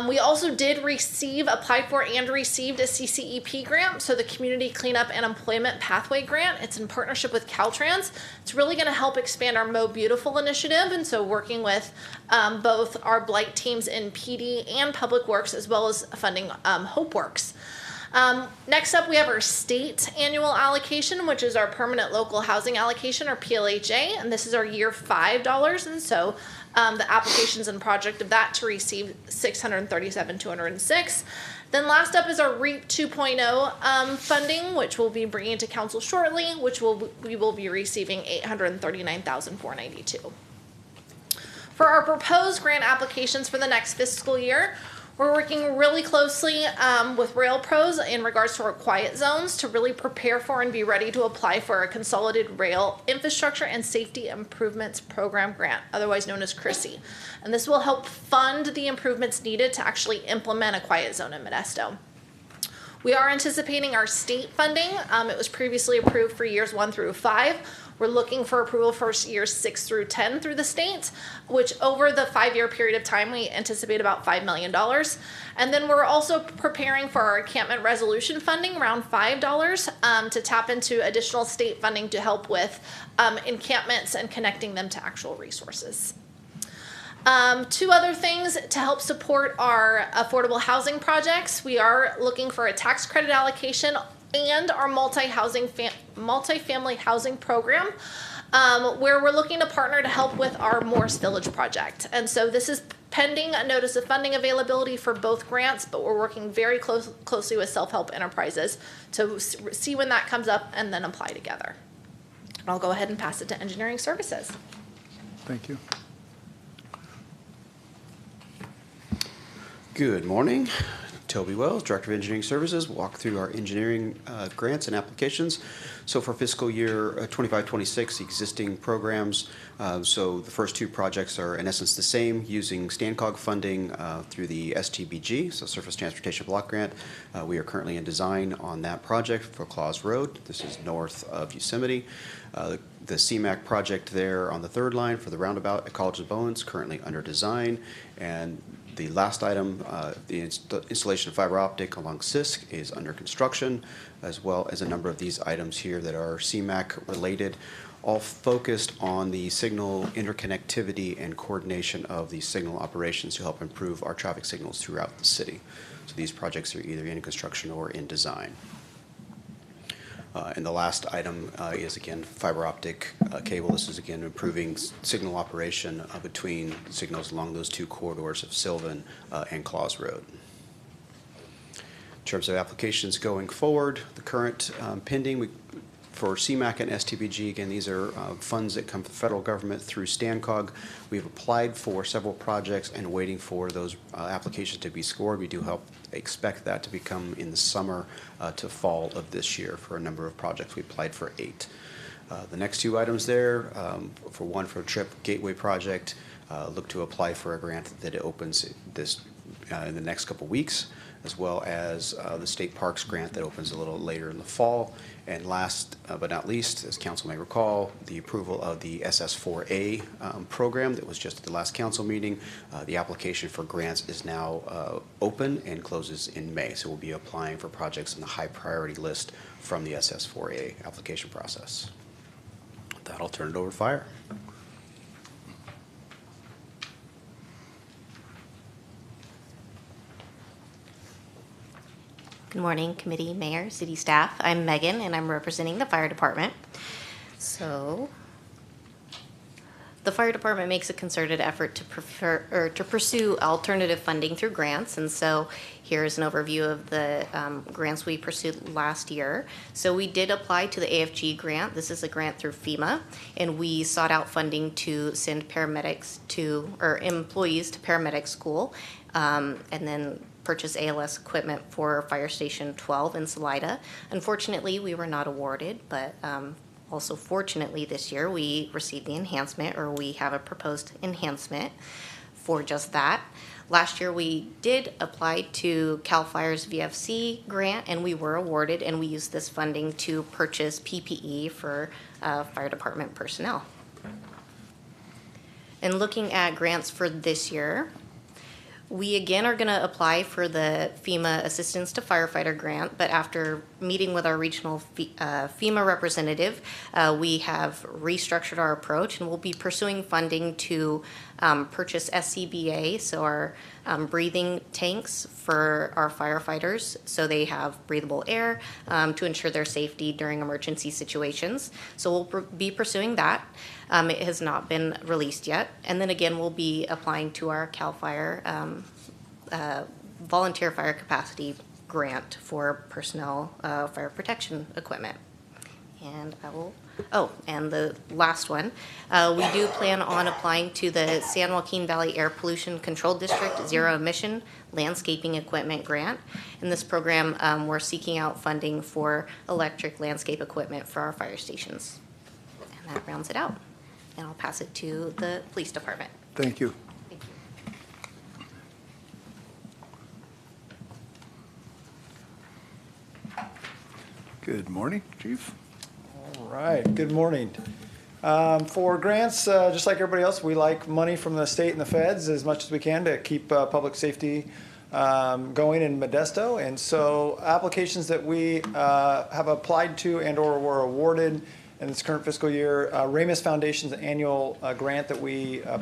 Speaker 16: We also did apply for and received a CCEP grant, so the Community Cleanup and Employment Pathway Grant. It's in partnership with Caltrans. It's really going to help expand our Mo Beautiful initiative, and so working with both our blight teams in PD and Public Works, as well as funding HopeWorks. Next up, we have our state annual allocation, which is our permanent local housing allocation, or PLHA, and this is our year $5, and so the applications and project of that to receive $637,206. Then last up is our REAP 2.0 funding, which we'll be bringing to council shortly, which we will be receiving $839,492. For our proposed grant applications for the next fiscal year, we're working really closely with Rail Pros in regards to our quiet zones to really prepare for and be ready to apply for a Consolidated Rail Infrastructure and Safety Improvements Program grant, otherwise known as CRISI. And this will help fund the improvements needed to actually implement a quiet zone in Modesto. We are anticipating our state funding. It was previously approved for years 1 through 5. We're looking for approval for years 6 through 10 through the state, which over the 5-year period of time, we anticipate about $5 million. And then we're also preparing for our encampment resolution funding, around $5, to tap into additional state funding to help with encampments and connecting them to actual resources. 2 other things to help support our affordable housing projects. We are looking for a tax credit allocation and our multi-family housing program, where we're looking to partner to help with our Morris Village project. And so this is pending a notice of funding availability for both grants, but we're working very closely with self-help enterprises to see when that comes up and then apply together. I'll go ahead and pass it to engineering services.
Speaker 1: Thank you.
Speaker 18: Good morning. Toby Wells, Director of Engineering Services, will walk through our engineering grants and applications. So for fiscal year 25-26, existing programs, so the first 2 projects are in essence the same, using STANCOG funding through the STBG, so Surface Transportation Block Grant. We are currently in design on that project for Claus Road. This is north of Yosemite. The CMAQ project there on the 3rd line for the roundabout at College of Bowens, currently under design. And the last item, the installation of fiber optic along CISC is under construction, as well as a number of these items here that are CMAQ related, all focused on the signal interconnectivity and coordination of the signal operations to help improve our traffic signals throughout the city. So these projects are either in construction or in design. And the last item is, again, fiber optic cable. This is, again, improving signal operation between signals along those 2 corridors of Sylvan and Claus Road. In terms of applications going forward, the current pending for CMAQ and STBG, again, these are funds that come from the federal government through STANCOG. We've applied for several projects and waiting for those applications to be scored. We do expect that to become in the summer to fall of this year for a number of projects. We applied for 8. The next 2 items there, for one for a TRIP Gateway project, look to apply for a grant that opens this in the next couple weeks, as well as the State Parks grant that opens a little later in the fall. And last but not least, as council may recall, the approval of the SS4A program that was just at the last council meeting. The application for grants is now open and closes in May. So we'll be applying for projects in the high priority list from the SS4A application process. With that, I'll turn it over to Fire.
Speaker 19: Good morning, committee, mayor, city staff. I'm Megan, and I'm representing the fire department. So, the fire department makes a concerted effort to pursue alternative funding through grants, and so here's an overview of the grants we pursued last year. So we did apply to the AFG grant. This is a grant through FEMA, and we sought out funding to send paramedics or employees to paramedic school, and then purchase ALS equipment for Fire Station 12 in Salida. Unfortunately, we were not awarded, but also fortunately this year we received the enhancement, or we have a proposed enhancement for just that. Last year we did apply to CAL FIRE's VFC grant, and we were awarded, and we used this funding to purchase PPE for fire department personnel. And looking at grants for this year, we again are going to apply for the FEMA Assistance to Firefighter grant, but after meeting with our regional FEMA representative, we have restructured our approach, and we'll be pursuing funding to purchase SCBA, so our breathing tanks for our firefighters, so they have breathable air to ensure their safety during emergency situations. So we'll be pursuing that. It has not been released yet. And then again, we'll be applying to our CAL FIRE volunteer fire capacity grant for personnel fire protection equipment. And and the last one, we do plan on applying to the San Joaquin Valley Air Pollution Control District Zero Emission Landscaping Equipment Grant. In this program, we're seeking out funding for electric landscape equipment for our fire stations. And that rounds it out. And I'll pass it to the police department.
Speaker 1: Thank you.
Speaker 19: Thank you.
Speaker 1: Good morning, Chief.
Speaker 20: All right, good morning. For grants, just like everybody else, we like money from the state and the feds as much as we can to keep public safety going in Modesto. And so applications that we have applied to and or were awarded in this current fiscal year, Ramus Foundation's annual grant that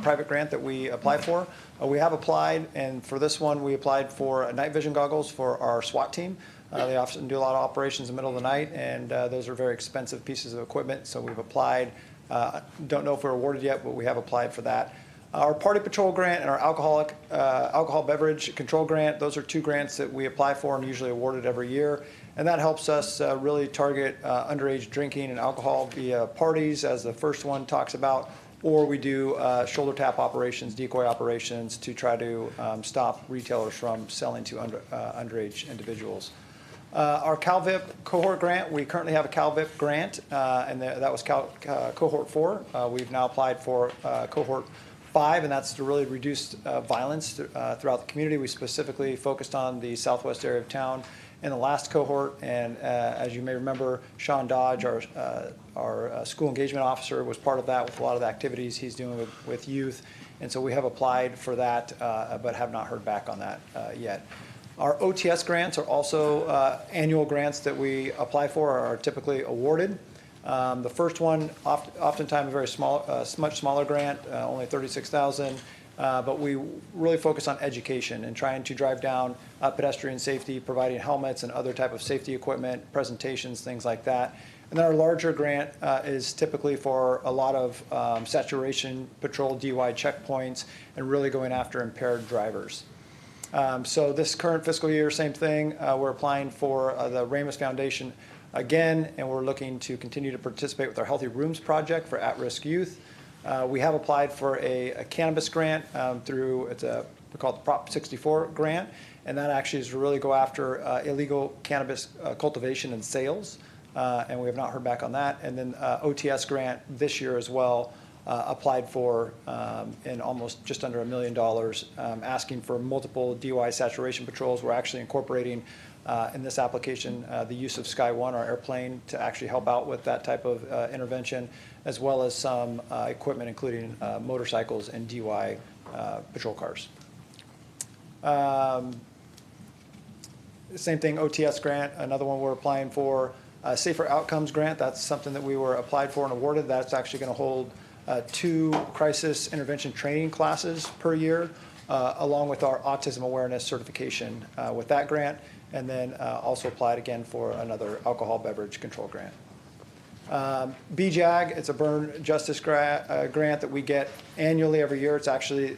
Speaker 20: private grant that we apply for. We have applied, and for this one, we applied for night vision goggles for our SWAT team. They often do a lot of operations in the middle of the night, and those are very expensive pieces of equipment, so we've applied. Don't know if we're awarded yet, but we have applied for that. Our party patrol grant and our alcohol beverage control grant, those are two grants that we apply for and usually awarded every year. And that helps us really target underage drinking and alcohol via parties, as the first one talks about, or we do shoulder tap operations, decoy operations to try to stop retailers from selling to underage individuals. Our CalVIP cohort grant, we currently have a CalVIP grant, and that was cohort 4. We've now applied for cohort 5, and that's to really reduce violence throughout the community. We specifically focused on the southwest area of town in the last cohort, and as you may remember, Sean Dodge, our school engagement officer, was part of that with a lot of the activities he's doing with youth, and so we have applied for that, but have not heard back on that yet. Our OTS grants are also annual grants that we apply for, are typically awarded. The first one, oftentimes a very small, much smaller grant, only $36,000. But we really focus on education and trying to drive down pedestrian safety, providing helmets and other type of safety equipment, presentations, things like that. And then our larger grant is typically for a lot of saturation patrol, DUI checkpoints, and really going after impaired drivers. So this current fiscal year, same thing. We're applying for the Ramus Foundation again, and we're looking to continue to participate with our Healthy Rooms project for at-risk youth. We have applied for a cannabis grant we call it the Prop 64 grant, and that actually is to really go after illegal cannabis cultivation and sales, and we have not heard back on that. And then OTS grant this year as well, applied for in almost just under $1 million, asking for multiple DUI saturation patrols. We're actually incorporating in this application the use of Sky One, our airplane, to actually help out with that type of intervention, as well as some equipment, including motorcycles and DUI patrol cars. Same thing, OTS grant, another one we're applying for. Safer Outcomes grant, that's something that we were applied for and awarded. That's actually going to hold 2 crisis intervention training classes per year, along with our autism awareness certification with that grant. and then also applied again for another alcohol beverage control grant. BJAG, it's a burn justice grant that we get annually every year. It's actually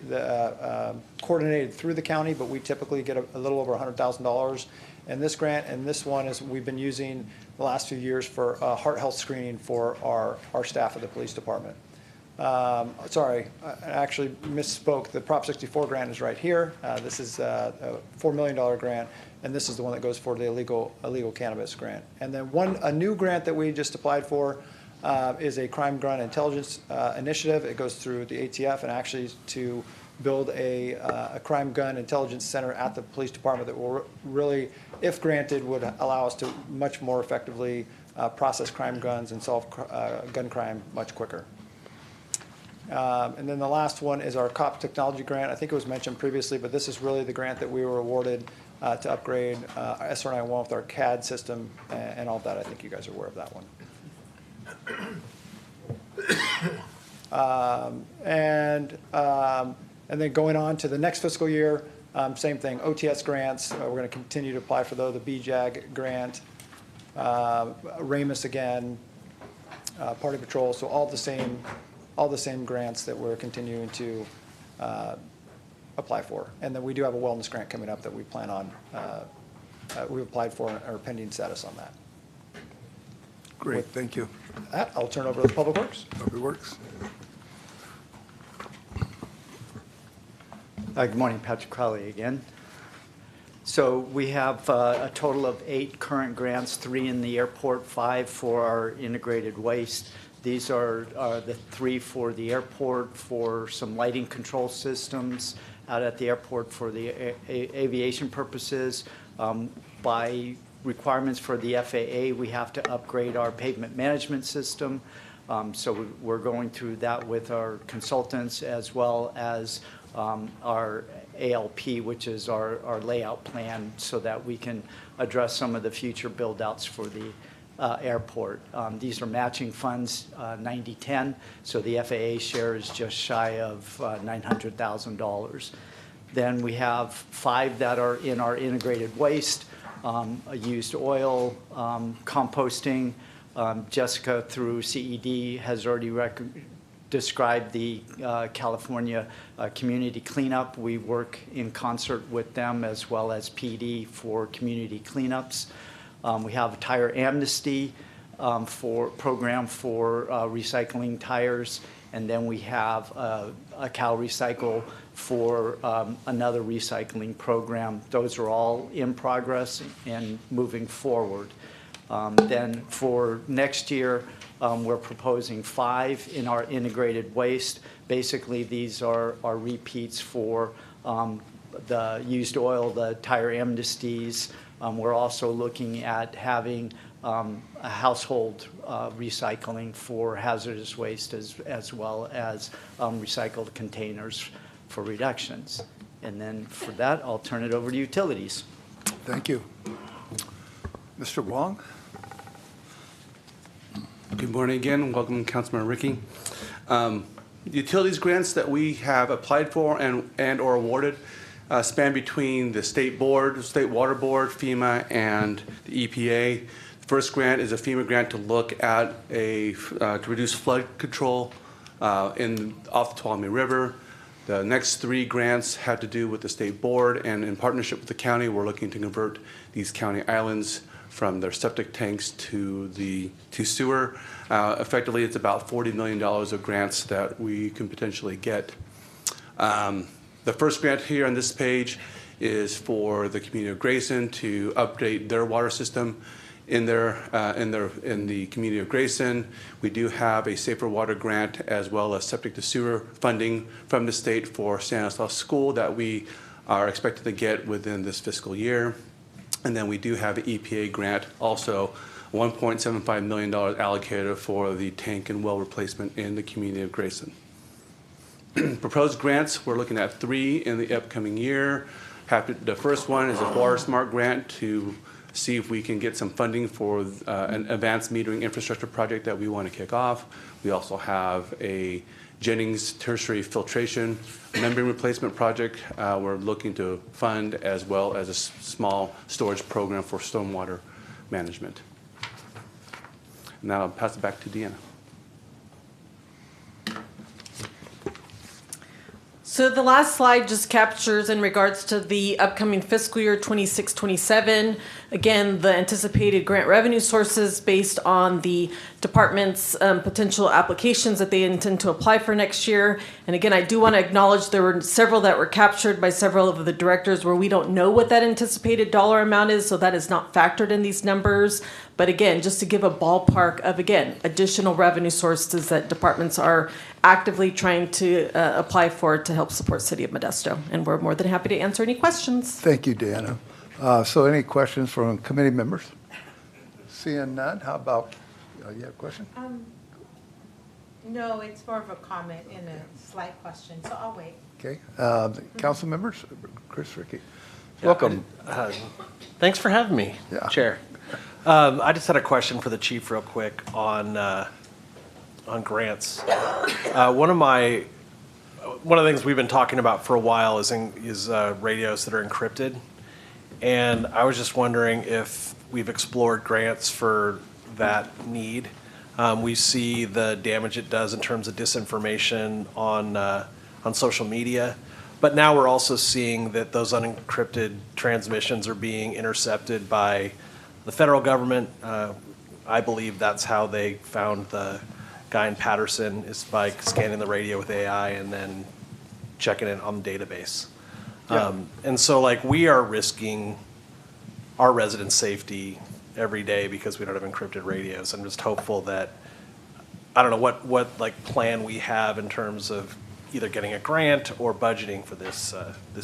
Speaker 20: coordinated through the county, but we typically get a little over $100,000 in this grant. And this one is we've been using the last few years for heart health screening for our staff of the police department. Sorry, I actually misspoke. The Prop 64 grant is right here. This is a $4 million grant, and this is the one that goes for the illegal cannabis grant. And then a new grant that we just applied for is a crime gun intelligence initiative. It goes through the ATF and actually to build a crime gun intelligence center at the police department that will really, if granted, would allow us to much more effectively process crime guns and solve gun crime much quicker. And then the last one is our COP technology grant. I think it was mentioned previously, but this is really the grant that we were awarded to upgrade SR91 with our CAD system and all of that. I think you guys are aware of that one. And then going on to the next fiscal year, same thing, OTS grants. We're going to continue to apply for those, the BJAG grant, RAMUS again, Party Patrol, so all the same grants that we're continuing to apply for. And then we do have a wellness grant coming up that we plan on, we applied for and are pending status on that.
Speaker 1: Great, thank you.
Speaker 20: With that, I'll turn over to Public Works.
Speaker 1: Public Works.
Speaker 17: Good morning, Patrick Crowley again. So we have a total of 8 current grants, 3 in the airport, 5 for our integrated waste. These are the 3 for the airport for some lighting control systems out at the airport for the aviation purposes. By requirements for the FAA, we have to upgrade our pavement management system. So we're going through that with our consultants as well as our ALP, which is our layout plan, so that we can address some of the future build-outs for the airport. These are matching funds, 90-10, so the FAA share is just shy of $900,000. Then we have 5 that are in our integrated waste, used oil, composting. Jessica through CED has already described the California community cleanup. We work in concert with them as well as PD for community cleanups. We have a tire amnesty program for recycling tires, and then we have a Cal Recycle for another recycling program. Those are all in progress and moving forward. Then for next year, we're proposing 5 in our integrated waste. Basically, these are repeats for the used oil, the tire amnesties. We're also looking at having a household recycling for hazardous waste as well as recycled containers for reductions. And then for that, I'll turn it over to utilities.
Speaker 1: Thank you. Mr. Wong?
Speaker 15: Good morning again. Welcome, Councilman Ricky. Utilities grants that we have applied for and or awarded span between the state board, State Water Board, FEMA, and the EPA. The first grant is a FEMA grant to look at to reduce flood control off the Tuolumne River. The next 3 grants have to do with the state board, and in partnership with the county, we're looking to convert these county islands from their septic tanks to sewer. Effectively, it's about $40 million of grants that we can potentially get. The first grant here on this page is for the community of Grayson to update their water system in the community of Grayson. We do have a safer water grant as well as septic to sewer funding from the state for Stanislaus School that we are expected to get within this fiscal year. And then we do have an EPA grant, also $1.75 million allocated for the tank and well replacement in the community of Grayson. Proposed grants, we're looking at 3 in the upcoming year. The first one is a Water Smart grant to see if we can get some funding for an advanced metering infrastructure project that we want to kick off. We also have a Jennings tertiary filtration membrane replacement project we're looking to fund, as well as a small storage program for stormwater management. Now I'll pass it back to Deanna.
Speaker 13: So the last slide just captures in regards to the upcoming fiscal year 26-27. Again, the anticipated grant revenue sources based on the department's potential applications that they intend to apply for next year. And again, I do want to acknowledge there were several that were captured by several of the directors where we don't know what that anticipated dollar amount is, so that is not factored in these numbers. But again, just to give a ballpark of, again, additional revenue sources that departments are actively trying to apply for to help support City of Modesto. And we're more than happy to answer any questions.
Speaker 1: Thank you, Deanna. So any questions from committee members? Seeing none, how about, you have a question?
Speaker 10: No, it's more of a comment and a slight question, so I'll wait.
Speaker 1: Okay. Council members, Chris, Ricky, welcome.
Speaker 21: Thanks for having me, Chair. I just had a question for the chief real quick on grants. One of the things we've been talking about for a while is radios that are encrypted. And I was just wondering if we've explored grants for that need. We see the damage it does in terms of disinformation on social media. But now we're also seeing that those unencrypted transmissions are being intercepted by the federal government. I believe that's how they found the guy in Patterson, is by scanning the radio with AI and then checking it on the database.
Speaker 20: Yeah.
Speaker 21: And so like we are risking our residents' safety every day because we don't have encrypted radios. I'm just hopeful that, I don't know what like plan we have in terms of either getting a grant or budgeting for this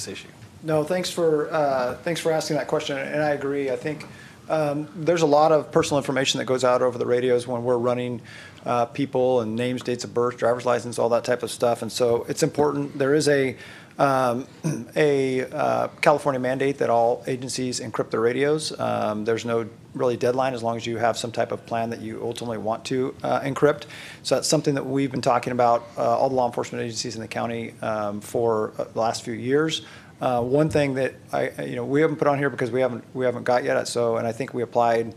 Speaker 21: issue.
Speaker 20: No, thanks for asking that question, and I agree. I think there's a lot of personal information that goes out over the radios when we're running people and names, dates of birth, driver's license, all that type of stuff. And so it's important. There is a California mandate that all agencies encrypt their radios. There's no really deadline as long as you have some type of plan that you ultimately want to encrypt. So that's something that we've been talking about, all the law enforcement agencies in the county for the last few years. One thing that we haven't put on here because we haven't got yet. So, and I think we applied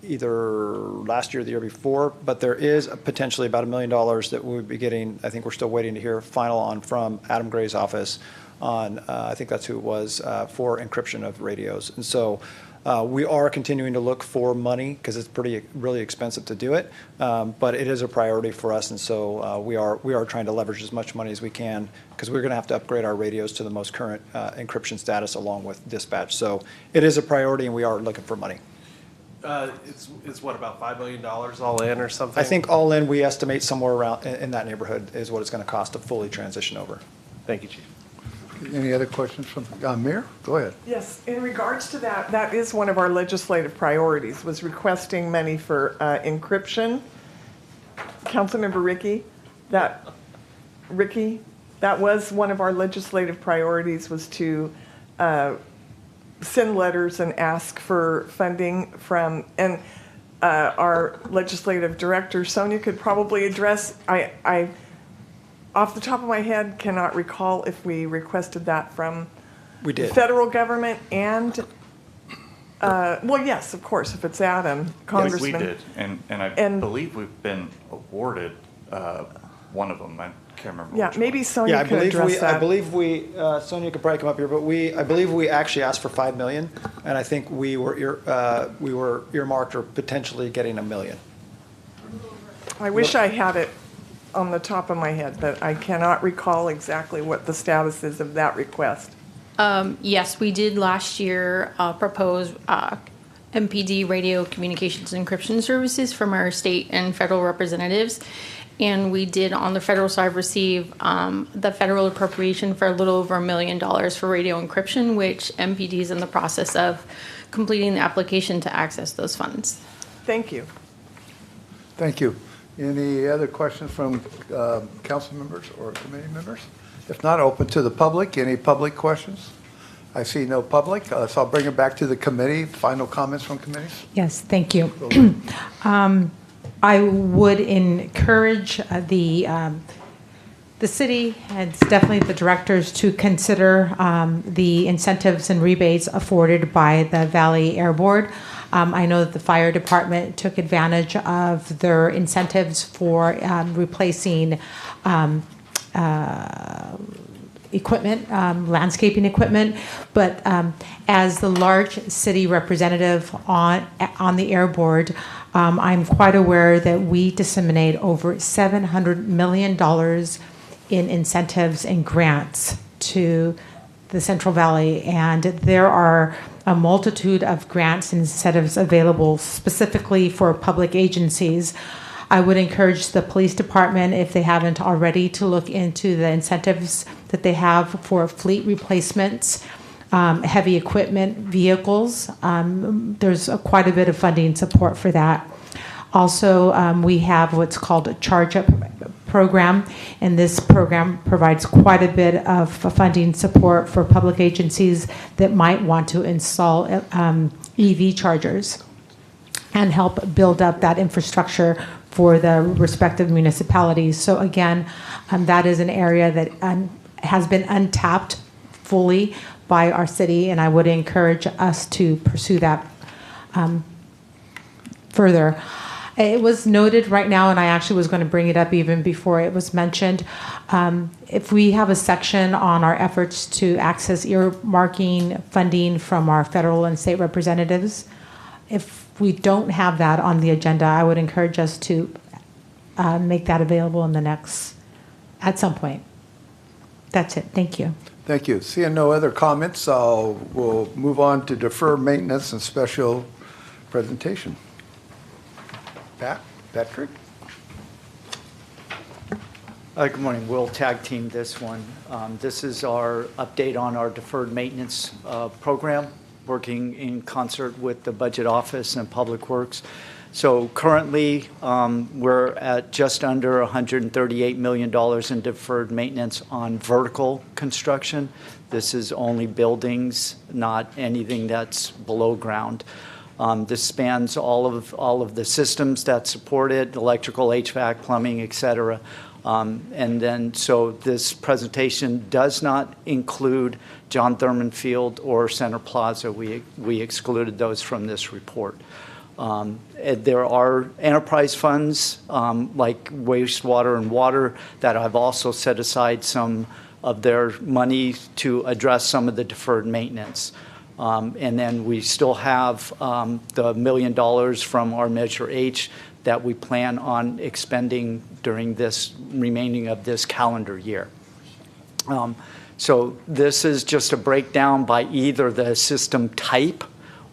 Speaker 20: either last year or the year before, but there is potentially about $1 million that we would be getting. I think we're still waiting to hear final on from Adam Gray's office on, I think that's who it was, for encryption of radios. And so we are continuing to look for money because it's really expensive to do it, but it is a priority for us. And so we are trying to leverage as much money as we can because we're going to have to upgrade our radios to the most current encryption status along with dispatch. So it is a priority and we are looking for money.
Speaker 21: It's what, about $5 million all in or something?
Speaker 20: I think all in, we estimate somewhere around in that neighborhood is what it's going to cost to fully transition over.
Speaker 21: Thank you, Chief.
Speaker 1: Any other questions from Mayor? Go ahead.
Speaker 7: Yes, in regards to that is one of our legislative priorities, was requesting money for encryption. Councilmember Ricky, that was one of our legislative priorities, was to send letters and ask for funding from, and our legislative director, Sonia, could probably address, I off the top of my head, cannot recall if we requested that from
Speaker 20: we did.
Speaker 7: The federal government and, well, yes, of course, if it's Adam, Congressman.
Speaker 9: Yes, we did, and I believe we've been awarded one of them. I can't remember.
Speaker 7: Yeah, maybe Sonia could address that.
Speaker 20: I believe Sonia could probably come up here, but I believe we actually asked for $5 million, and I think we were earmarked or potentially getting $1 million.
Speaker 7: I wish I had it on the top of my head, but I cannot recall exactly what the status is of that request.
Speaker 22: Yes, we did last year propose MPD radio communications and encryption services from our state and federal representatives. And we did, on the federal side, receive the federal appropriation for a little over $1 million for radio encryption, which MPD is in the process of completing the application to access those funds.
Speaker 7: Thank you.
Speaker 1: Thank you. Any other questions from council members or committee members? If not, open to the public. Any public questions? I see no public, so I'll bring it back to the committee. Final comments from committees?
Speaker 10: Yes, thank you. I would encourage the the city and definitely the directors to consider the incentives and rebates afforded by the Valley Air Board. I know that the fire department took advantage of their incentives for replacing equipment, landscaping equipment, but as the large city representative on the Air Board, I'm quite aware that we disseminate over $700 million in incentives and grants to the Central Valley, and there are a multitude of grants and incentives available specifically for public agencies. I would encourage the police department, if they haven't already, to look into the incentives that they have for fleet replacements, heavy equipment vehicles. There's quite a bit of funding support for that. Also, we have what's called a charge-up program, and this program provides quite a bit of funding support for public agencies that might want to install EV chargers and help build up that infrastructure for the respective municipalities. So again, that is an area that has been untapped fully by our city, and I would encourage us to pursue that further. It was noted right now, and I actually was going to bring it up even before it was mentioned. If we have a section on our efforts to access earmarking funding from our federal and state representatives, if we don't have that on the agenda, I would encourage us to make that available at some point. That's it. Thank you.
Speaker 1: Thank you. Seeing no other comments, we'll move on to deferred maintenance and special presentation. Patrick?
Speaker 17: Good morning. We'll tag team this one. This is our update on our deferred maintenance program, working in concert with the Budget Office and Public Works. So currently, we're at just under $138 million in deferred maintenance on vertical construction. This is only buildings, not anything that's below ground. This spans all of the systems that support it, electrical, HVAC, plumbing, et cetera. And then, so this presentation does not include John Thurman Field or Center Plaza. We excluded those from this report. There are enterprise funds like wastewater and water that I've also set aside some of their money to address some of the deferred maintenance. And then we still have the $1 million from our Measure H that we plan on expending during this remaining of this calendar year. So this is just a breakdown by either the system type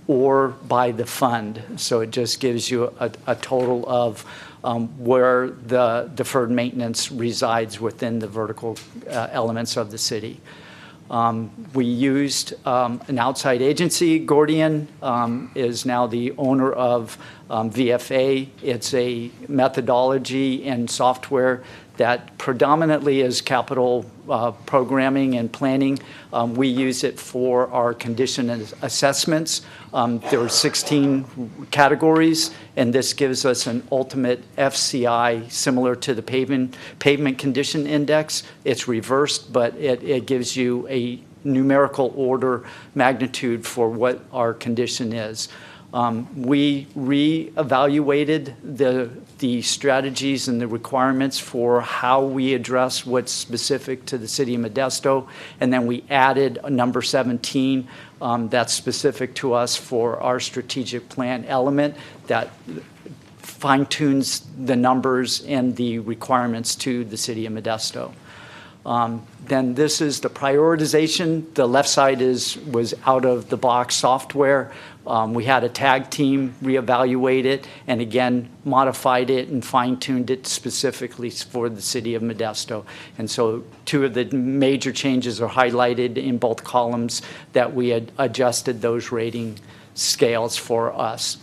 Speaker 17: or by the fund. So it just gives you a total of where the deferred maintenance resides within the vertical elements of the city. We used an outside agency. Gordian is now the owner of VFA. It's a methodology and software that predominantly is capital programming and planning. We use it for our condition assessments. There are 16 categories, and this gives us an ultimate FCI similar to the pavement condition index. It's reversed, but it gives you a numerical order magnitude for what our condition is. We re-evaluated the strategies and the requirements for how we address what's specific to the city of Modesto, and then we added a number 17 that's specific to us for our strategic plan element that fine-tunes the numbers and the requirements to the city of Modesto. Then this is the prioritization. The left side was out-of-the-box software. We had a tag team reevaluate it and again modified it and fine-tuned it specifically for the city of Modesto. And so two of the major changes are highlighted in both columns that we had adjusted those rating scales for us.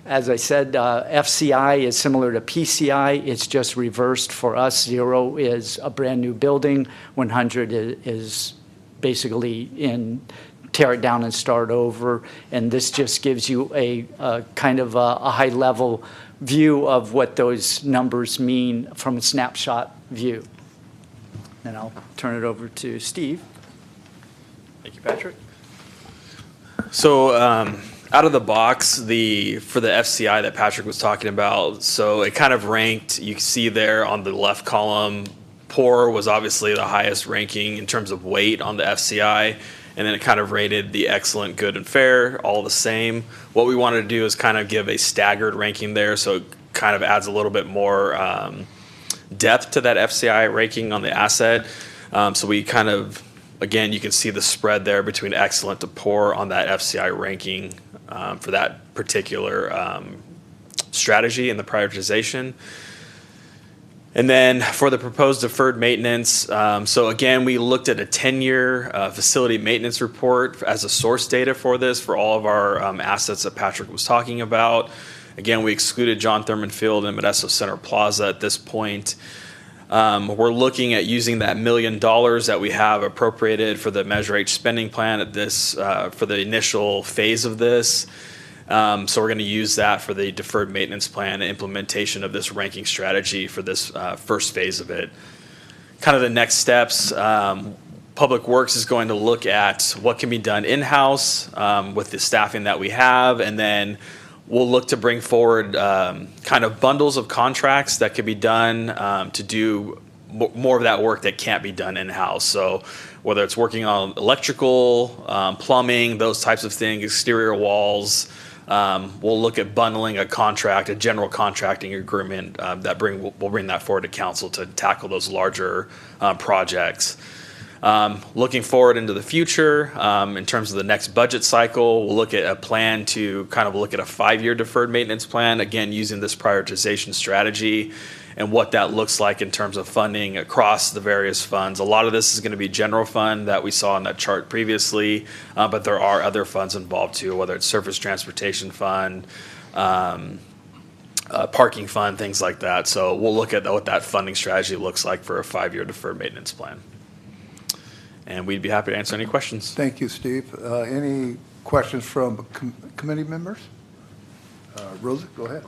Speaker 17: As I said, FCI is similar to PCI. It's just reversed for us. 0 is a brand new building. 100 is basically tear it down and start over. And this just gives you a kind of a high level view of what those numbers mean from a snapshot view. then I'll turn it over to Steve.
Speaker 14: Thank you, Patrick. So out of the box, for the FCI that Patrick was talking about, so it kind of ranked, you can see there on the left column, poor was obviously the highest ranking in terms of weight on the FCI, and then it kind of rated the excellent, good, and fair, all the same. What we wanted to do is kind of give a staggered ranking there, so it kind of adds a little bit more depth to that FCI ranking on the asset. So we kind of, again, you can see the spread there between excellent to poor on that FCI ranking for that particular strategy and the prioritization. And then for the proposed deferred maintenance, so again, we looked at a 10-year facility maintenance report as a source data for this, for all of our assets that Patrick was talking about. Again, we excluded John Thurman Field and Modesto Center Plaza at this point. We're looking at using that $1 million that we have appropriated for the Measure H spending plan at this, for the initial phase of this. So we're going to use that for the deferred maintenance plan and implementation of this ranking strategy for this first phase of it. Kind of the next steps, Public Works is going to look at what can be done in-house with the staffing that we have, and then we'll look to bring forward kind of bundles of contracts that could be done to do more of that work that can't be done in-house. So whether it's working on electrical, plumbing, those types of things, exterior walls, we'll look at bundling a contract, a general contracting agreement we'll bring that forward to council to tackle those larger projects. Looking forward into the future, in terms of the next budget cycle, we'll look at a plan to kind of look at a 5-year deferred maintenance plan, again, using this prioritization strategy and what that looks like in terms of funding across the various funds. A lot of this is going to be general fund that we saw in that chart previously, but there are other funds involved too, whether it's surface transportation fund, parking fund, things like that. So we'll look at what that funding strategy looks like for a 5-year deferred maintenance plan. And we'd be happy to answer any questions.
Speaker 1: Thank you, Steve. Any questions from committee members? Rosa, go ahead.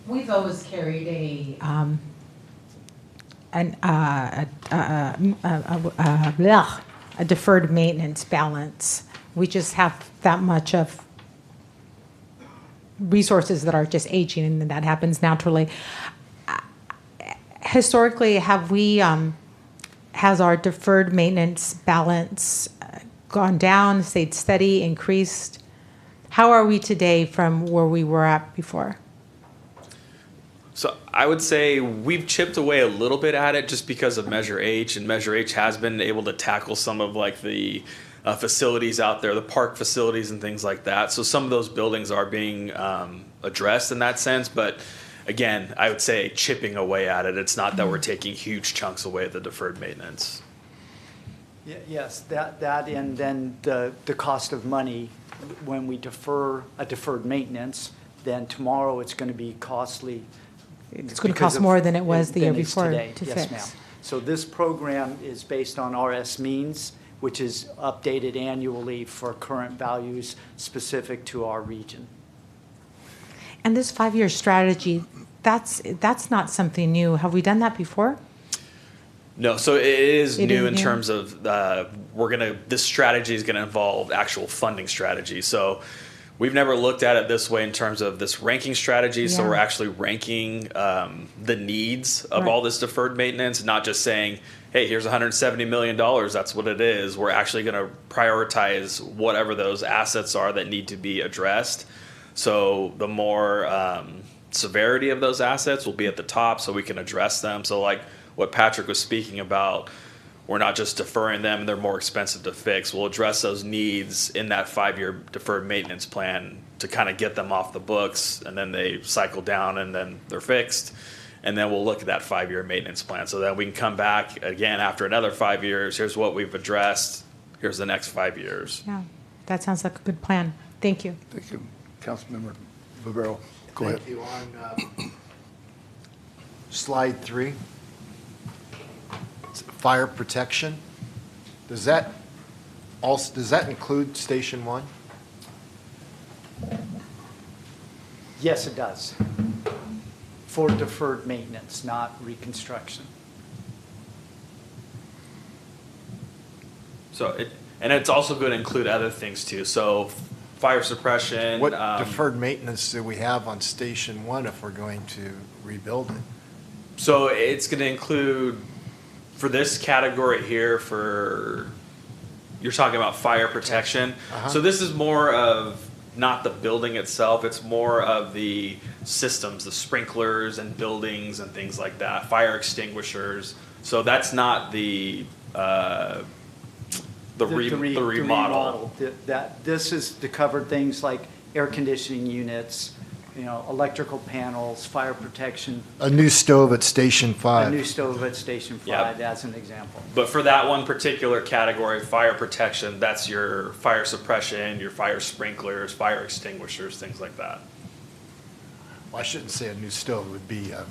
Speaker 10: We've always carried a deferred maintenance balance. We just have that much of resources that are just aging, and that happens naturally. Historically, has our deferred maintenance balance gone down, stayed steady, increased? How are we today from where we were at before?
Speaker 14: So I would say we've chipped away a little bit at it just because of Measure H, and Measure H has been able to tackle some of like the facilities out there, the park facilities and things like that. So some of those buildings are being addressed in that sense, but again, I would say chipping away at it. It's not that we're taking huge chunks away at the deferred maintenance.
Speaker 17: Yes, that and then the cost of money, when we defer a deferred maintenance, then tomorrow it's going to be costly.
Speaker 10: It's going to cost more than it was the year before
Speaker 17: today.
Speaker 10: to
Speaker 17: Yes,
Speaker 10: fix.
Speaker 17: ma'am. So this program is based on RS means, which is updated annually for current values specific to our region.
Speaker 10: And this 5-year strategy, that's not something new. Have we done that before?
Speaker 14: No, so it is
Speaker 10: It
Speaker 14: new
Speaker 10: is
Speaker 14: in
Speaker 10: new.
Speaker 14: terms of this strategy is going to involve actual funding strategy. So we've never looked at it this way in terms of this ranking strategy. So
Speaker 10: Yeah.
Speaker 14: we're actually ranking the needs of
Speaker 10: Right.
Speaker 14: all this deferred maintenance, not just saying, hey, here's $170 million, that's what it is. We're actually going to prioritize whatever those assets are that need to be addressed. So the more severity of those assets will be at the top so we can address them. So like what Patrick was speaking about, we're not just deferring them, they're more expensive to fix. We'll address those needs in that 5-year deferred maintenance plan to kind of get them off the books, and then they cycle down and then they're fixed. And then we'll look at that 5-year maintenance plan. So then we can come back again after another 5 years, here's what we've addressed, here's the next 5 years.
Speaker 10: Yeah, that sounds like a good plan. Thank you.
Speaker 1: Thank you. Councilmember Vivero, go ahead.
Speaker 8: Thank you. On slide 3, fire protection, does that include Station 1?
Speaker 17: Yes, it does. For deferred maintenance, not reconstruction.
Speaker 14: And it's also going to include other things too. So fire suppression.
Speaker 8: What deferred maintenance do we have on Station 1 if we're going to rebuild it?
Speaker 14: So it's going to include, for this category here, you're talking about fire protection. So this is more of not the building itself, it's more of the systems, the sprinklers and buildings and things like that, fire extinguishers. So that's not the remodel.
Speaker 17: This is to cover things like air conditioning units, electrical panels, fire protection.
Speaker 8: A new stove at Station 5.
Speaker 17: A new stove at Station 5, as an example.
Speaker 14: But for that one particular category, fire protection, that's your fire suppression, your fire sprinklers, fire extinguishers, things like that.
Speaker 8: Well, I shouldn't say a new stove, it would be a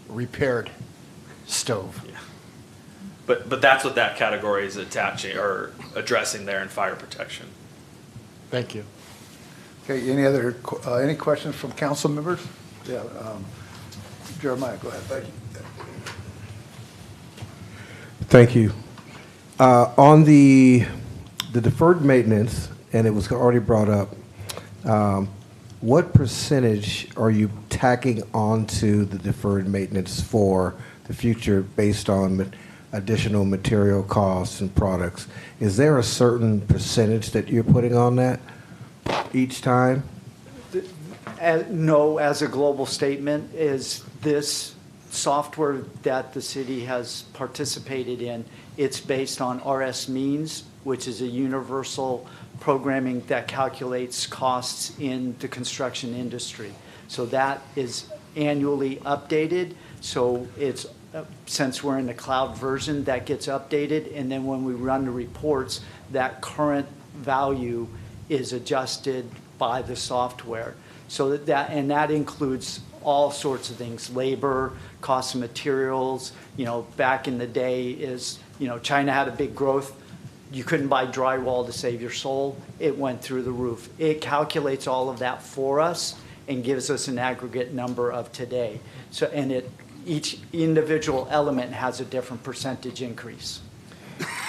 Speaker 8: repaired stove.
Speaker 14: Yeah. But that's what that category is attaching or addressing there in fire protection.
Speaker 8: Thank you.
Speaker 1: Okay, any questions from council members? Yeah, Jeremiah, go ahead. Thank you.
Speaker 11: Thank you. On the deferred maintenance, and it was already brought up, what percentage are you tacking onto the deferred maintenance for the future based on additional material costs and products? Is there a certain percentage that you're putting on that each time?
Speaker 17: No, as a global statement, is this software that the city has participated in, it's based on RS means, which is a universal programming that calculates costs in the construction industry. So that is annually updated. So it's, since we're in the cloud version, that gets updated. And then when we run the reports, that current value is adjusted by the software. So that includes all sorts of things, labor, cost of materials. Back in the day China had a big growth. You couldn't buy drywall to save your soul. It went through the roof. It calculates all of that for us and gives us an aggregate number of today. So, and each individual element has a different percentage increase.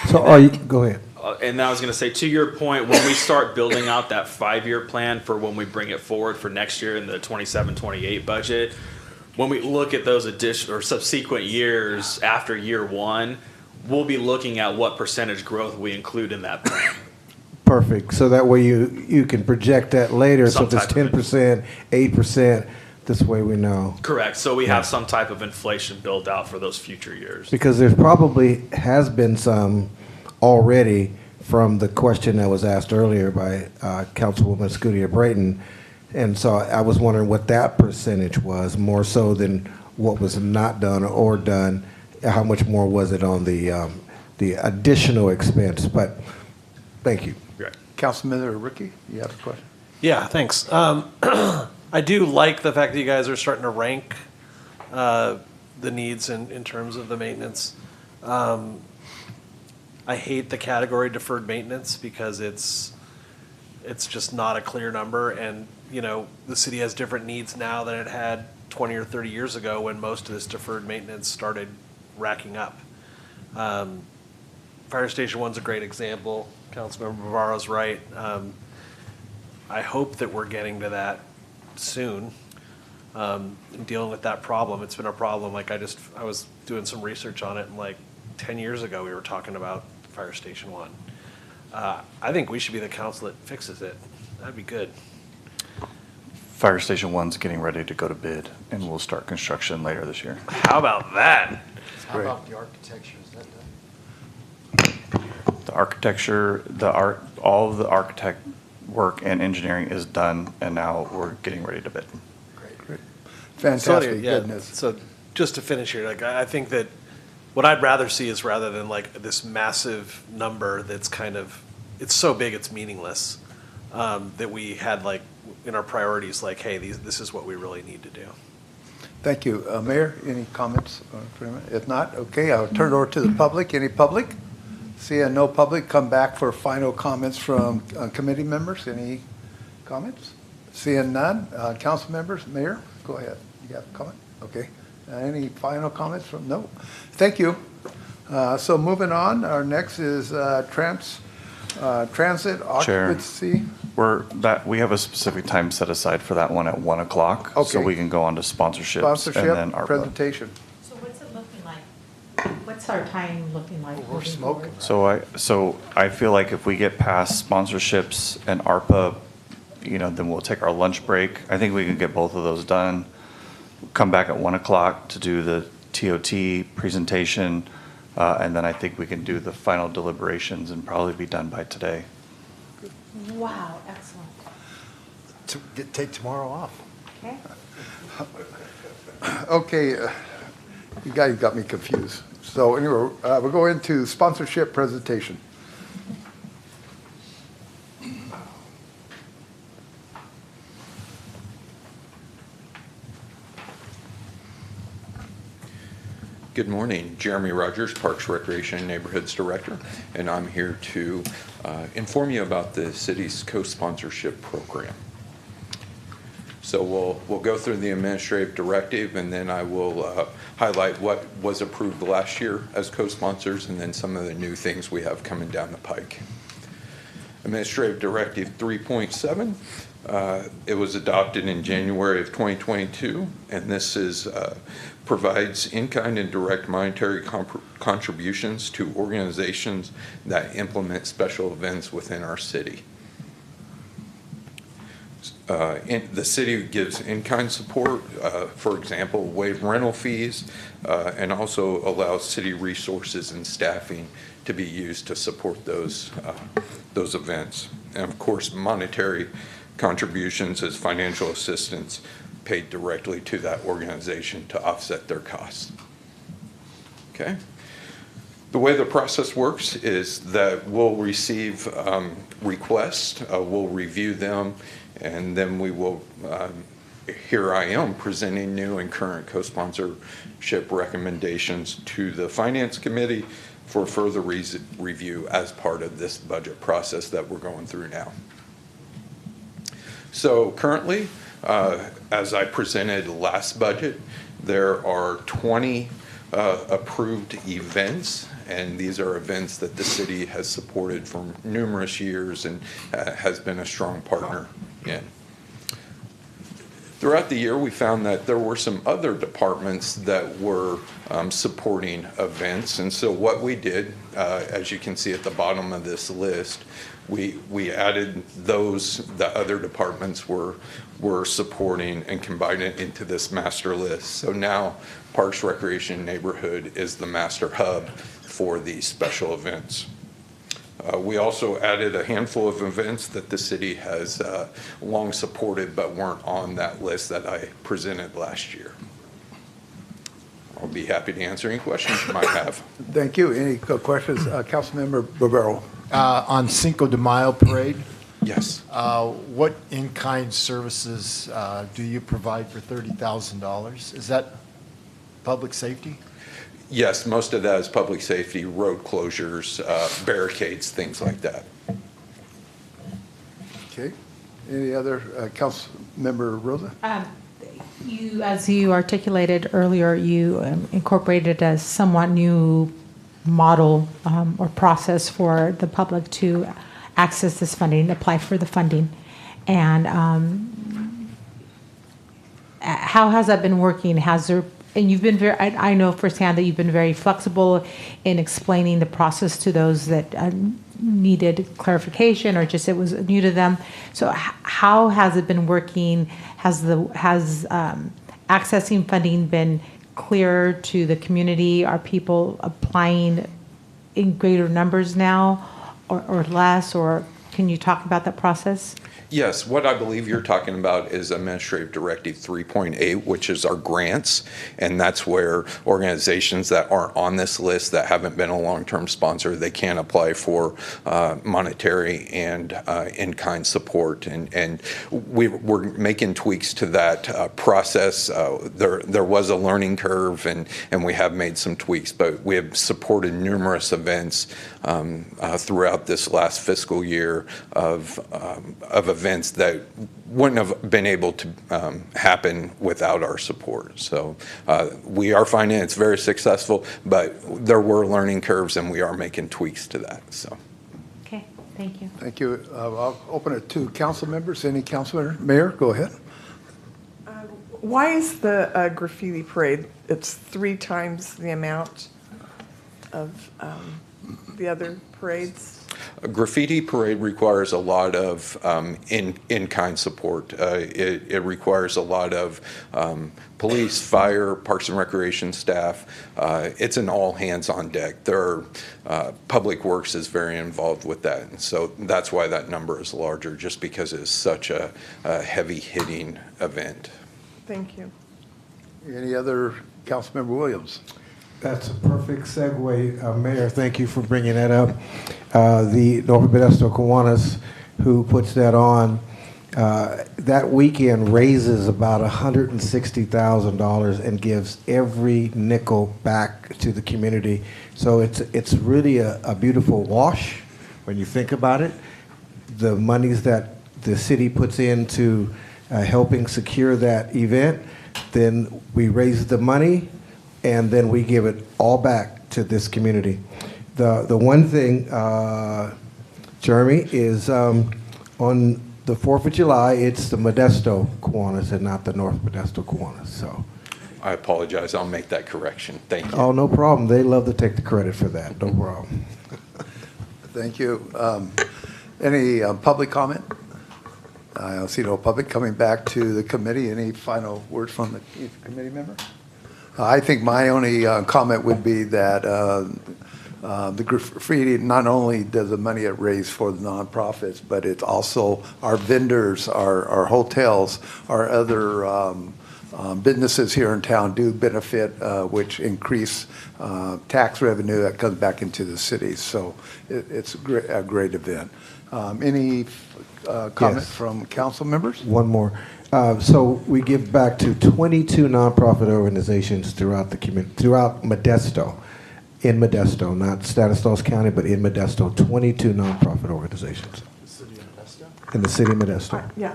Speaker 11: So go ahead.
Speaker 14: And I was going to say, to your point, when we start building out that 5-year plan for when we bring it forward for next year in the 27-28 budget, when we look at those additional or subsequent years after year one, we'll be looking at what percentage growth we include in that plan.
Speaker 11: Perfect. So that way you can project that later. So if it's 10%, 8%, this way we know.
Speaker 14: Correct. So we have some type of inflation built out for those future years.
Speaker 11: Because there probably has been some already from the question that was asked earlier by Councilwoman Scudia Brayton. And so I was wondering what that percentage was, more so than what was not done or done. How much more was it on the additional expense? But thank you.
Speaker 14: Right.
Speaker 1: Councilman Ricky, you have a question?
Speaker 21: Yeah, thanks. I do like the fact that you guys are starting to rank the needs in terms of the maintenance. I hate the category deferred maintenance because it's just not a clear number, and the city has different needs now than it had 20 or 30 years ago when most of this deferred maintenance started racking up. Fire Station 1's a great example. Councilmember Bavaro's right. I hope that we're getting to that soon, dealing with that problem. It's been a problem. I was doing some research on it, and 10 years ago we were talking about Fire Station 1. I think we should be the council that fixes it. That'd be good.
Speaker 9: Fire Station 1's getting ready to go to bid, and we'll start construction later this year.
Speaker 21: How about that?
Speaker 8: How about the architecture? Is that done?
Speaker 9: The architecture, all of the architect work and engineering is done, and now we're getting ready to bid.
Speaker 1: Great. Fantastic.
Speaker 21: Yeah,
Speaker 1: Goodness.
Speaker 21: so just to finish here, I think that what I'd rather see is, rather than this massive number that's it's so big it's meaningless, that we had in our priorities, hey, this is what we really need to do.
Speaker 1: Thank you. Mayor, any comments? If not, okay, I'll turn it over to the public. Any public? Seeing no public, come back for final comments from committee members. Any comments? Seeing none, council members, Mayor, go ahead. You got a comment? Okay. Any final comments from? No. Thank you. So moving on, our next is transit
Speaker 9: Chair.
Speaker 1: occupancy.
Speaker 9: We have a specific time set aside for that one at 1 o'clock. So
Speaker 1: Okay.
Speaker 9: we can go on to sponsorships and then
Speaker 1: Sponsorship,
Speaker 9: ARPA.
Speaker 1: presentation.
Speaker 10: So what's it looking like? What's our time looking like?
Speaker 1: We're
Speaker 10: moving
Speaker 1: smoking.
Speaker 10: forward?
Speaker 9: So I feel like if we get past sponsorships and ARPA, then we'll take our lunch break. I think we can get both of those done. Come back at 1 o'clock to do the TOT presentation, and then I think we can do the final deliberations and probably be done by today.
Speaker 10: Wow, excellent.
Speaker 8: Take tomorrow off.
Speaker 10: Okay.
Speaker 1: Okay, you guys got me confused. So anyway, we'll go into sponsorship presentation.
Speaker 3: Good morning. Jeremy Rogers, Parks, Recreation, and Neighborhoods Director, and I'm here to inform you about the city's co-sponsorship program. So we'll go through the administrative directive, and then I will highlight what was approved last year as co-sponsors, and then some of the new things we have coming down the pike. Administrative Directive 3.7. It was adopted in January of 2022, and this provides in-kind and direct monetary contributions to organizations that implement special events within our city. The city gives in-kind support, for example, waive rental fees, and also allows city resources and staffing to be used to support those events. And of course, monetary contributions as financial assistance paid directly to that organization to offset their costs. Okay? The way the process works is that we'll receive requests, we'll review them, and then we will, here I am presenting new and current co-sponsorship recommendations to the Finance Committee for further review as part of this budget process that we're going through now. So currently, as I presented last budget, there are 20 approved events, and these are events that the city has supported for numerous years and has been a strong partner in. Throughout the year, we found that there were some other departments that were supporting events, and so what we did, as you can see at the bottom of this list, we added those the other departments were supporting and combined it into this master list. So now Parks, Recreation, Neighborhood is the master hub for these special events. We also added a handful of events that the city has long supported but weren't on that list that I presented last year. I'll be happy to answer any questions you might have.
Speaker 1: Thank you. Any questions? Councilmember Barbero.
Speaker 8: On Cinco de Mayo parade?
Speaker 3: Yes.
Speaker 8: What in-kind services do you provide for $30,000? Is that public safety?
Speaker 3: Yes, most of that is public safety, road closures, barricades, things like that.
Speaker 1: Okay. Any other, Councilmember Rosa?
Speaker 10: As you articulated earlier, you incorporated a somewhat new model or process for the public to access this funding, apply for the funding. And how has that been working? And you've been very, I know firsthand that you've been very flexible in explaining the process to those that needed clarification or just it was new to them. So how has it been working? Has accessing funding been clear to the community? Are people applying in greater numbers now or less? Or can you talk about that process?
Speaker 3: Yes, what I believe you're talking about is Administrative Directive 3.8, which is our grants, and that's where organizations that aren't on this list that haven't been a long-term sponsor, they can apply for monetary and in-kind support, and we're making tweaks to that process. There was a learning curve, and we have made some tweaks, but we have supported numerous events throughout this last fiscal year of events events that wouldn't have been able to happen without our support. So we are finding it's very successful, but there were learning curves, and we are making tweaks to that. So.
Speaker 5: Okay, thank you.
Speaker 1: Thank you. I'll open it to council members. Any council member? Mayor, go ahead.
Speaker 7: Why is the graffiti parade, it's 3 times the amount of the other parades?
Speaker 3: A graffiti parade requires a lot of in-kind support. It requires a lot of police, fire, parks and recreation staff. It's an all hands on deck. Public Works is very involved with that. And so that's why that number is larger, just because it's such a heavy hitting event.
Speaker 7: Thank you.
Speaker 1: Any other Councilmember Williams?
Speaker 11: That's a perfect segue, Mayor. Thank you for bringing that up. The North Modesto Kiwanis, who puts that on, that weekend raises about $160,000 and gives every nickel back to the community. So it's really a beautiful wash when you think about it. The monies that the city puts into helping secure that event, then we raise the money, and then we give it all back to this community. The one thing, Jeremy, is on the 4th of July, it's the Modesto Kiwanis and not the North Modesto Kiwanis. So
Speaker 3: I apologize. I'll make that correction. Thank you.
Speaker 11: Oh, no problem. They love to take the credit for that. No problem.
Speaker 1: Thank you. Any public comment? I don't see no public. Coming back to the committee, any final words from the committee member? I think my only comment would be that the graffiti, not only does the money it raise for the nonprofits, but it's also our vendors, our hotels, our other businesses here in town do benefit, which increase tax revenue that comes back into the city. So it's a great event. Any comment from council members?
Speaker 11: One more. So we give back to 22 nonprofit organizations throughout the community, throughout Modesto, in Modesto, not Stanislaus County, but in Modesto, 22 nonprofit organizations.
Speaker 20: The city of Modesto?
Speaker 11: In the city of Modesto.
Speaker 7: Yeah,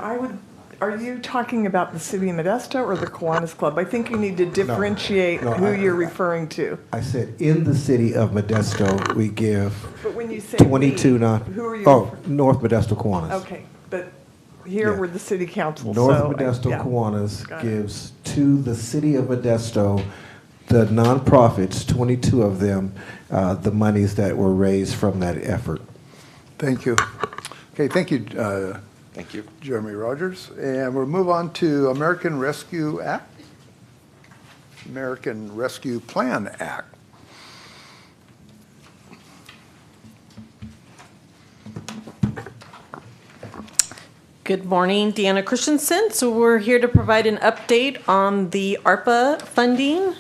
Speaker 7: are you talking about the city of Modesto or the Kiwanis Club? I think you need to differentiate who you're referring to.
Speaker 11: I said in the city of Modesto, we give
Speaker 7: But when you say
Speaker 11: 22
Speaker 7: who are you?
Speaker 11: North Modesto Kiwanis.
Speaker 7: Okay, but here we're the city council.
Speaker 11: North
Speaker 7: so,
Speaker 11: Modesto
Speaker 7: yeah.
Speaker 11: Kiwanis
Speaker 7: Got it.
Speaker 11: gives to the city of Modesto, the nonprofits, 22 of them, the monies that were raised from that effort.
Speaker 1: Thank you. Okay, thank you.
Speaker 3: Thank you.
Speaker 1: Jeremy Rogers. And we'll move on to American Rescue Act. American Rescue Plan Act.
Speaker 13: Good morning, Deanna Christensen. So we're here to provide an update on the ARPA funding.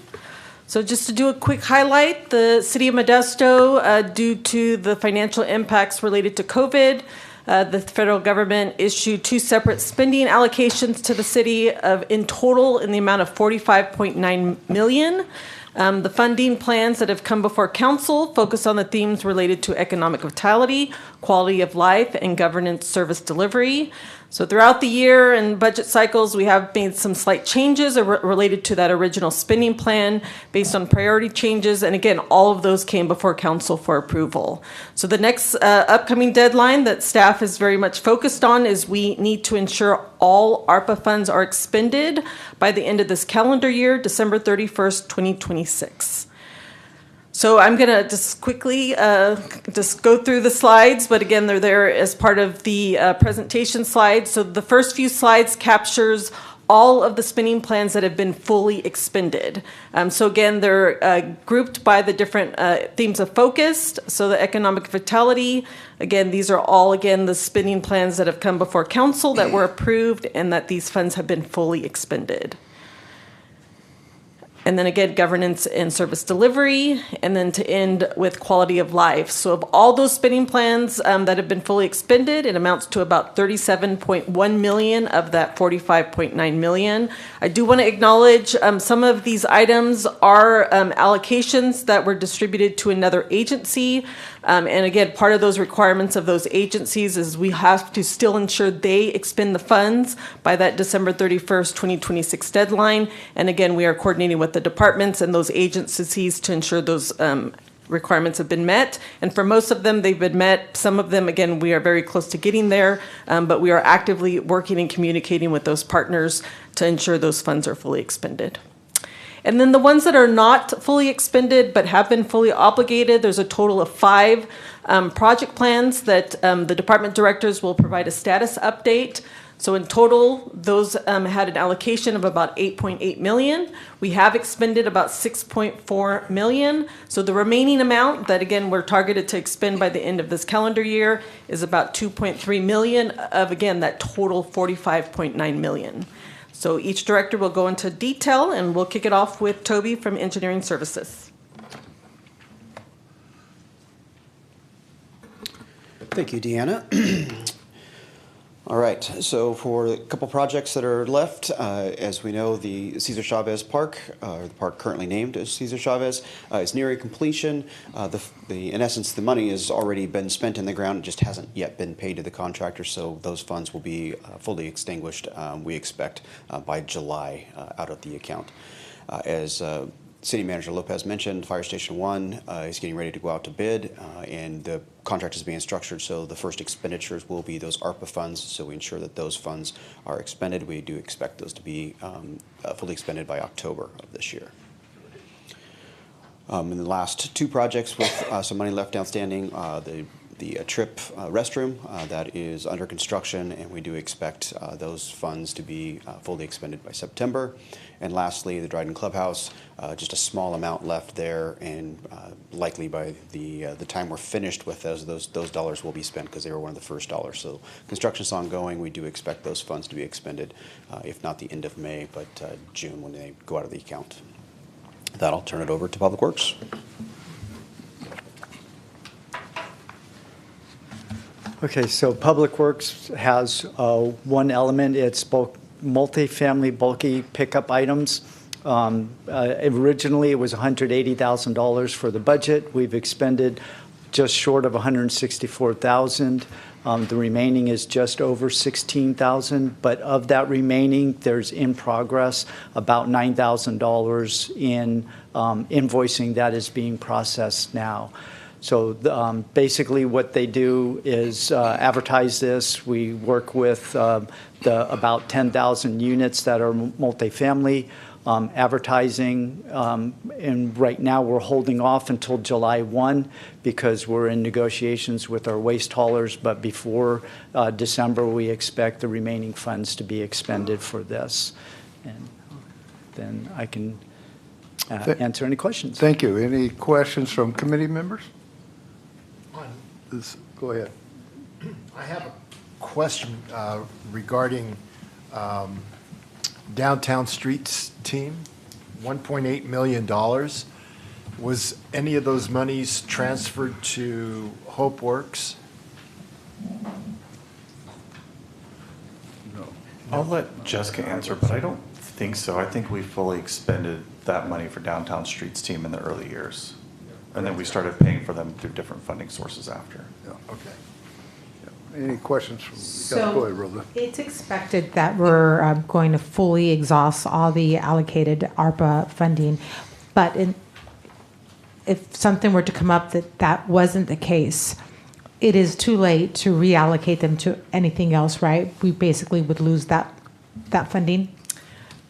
Speaker 13: So just to do a quick highlight, the City of Modesto, due to the financial impacts related to COVID, the federal government issued 2 separate spending allocations to the city of in total in the amount of $45.9 million. The funding plans that have come before council focus on the themes related to economic vitality, quality of life, and governance service delivery. So throughout the year and budget cycles, we have made some slight changes related to that original spending plan based on priority changes. And again, all of those came before council for approval. So the next upcoming deadline that staff is very much focused on is we need to ensure all ARPA funds are expended by the end of this calendar year, December 31st, 2026. So I'm going to just quickly just go through the slides, but again, they're there as part of the presentation slides. So the first few slides captures all of the spending plans that have been fully expended. So again, they're grouped by the different themes of focus. So the economic vitality, again, these are all, again, the spending plans that have come before council that were approved and that these funds have been fully expended. And then again, governance and service delivery, and then to end with quality of life. So of all those spending plans that have been fully expended, it amounts to about 37.1 million of that 45.9 million. I do want to acknowledge some of these items are allocations that were distributed to another agency. And again, part of those requirements of those agencies is we have to still ensure they expend the funds by that December 31st, 2026 deadline. And again, we are coordinating with the departments and those agencies to ensure those requirements have been met. And for most of them, they've been met. Some of them, again, we are very close to getting there, but we are actively working and communicating with those partners to ensure those funds are fully expended. And then the ones that are not fully expended but have been fully obligated, there's a total of 5 project plans that the department directors will provide a status update. So in total, those had an allocation of about 8.8 million. We have expended about 6.4 million. So the remaining amount that, again, we're targeted to expend by the end of this calendar year is about 2.3 million of, again, that total 45.9 million. So each director will go into detail, and we'll kick it off with Toby from Engineering Services.
Speaker 18: Thank you, Deanna. All right, so for a couple projects that are left, as we know, the Cesar Chavez Park, the park currently named as Cesar Chavez, is nearing completion. In essence, the money has already been spent in the ground. It just hasn't yet been paid to the contractor, so those funds will be fully extinguished, we expect, by July out of the account. As City Manager Lopez mentioned, Fire Station 1 is getting ready to go out to bid, and the contract is being structured so the first expenditures will be those ARPA funds, so we ensure that those funds are expended. We do expect those to be fully expended by October of this year. In the last 2 projects with some money left outstanding, the TRIP restroom that is under construction, and we do expect those funds to be fully expended by September. And lastly, the Dryden Clubhouse, just a small amount left there, and likely by the time we're finished with those dollars will be spent because they were one of the first dollars. So construction's ongoing. We do expect those funds to be expended, if not the end of May, but June when they go out of the account. With that, I'll turn it over to Public Works.
Speaker 17: Okay, so Public Works has one element. It's multifamily bulky pickup items. Originally, it was $180,000 for the budget. We've expended just short of $164,000. The remaining is just over $16,000, but of that remaining, there's in progress about $9,000 in invoicing that is being processed now. So basically what they do is advertise this. We work with the about 10,000 units that are multifamily advertising. And right now we're holding off until July 1 because we're in negotiations with our waste haulers. But before December, we expect the remaining funds to be expended for this. And then I can answer any questions.
Speaker 1: Thank you. Any questions from committee members? Go ahead.
Speaker 8: I have a question regarding downtown streets team, $1.8 million. Was any of those monies transferred to Hope Works?
Speaker 1: No.
Speaker 9: I'll let Jessica answer, but I don't think so. I think we fully expended that money for downtown streets team in the early years. And then we started paying for them through different funding sources after.
Speaker 1: Yeah, okay. Yeah. Any questions from, go ahead, Rhoda.
Speaker 10: It's expected that we're going to fully exhaust all the allocated ARPA funding. But if something were to come up that wasn't the case, it is too late to reallocate them to anything else, right? We basically would lose that funding.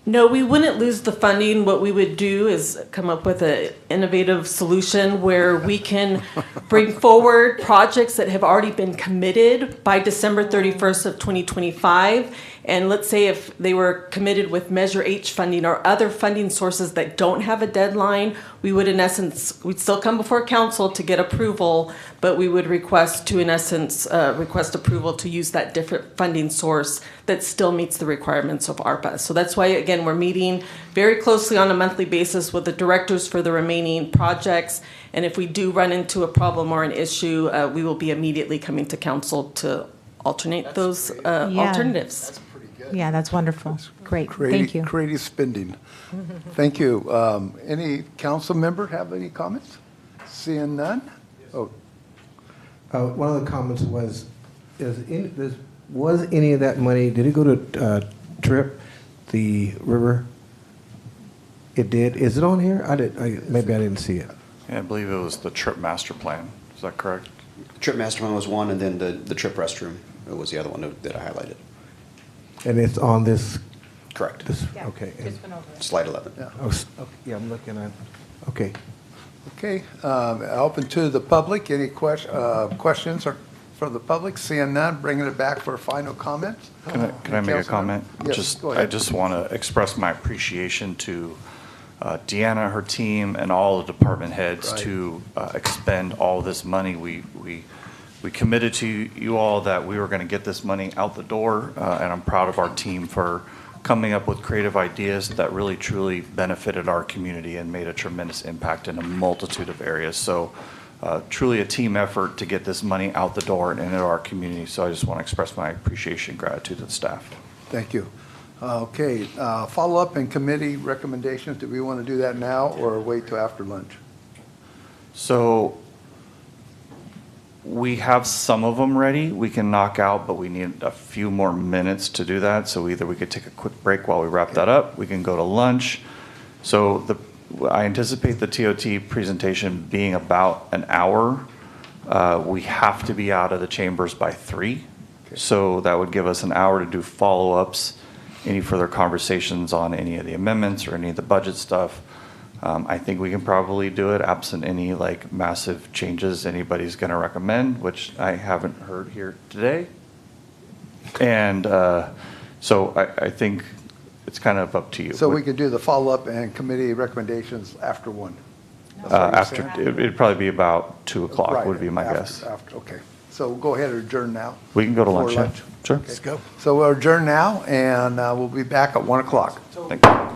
Speaker 13: No, we wouldn't lose the funding. What we would do is come up with an innovative solution where we can bring forward projects that have already been committed by December 31st of 2025 And let's say if they were committed with Measure H funding or other funding sources that don't have a deadline, we would in essence, we'd still come before council to get approval, but we would request to, in essence, request approval to use that different funding source that still meets the requirements of ARPA. So that's why, again, we're meeting very closely on a monthly basis with the directors for the remaining projects. And if we do run into a problem or an issue, we will be immediately coming to council to alternate those alternatives.
Speaker 10: Yeah, that's wonderful. Great, thank you.
Speaker 1: Creative spending. Thank you. Any council member have any comments? Seeing none? Oh,
Speaker 11: One of the comments was, was any of that money, did it go to TRIP, the river? It did. Is it on here? Maybe I didn't see it.
Speaker 9: Yeah, I believe it was the trip master plan. Is that correct?
Speaker 18: Trip master plan was one, and then the trip restroom was the other one that I highlighted.
Speaker 11: And it's on this?
Speaker 18: Correct.
Speaker 11: Okay.
Speaker 18: Slide 11.
Speaker 1: yeah.
Speaker 11: Yeah, I'm looking at, okay.
Speaker 1: Okay, open to the public. Any questions or from the public? Seeing none, bringing it back for final comments.
Speaker 9: Can I make a comment?
Speaker 1: Yes, go ahead.
Speaker 9: I just want to express my appreciation to Deanna, her team, and all the department heads to expend all this money. We committed to you all that we were going to get this money out the door, and I'm proud of our team for coming up with creative ideas that really truly benefited our community and made a tremendous impact in a multitude of areas. So truly a team effort to get this money out the door and into our community. So I just want to express my appreciation and gratitude to the staff.
Speaker 1: Thank you. Okay, follow-up and committee recommendations. Do we want to do that now or wait till after lunch?
Speaker 9: So we have some of them ready. We can knock out, but we need a few more minutes to do that. So either we could take a quick break while we wrap that up. We can go to lunch. So I anticipate the TOT presentation being about an hour. We have to be out of the chambers by 3. So that would give us an hour to do follow-ups, any further conversations on any of the amendments or any of the budget stuff. I think we can probably do it absent any like massive changes anybody's going to recommend, which I haven't heard here today. And so I think it's kind of up to you.
Speaker 1: So we could do the follow-up and committee recommendations after 1.
Speaker 9: It'd probably be about 2 o'clock
Speaker 1: Right,
Speaker 9: would be my
Speaker 1: after-
Speaker 9: guess.
Speaker 1: Okay, so we'll go ahead and adjourn now.
Speaker 9: We can go to
Speaker 1: Before
Speaker 9: lunch, yeah. Sure.
Speaker 1: Let's go. So we'll adjourn now, and we'll be back at 1 o'clock.
Speaker 9: Thank you.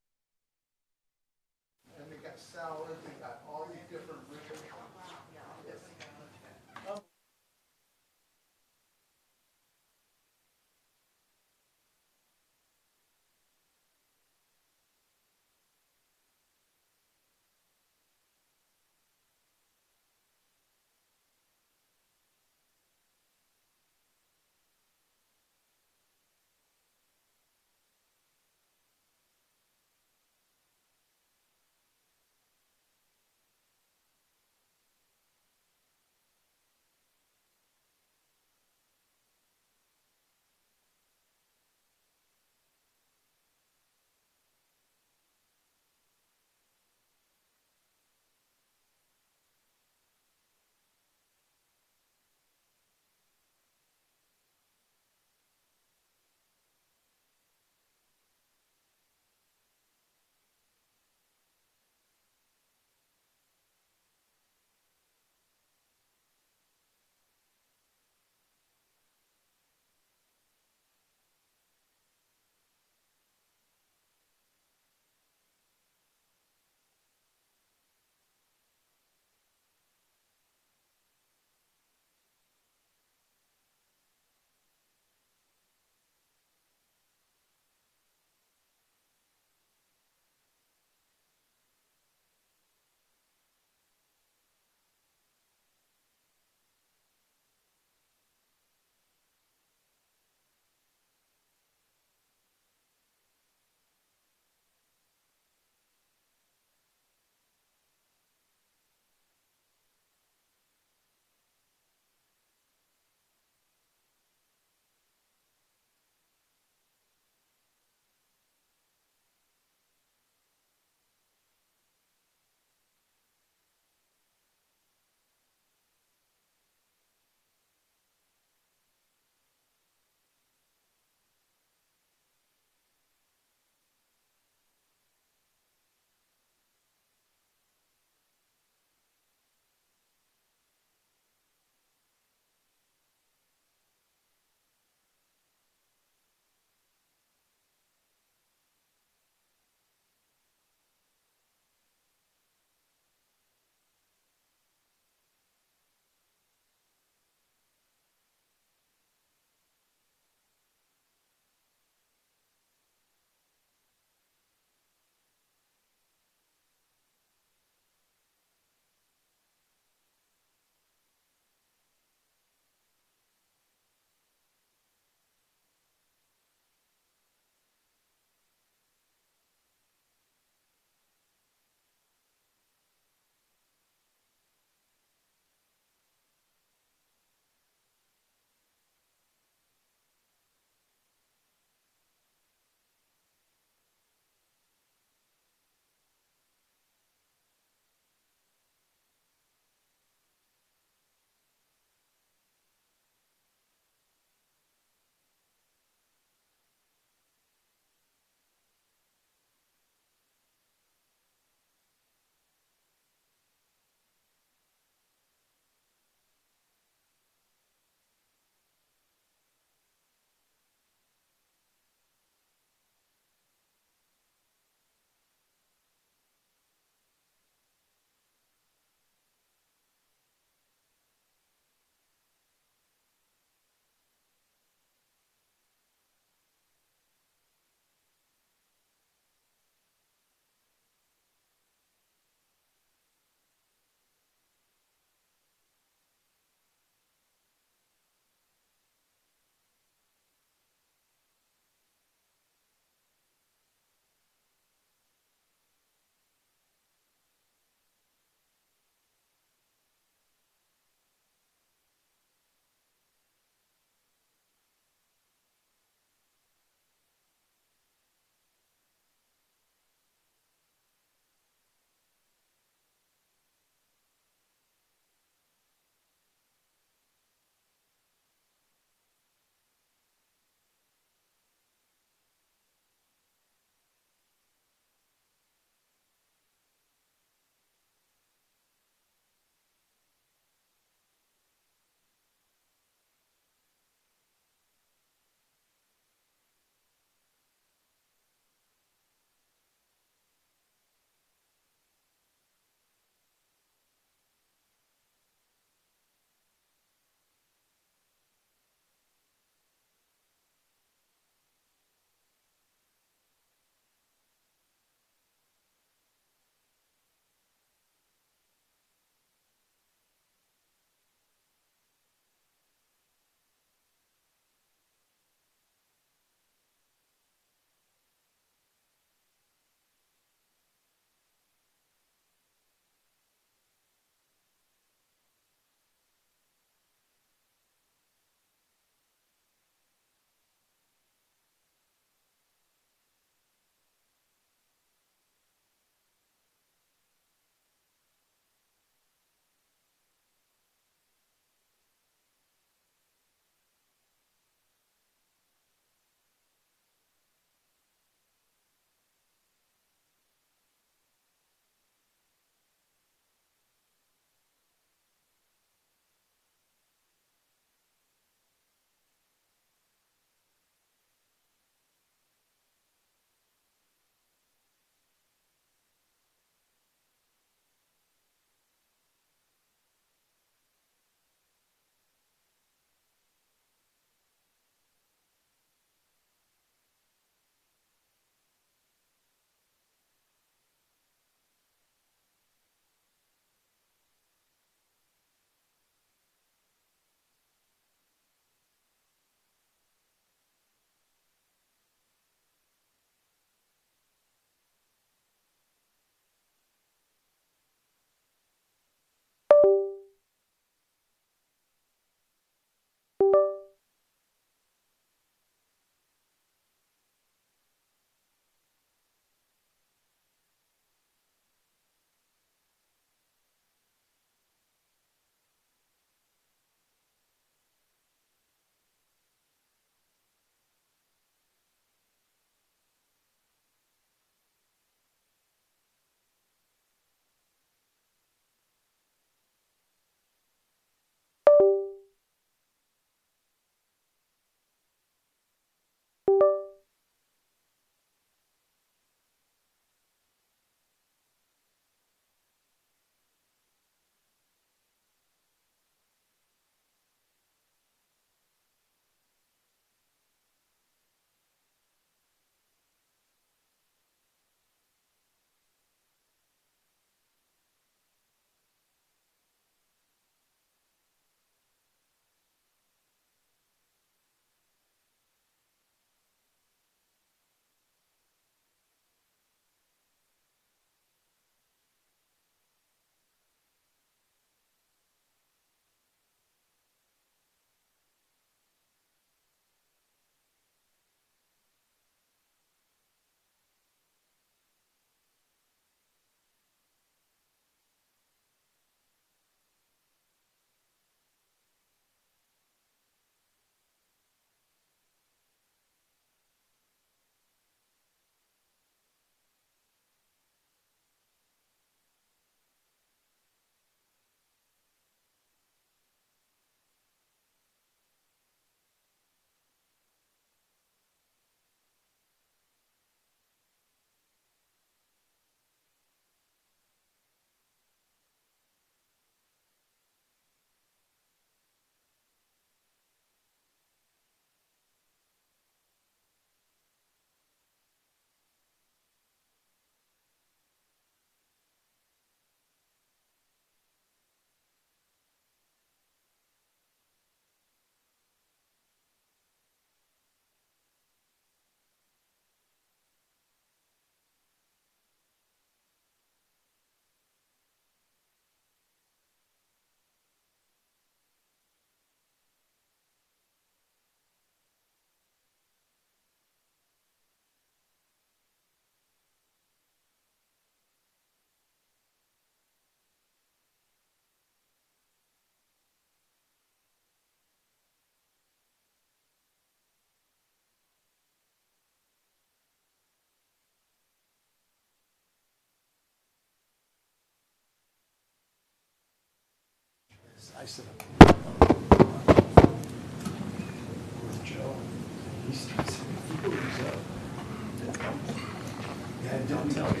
Speaker 20: Don't tell me.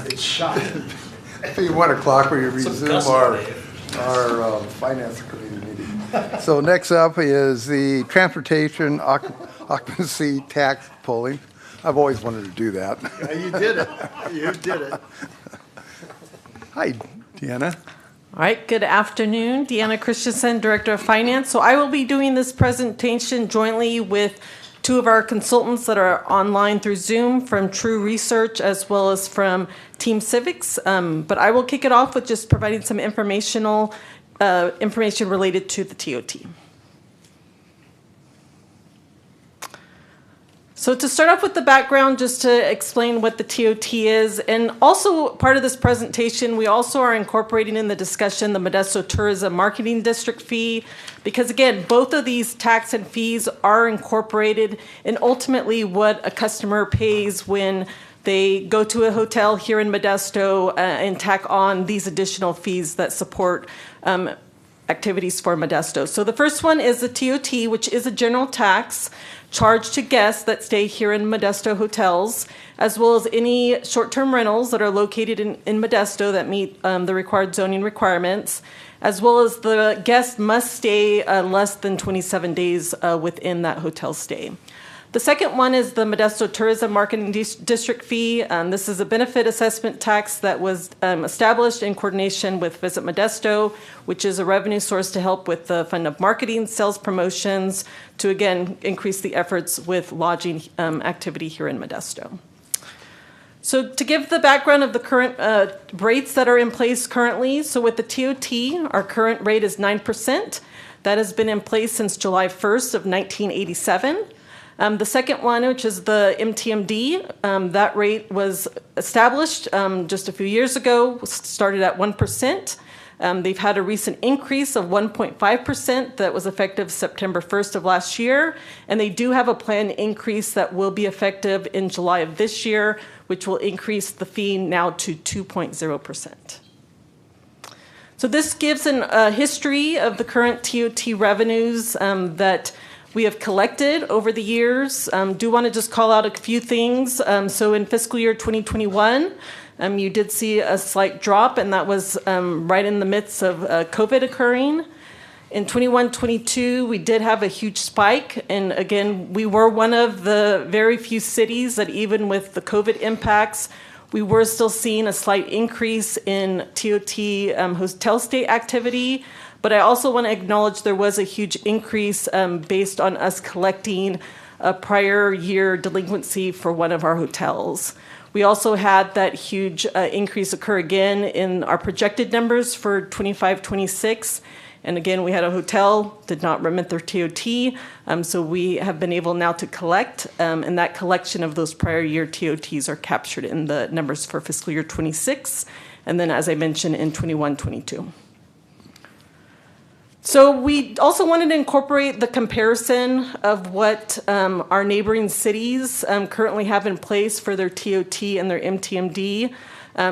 Speaker 1: It's shot. Be 1 o'clock when you resume our finance committee meeting. So next up is the transportation occupancy tax polling. I've always wanted to do that.
Speaker 8: Yeah, you did it. You did it.
Speaker 1: Hi, Deanna.
Speaker 13: All right, good afternoon. Deanna Christensen, Director of Finance. So I will be doing this presentation jointly with two of our consultants that are online through Zoom from True Research as well as from Team Civics. But I will kick it off with just providing some information related to the TOT. So to start off with the background, just to explain what the TOT is, and also part of this presentation, we also are incorporating in the discussion the Modesto Tourism Marketing District fee, because again, both of these tax and fees are incorporated in ultimately what a customer pays when they go to a hotel here in Modesto and tack on these additional fees that support activities for Modesto. So the first one is the TOT, which is a general tax charged to guests that stay here in Modesto hotels, as well as any short-term rentals that are located in Modesto that meet the required zoning requirements, as well as the guest must stay less than 27 days within that hotel stay. The second one is the Modesto Tourism Marketing District fee. This is a benefit assessment tax that was established in coordination with Visit Modesto, which is a revenue source to help with the fund of marketing, sales promotions, to again increase the efforts with lodging activity here in Modesto. So to give the background of the current rates that are in place currently, so with the TOT, our current rate is 9%. That has been in place since July 1st of 1987. The second one, which is the MTMD, that rate was established just a few years ago, started at 1%. They've had a recent increase of 1.5% that was effective September 1st of last year, and they do have a planned increase that will be effective in July of this year, which will increase the fee now to 2.0%. So this gives a history of the current TOT revenues that we have collected over the years. Do want to just call out a few things. So in fiscal year 2021, you did see a slight drop, and that was right in the midst of COVID occurring. In 21-22, we did have a huge spike. And again, we were one of the very few cities that even with the COVID impacts, we were still seeing a slight increase in TOT hotel stay activity. But I also want to acknowledge there was a huge increase based on us collecting a prior year delinquency for one of our hotels. We also had that huge increase occur again in our projected numbers for 25-26. And again, we had a hotel, did not remit their TOT, so we have been able now to collect, and that collection of those prior year TOTs are captured in the numbers for fiscal year 26, and then as I mentioned in 21-22. So we also wanted to incorporate the comparison of what our neighboring cities currently have in place for their TOT and their MTMD.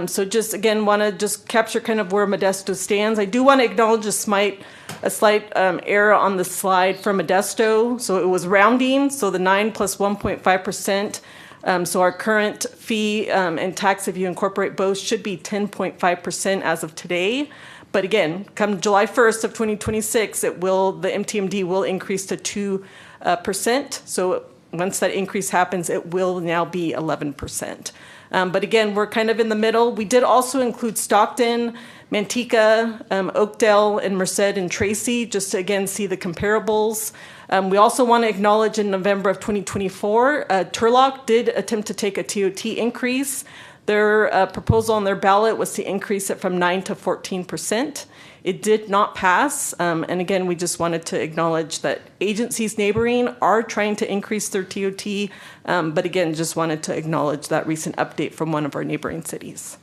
Speaker 13: So just again, want to just capture kind of where Modesto stands. I do want to acknowledge a slight error on the slide for Modesto. So it was rounding, so the 9 plus 1.5%. So our current fee and tax, if you incorporate both, should be 10.5% as of today. But again, come July 1st of 2026, the MTMD will increase to 2%. So once that increase happens, it will now be 11%. But again, we're kind of in the middle. We did also include Stockton, Manteca, Oakdale, and Merced and Tracy, just to again see the comparables. We also want to acknowledge in November of 2024, Turlock did attempt to take a TOT increase. Their proposal on their ballot was to increase it from 9 to 14%. It did not pass. And again, we just wanted to acknowledge that agencies neighboring are trying to increase their TOT. But again, just wanted to acknowledge that recent update from one of our neighboring cities.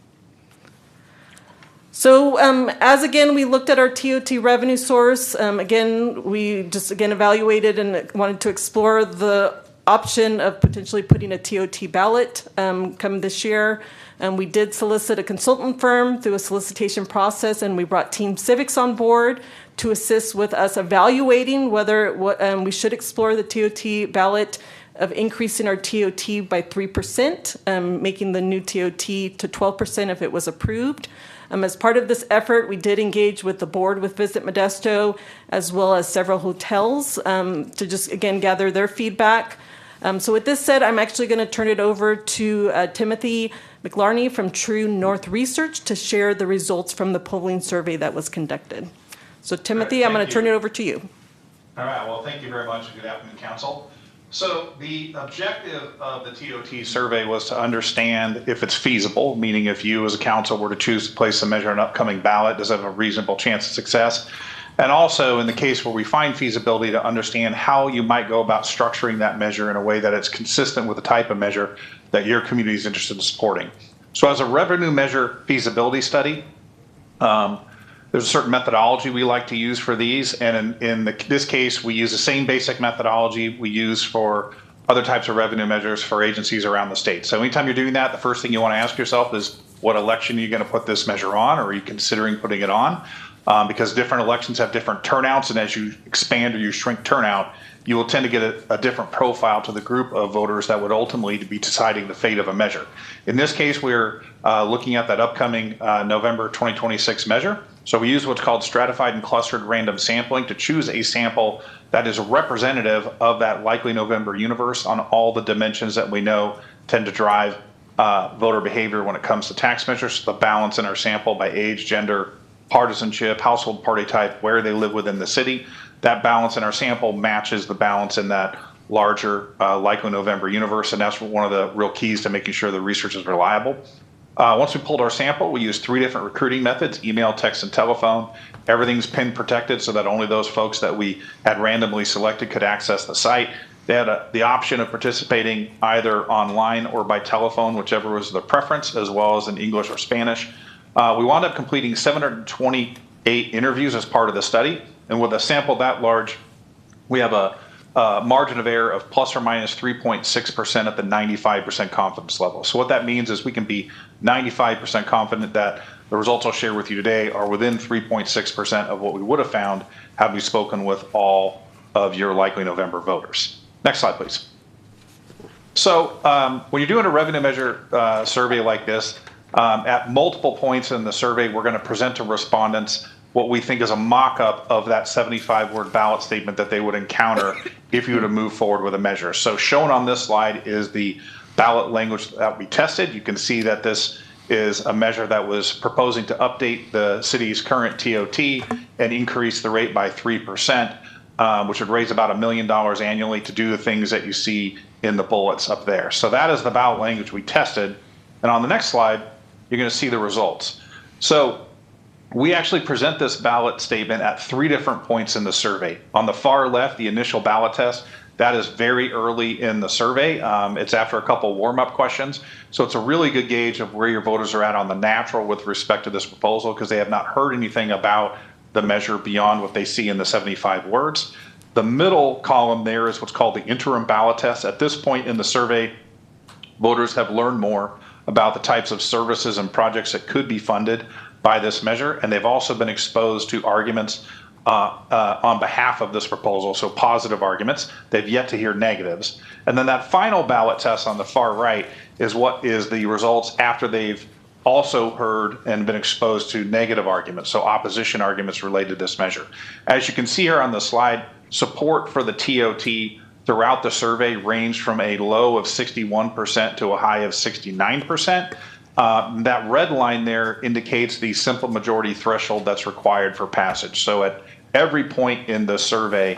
Speaker 13: So as again, we looked at our TOT revenue source, again, we just again evaluated and wanted to explore the option of potentially putting a TOT ballot come this year. We did solicit a consultant firm through a solicitation process, and we brought Team Civics on board to assist with us evaluating whether we should explore the TOT ballot of increasing our TOT by 3%, making the new TOT to 12% if it was approved. As part of this effort, we did engage with the board with Visit Modesto, as well as several hotels, to just, again, gather their feedback. So with this said, I'm actually going to turn it over to Timothy McLarney from True North Research to share the results from the polling survey that was conducted. So Timothy, I'm going to turn it over to you.
Speaker 2: All right, well, thank you very much, and good afternoon, Council. So the objective of the TOT survey was to understand if it's feasible, meaning if you as a council were to choose to place a measure on an upcoming ballot, does it have a reasonable chance of success? And also, in the case where we find feasibility, to understand how you might go about structuring that measure in a way that it's consistent with the type of measure that your community is interested in supporting. So as a revenue measure feasibility study, there's a certain methodology we like to use for these, and in this case, we use the same basic methodology we use for other types of revenue measures for agencies around the state. So anytime you're doing that, the first thing you want to ask yourself is, what election are you going to put this measure on, or are you considering putting it on? Because different elections have different turnouts, and as you expand or you shrink turnout, you will tend to get a different profile to the group of voters that would ultimately be deciding the fate of a measure. In this case, we're looking at that upcoming November 2026 measure. So we use what's called stratified and clustered random sampling to choose a sample that is representative of that likely November universe on all the dimensions that we know tend to drive voter behavior when it comes to tax measures. The balance in our sample by age, gender, partisanship, household party type, where they live within the city. That balance in our sample matches the balance in that larger likely November universe, and that's one of the real keys to making sure the research is reliable. Once we pulled our sample, we used 3 different recruiting methods: email, text, and telephone. Everything's PIN protected so that only those folks that we had randomly selected could access the site. They had the option of participating either online or by telephone, whichever was their preference, as well as in English or Spanish. We wound up completing 728 interviews as part of the study, and with a sample that large, we have a margin of error of plus or minus 3.6% at the 95% confidence level. So what that means is we can be 95% confident that the results I'll share with you today are within 3.6% of what we would have found had we spoken with all of your likely November voters. Next slide, please. So when you're doing a revenue measure survey like this, at multiple points in the survey, we're going to present to respondents what we think is a mock-up of that 75-word ballot statement that they would encounter if you were to move forward with a measure. So shown on this slide is the ballot language that we tested. You can see that this is a measure that was proposing to update the city's current TOT and increase the rate by 3%, which would raise about $1 million annually to do the things that you see in the bullets up there. So that is the ballot language we tested. And on the next slide, you're going to see the results. So we actually present this ballot statement at 3 different points in the survey. On the far left, the initial ballot test, that is very early in the survey. It's after a couple warm-up questions. So it's a really good gauge of where your voters are at on the natural with respect to this proposal, because they have not heard anything about the measure beyond what they see in the 75 words. The middle column there is what's called the interim ballot test. At this point in the survey, voters have learned more about the types of services and projects that could be funded by this measure, and they've also been exposed to arguments on behalf of this proposal, so positive arguments. They've yet to hear negatives. And then that final ballot test on the far right is what is the results after they've also heard and been exposed to negative arguments, so opposition arguments related to this measure. As you can see here on the slide, support for the TOT throughout the survey ranged from a low of 61% to a high of 69%. That red line there indicates the simple majority threshold that's required for passage. So at every point in the survey,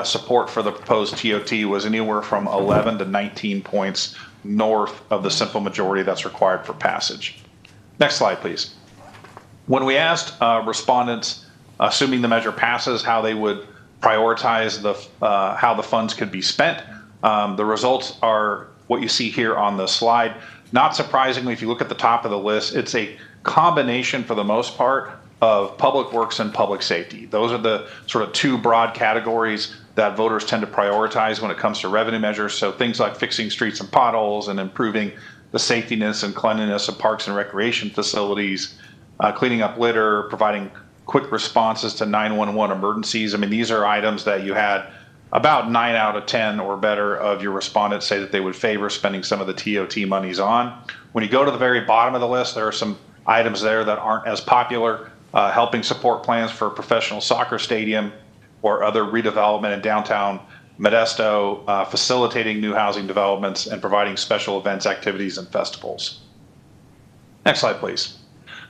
Speaker 2: support for the proposed TOT was anywhere from 11 to 19 points north of the simple majority that's required for passage. Next slide, please. When we asked respondents, assuming the measure passes, how they would prioritize how the funds could be spent, the results are what you see here on the slide. Not surprisingly, if you look at the top of the list, it's a combination for the most part of public works and public safety. Those are the sort of two broad categories that voters tend to prioritize when it comes to revenue measures. So things like fixing streets and potholes and improving the safetiness and cleanliness of parks and recreation facilities, cleaning up litter, providing quick responses to 911 emergencies. I mean, these are items that you had about 9 out of 10 or better of your respondents say that they would favor spending some of the TOT monies on. When you go to the very bottom of the list, there are some items there that aren't as popular, helping support plans for a professional soccer stadium or other redevelopment in downtown Modesto, facilitating new housing developments, and providing special events, activities, and festivals. Next slide, please.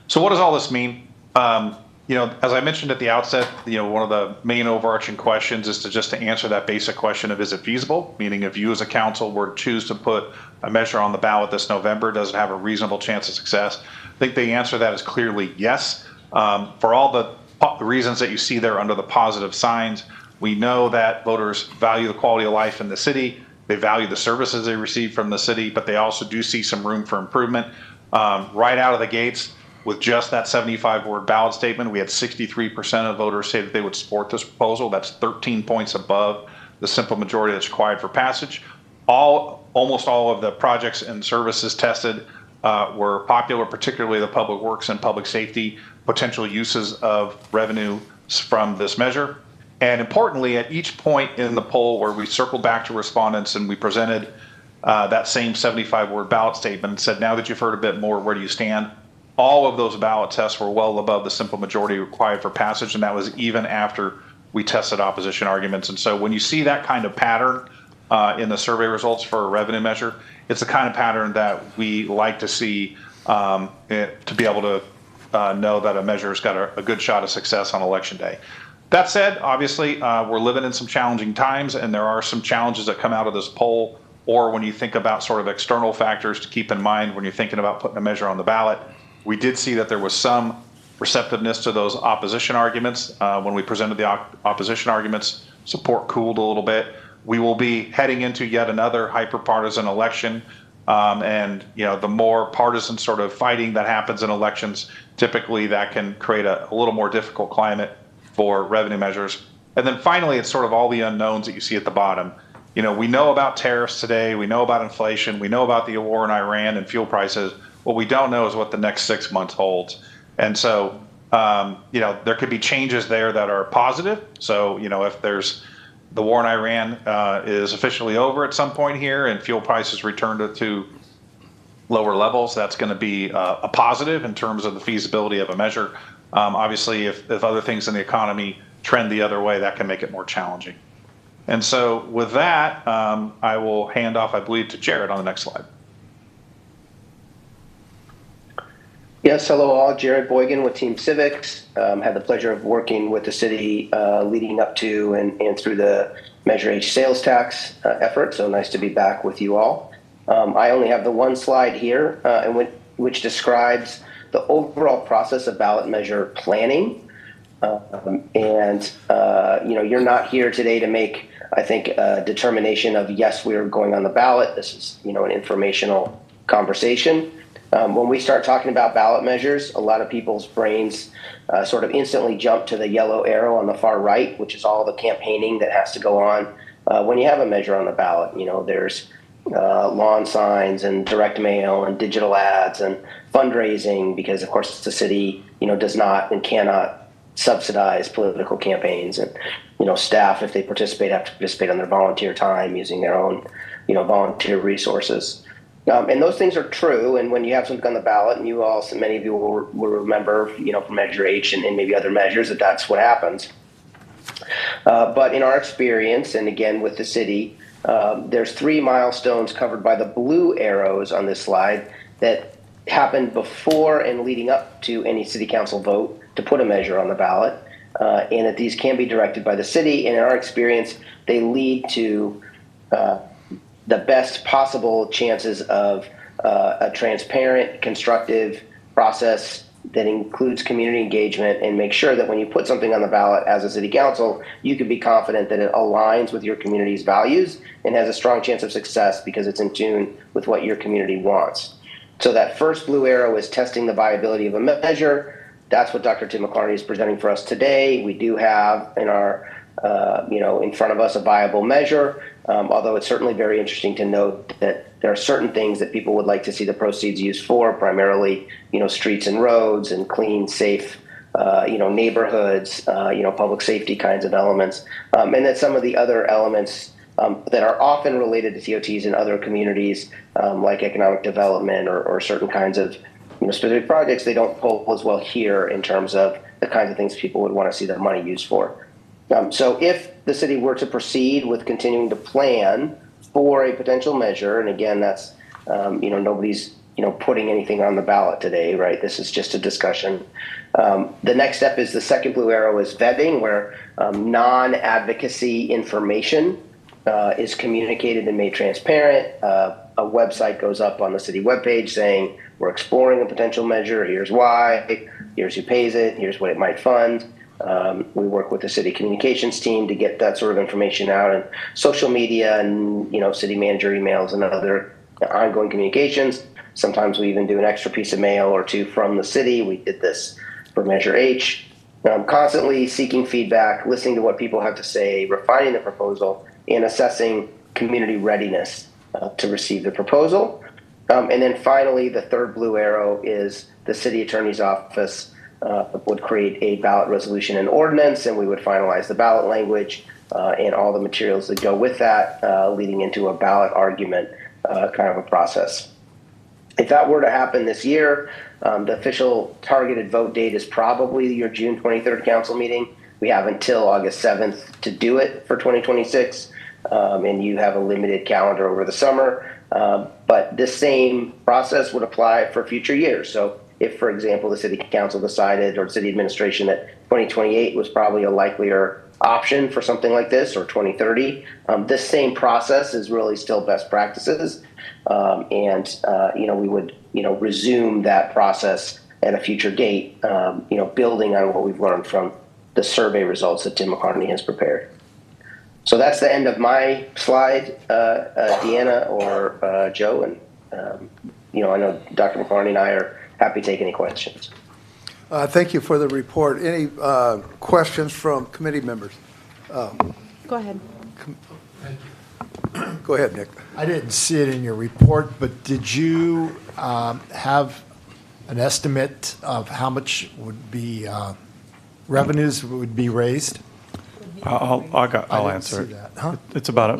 Speaker 2: So what does all this mean? As I mentioned at the outset, one of the main overarching questions is to answer that basic question of, is it feasible? Meaning, if you as a council were to choose to put a measure on the ballot this November, does it have a reasonable chance of success? I think the answer to that is clearly yes. For all the reasons that you see there under the positive signs, we know that voters value the quality of life in the city. They value the services they receive from the city, but they also do see some room for improvement. Right out of the gates, with just that 75-word ballot statement, we had 63% of voters say that they would support this proposal. That's 13 points above the simple majority that's required for passage. Almost all of the projects and services tested were popular, particularly the public works and public safety potential uses of revenue from this measure. And importantly, at each point in the poll where we circled back to respondents and we presented that same 75-word ballot statement and said, now that you've heard a bit more, where do you stand? All of those ballot tests were well above the simple majority required for passage, and that was even after we tested opposition arguments. And so when you see that kind of pattern in the survey results for a revenue measure, it's the kind of pattern that we like to see to be able to know that a measure's got a good shot of success on election day. That said, obviously, we're living in some challenging times, and there are some challenges that come out of this poll, or when you think about sort of external factors to keep in mind when you're thinking about putting a measure on the ballot. We did see that there was some receptiveness to those opposition arguments. When we presented the opposition arguments, support cooled a little bit. We will be heading into yet another hyper-partisan election. And the more partisan sort of fighting that happens in elections, typically that can create a little more difficult climate for revenue measures. And then finally, it's sort of all the unknowns that you see at the bottom. We know about tariffs today. We know about inflation. We know about the war in Iran and fuel prices. What we don't know is what the next 6 months holds. And so, there could be changes there that are positive. So, if there's the war in Iran is officially over at some point here and fuel prices return to lower levels, that's going to be a positive in terms of the feasibility of a measure. Obviously, if other things in the economy trend the other way, that can make it more challenging. And so with that, I will hand off, I believe, to Jared on the next slide.
Speaker 4: Yes, hello all. Jared Boygan with Team Civics. Had the pleasure of working with the city leading up to and through the Measure H sales tax effort. So nice to be back with you all. I only have the one slide here, which describes the overall process of ballot measure planning. You're not here today to make, I think, a determination of yes, we're going on the ballot. This is, an informational conversation. When we start talking about ballot measures, a lot of people's brains sort of instantly jump to the yellow arrow on the far right, which is all the campaigning that has to go on when you have a measure on the ballot. There's lawn signs and direct mail and digital ads and fundraising because, of course, the city, does not and cannot subsidize political campaigns. And, staff, if they participate, have to participate on their volunteer time using their own, volunteer resources. And those things are true. And when you have something on the ballot, and many of you will remember, from Measure H and maybe other measures, that's what happens. But in our experience, and again with the city, there's 3 milestones covered by the blue arrows on this slide that happened before and leading up to any city council vote to put a measure on the ballot, and that these can be directed by the city. And in our experience, they lead to the best possible chances of a transparent, constructive process that includes community engagement and make sure that when you put something on the ballot as a city council, you can be confident that it aligns with your community's values and has a strong chance of success because it's in tune with what your community wants. So that first blue arrow is testing the viability of a measure. That's what Dr. Tim McClarney is presenting for us today. We do have in our, in front of us a viable measure, although it's certainly very interesting to note that there are certain things that people would like to see the proceeds used for, primarily, streets and roads and clean, safe, neighborhoods, public safety kinds of elements, and then some of the other elements that are often related to TOTs in other communities, like economic development or certain kinds of specific projects, they don't pull as well here in terms of the kinds of things people would want to see their money used for. So if the city were to proceed with continuing to plan for a potential measure, and again, that's, nobody's, putting anything on the ballot today, right? This is just a discussion. The next step is the second blue arrow is vetting, where non-advocacy information is communicated and made transparent. A website goes up on the city webpage saying, we're exploring a potential measure, here's why, here's who pays it, here's what it might fund. We work with the city communications team to get that sort of information out, and social media and city manager emails and other ongoing communications. Sometimes we even do an extra piece of mail or two from the city. We did this for Measure H. Constantly seeking feedback, listening to what people have to say, refining the proposal, and assessing community readiness to receive the proposal. And then finally, the third blue arrow is the city attorney's office would create a ballot resolution and ordinance, and we would finalize the ballot language and all the materials that go with that, leading into a ballot argument kind of a process. If that were to happen this year, the official targeted vote date is probably your June 23rd council meeting. We have until August 7th to do it for 2026, and you have a limited calendar over the summer. But this same process would apply for future years. So if, for example, the city council decided or city administration that 2028 was probably a likelier option for something like this, or 2030, this same process is really still best practices. We would, resume that process at a future date, building on what we've learned from the survey results that Tim McCartney has prepared. So that's the end of my slide, Deanna or Joe. And, I know Dr. McCartney and I are happy to take any questions.
Speaker 1: Thank you for the report. Any questions from committee members?
Speaker 10: Go ahead.
Speaker 1: Go ahead, Nick.
Speaker 8: I didn't see it in your report, but did you have an estimate of how much would be revenues would be raised?
Speaker 9: I'll answer it.
Speaker 8: Huh?
Speaker 9: It's about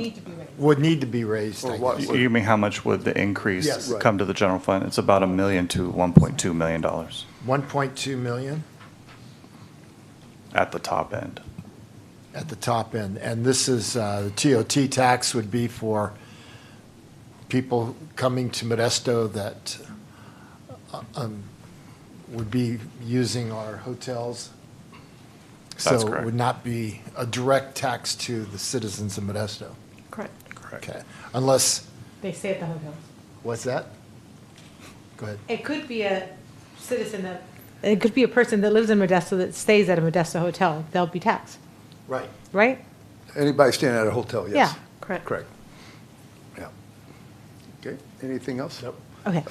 Speaker 8: Would need to be raised. I guess.
Speaker 9: You mean how much would the increase
Speaker 8: Yes. Right.
Speaker 9: come to the general fund? It's about $1 million to $1.2 million
Speaker 8: 1.2 million
Speaker 9: at the top end.
Speaker 8: at the top end. And this is, the TOT tax would be for people coming to Modesto that would be using our hotels.
Speaker 9: That's
Speaker 8: So
Speaker 9: correct.
Speaker 8: it would not be a direct tax to the citizens of Modesto.
Speaker 10: Correct.
Speaker 8: Okay, unless,
Speaker 10: They stay at the hotels.
Speaker 8: what's that? Go ahead.
Speaker 10: It could be a citizen that, it could be a person that lives in Modesto that stays at a Modesto hotel. They'll be taxed,
Speaker 8: Right.
Speaker 10: right?
Speaker 1: Anybody staying at a hotel, yes.
Speaker 10: Yeah, correct.
Speaker 1: Correct. Yeah. Okay, anything else? Nope.
Speaker 10: Okay.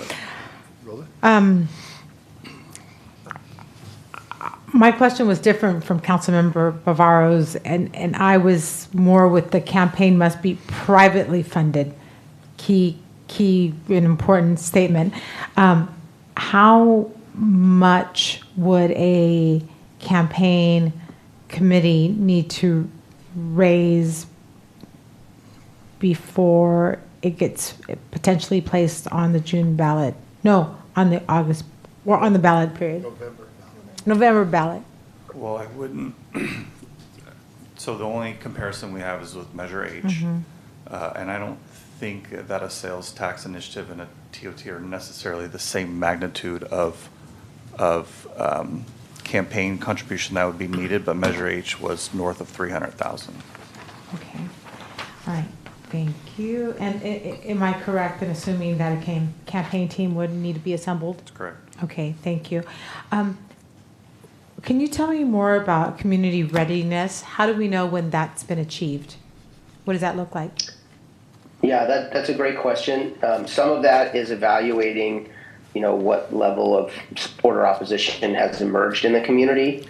Speaker 1: Roland?
Speaker 10: My question was different from Councilmember Bavaro's, and I was more with the campaign must be privately funded. Key, an important statement. How much would a campaign committee need to raise before it gets potentially placed on the June ballot? No, on the August, or on the ballot period? November ballot.
Speaker 9: Well, I wouldn't. So the only comparison we have is with Measure H.
Speaker 10: Mhm.
Speaker 9: And I don't think that a sales tax initiative and a TOT are necessarily the same magnitude of campaign contribution that would be needed, but Measure H was north of 300,000.
Speaker 10: Okay, all right, thank you. And am I correct in assuming that a campaign team would need to be assembled?
Speaker 9: That's correct.
Speaker 10: Okay, thank you. Can you tell me more about community readiness? How do we know when that's been achieved? What does that look like?
Speaker 4: Yeah, that's a great question. Some of that is evaluating what level of support or opposition has emerged in the community.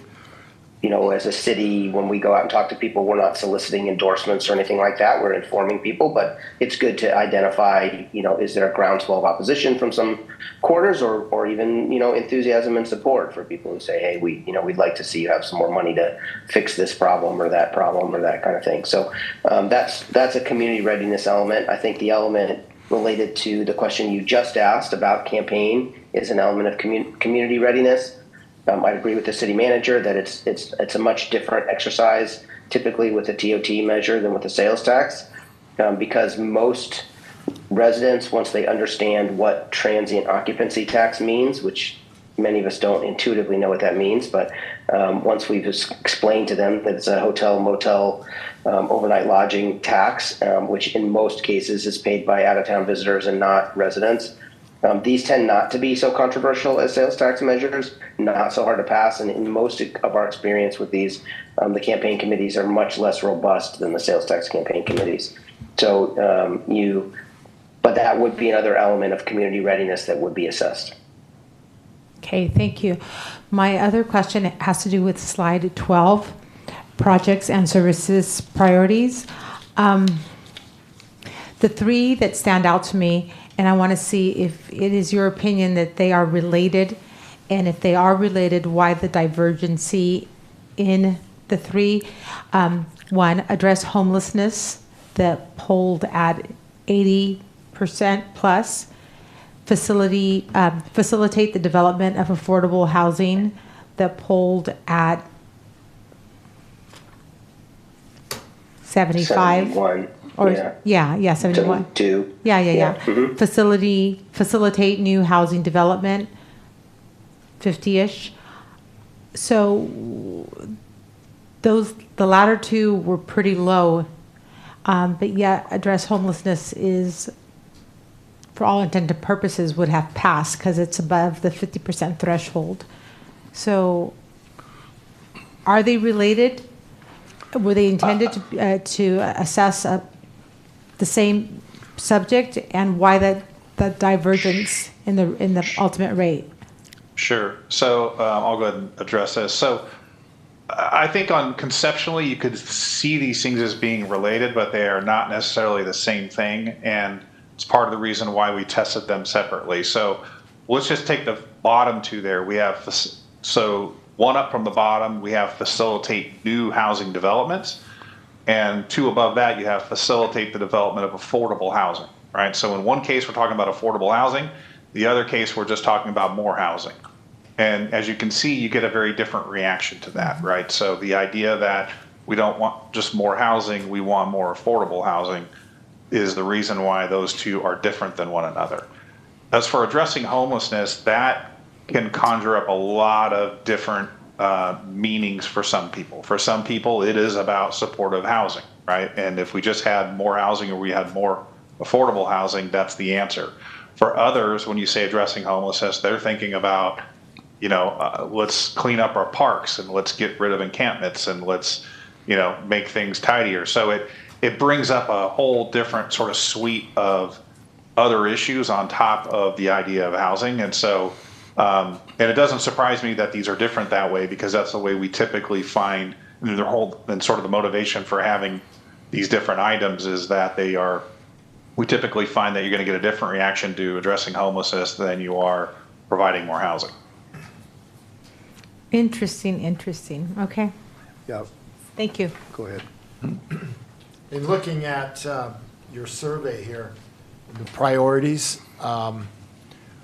Speaker 4: As a city, when we go out and talk to people, we're not soliciting endorsements or anything like that. We're informing people, but it's good to identify, is there a groundswell of opposition from some quarters or even, enthusiasm and support for people who say, hey, we'd like to see you have some more money to fix this problem or that kind of thing. So that's a community readiness element. I think the element related to the question you just asked about campaign is an element of community readiness. I agree with the city manager that it's a much different exercise typically with the TOT measure than with the sales tax, because most residents, once they understand what transient occupancy tax means, which many of us don't intuitively know what that means, but once we've explained to them that it's a hotel, motel, overnight lodging tax, which in most cases is paid by out-of-town visitors and not residents. These tend not to be so controversial as sales tax measures, not so hard to pass. And in most of our experience with these, the campaign committees are much less robust than the sales tax campaign committees. So but that would be another element of community readiness that would be assessed.
Speaker 10: Okay, thank you. My other question has to do with slide 12, projects and services priorities. The three that stand out to me, and I want to see if it is your opinion that they are related, and if they are related, why the divergency in the three. One, address homelessness, that polled at 80% plus. Facilitate the development of affordable housing, that polled at 75.
Speaker 4: 71.
Speaker 10: Or,
Speaker 4: yeah.
Speaker 10: yeah, 71.
Speaker 4: 72.
Speaker 10: Yeah.
Speaker 4: Mm-hmm.
Speaker 10: Facilitate new housing development, 50-ish. So the latter two were pretty low, but yet address homelessness is, for all intents and purposes, would have passed because it's above the 50% threshold. So are they related? Were they intended to assess the same subject, and why that divergence in the ultimate rate?
Speaker 2: Sure. So I'll go ahead and address this. So I think conceptually you could see these things as being related, but they are not necessarily the same thing, and it's part of the reason why we tested them separately. So let's just take the bottom two there. We have, so one up from the bottom, we have facilitate new housing developments. And two above that, you have facilitate the development of affordable housing, right? So in one case, we're talking about affordable housing. The other case, we're just talking about more housing. And as you can see, you get a very different reaction to that, right? So the idea that we don't want just more housing, we want more affordable housing, is the reason why those two are different than one another. As for addressing homelessness, that can conjure up a lot of different meanings for some people. For some people, it is about supportive housing, right? And if we just had more housing or we had more affordable housing, that's the answer. For others, when you say addressing homelessness, they're thinking about, let's clean up our parks and let's get rid of encampments and let's, make things tidier. So it brings up a whole different sort of suite of other issues on top of the idea of housing. And so, and it doesn't surprise me that these are different that way, because that's the way we typically find and sort of the motivation for having these different items is that we typically find that you're going to get a different reaction to addressing homelessness than you are providing more housing.
Speaker 10: Interesting. Okay.
Speaker 8: Yeah.
Speaker 10: Thank you.
Speaker 8: Go ahead. In looking at your survey here, the priorities,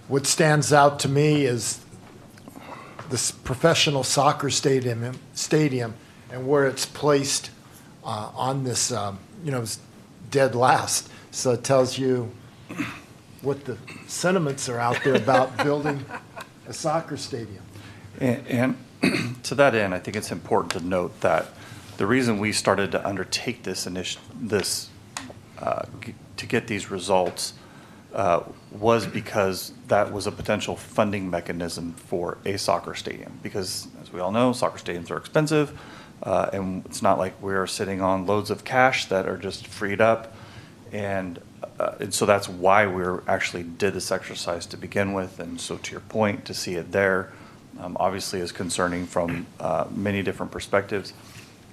Speaker 8: what stands out to me is this professional soccer stadium and where it's placed on this, it's dead last. So it tells you what the sentiments are out there about building a soccer stadium.
Speaker 9: And to that end, I think it's important to note that the reason we started to undertake this to get these results was because that was a potential funding mechanism for a soccer stadium. Because, as we all know, soccer stadiums are expensive, and it's not like we're sitting on loads of cash that are just freed up. And so that's why we actually did this exercise to begin with. And so to your point, to see it there, obviously is concerning from many different perspectives.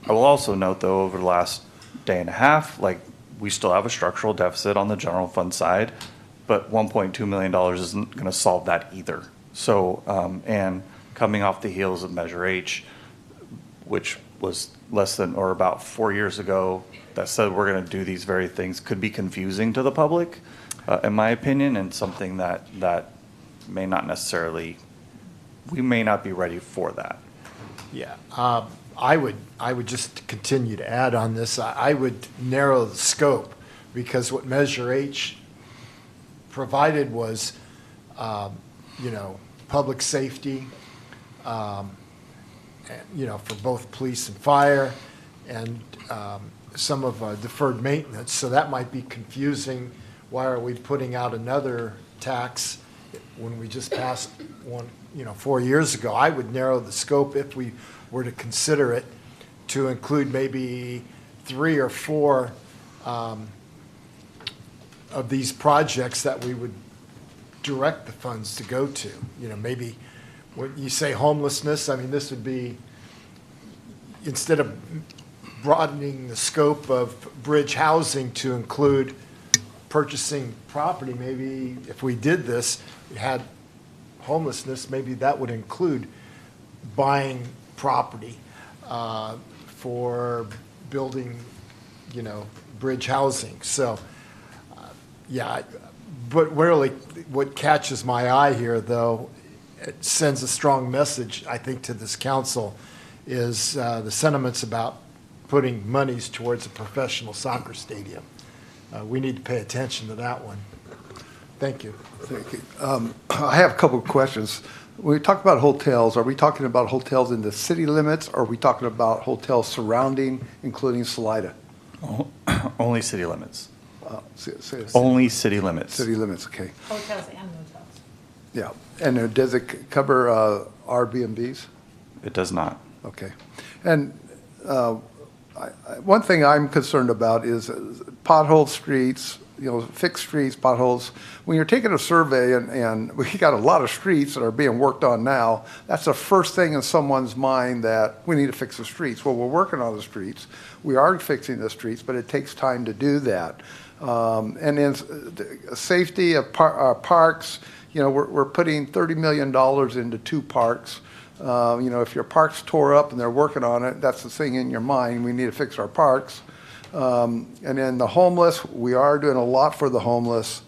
Speaker 9: I will also note, though, over the last day and a half, like, we still have a structural deficit on the general fund side, but $1.2 million isn't going to solve that either. So, and coming off the heels of Measure H, which was less than or about 4 years ago, that said we're going to do these very things, could be confusing to the public, in my opinion, and something that may not necessarily, we may not be ready for that.
Speaker 8: Yeah, I would just continue to add on this. I would narrow the scope, because what Measure H provided was, public safety, for both police and fire, and some of deferred maintenance. So that might be confusing. Why are we putting out another tax when we just passed one, 4 years ago? I would narrow the scope, if we were to consider it, to include maybe 3 or 4 of these projects that we would direct the funds to go to. Maybe when you say homelessness, I mean, this would be, instead of broadening the scope of bridge housing to include purchasing property, maybe if we did this, we had homelessness, maybe that would include buying property for building, bridge housing. So, but really, what catches my eye here, though, it sends a strong message, I think, to this council, is the sentiments about putting monies towards a professional soccer stadium. We need to pay attention to that one. Thank you.
Speaker 1: Thank you. I have a couple of questions. When we talk about hotels, are we talking about hotels in the city limits, or are we talking about hotels surrounding, including Salida?
Speaker 9: Only city limits.
Speaker 1: Say
Speaker 9: Only city limits.
Speaker 1: City limits, okay.
Speaker 10: Hotels and motels.
Speaker 1: Yeah. And does it cover Airbnbs?
Speaker 9: It does not.
Speaker 1: Okay. And one thing I'm concerned about is pothole streets, fixed streets, potholes. When you're taking a survey, and we got a lot of streets that are being worked on now, that's the first thing in someone's mind, that we need to fix the streets. Well, we're working on the streets. We are fixing the streets, but it takes time to do that. And then safety of parks, we're putting $30 million into 2 parks. If your park's tore up and they're working on it, that's the thing in your mind. We need to fix our parks. And then the homeless, we are doing a lot for the homeless.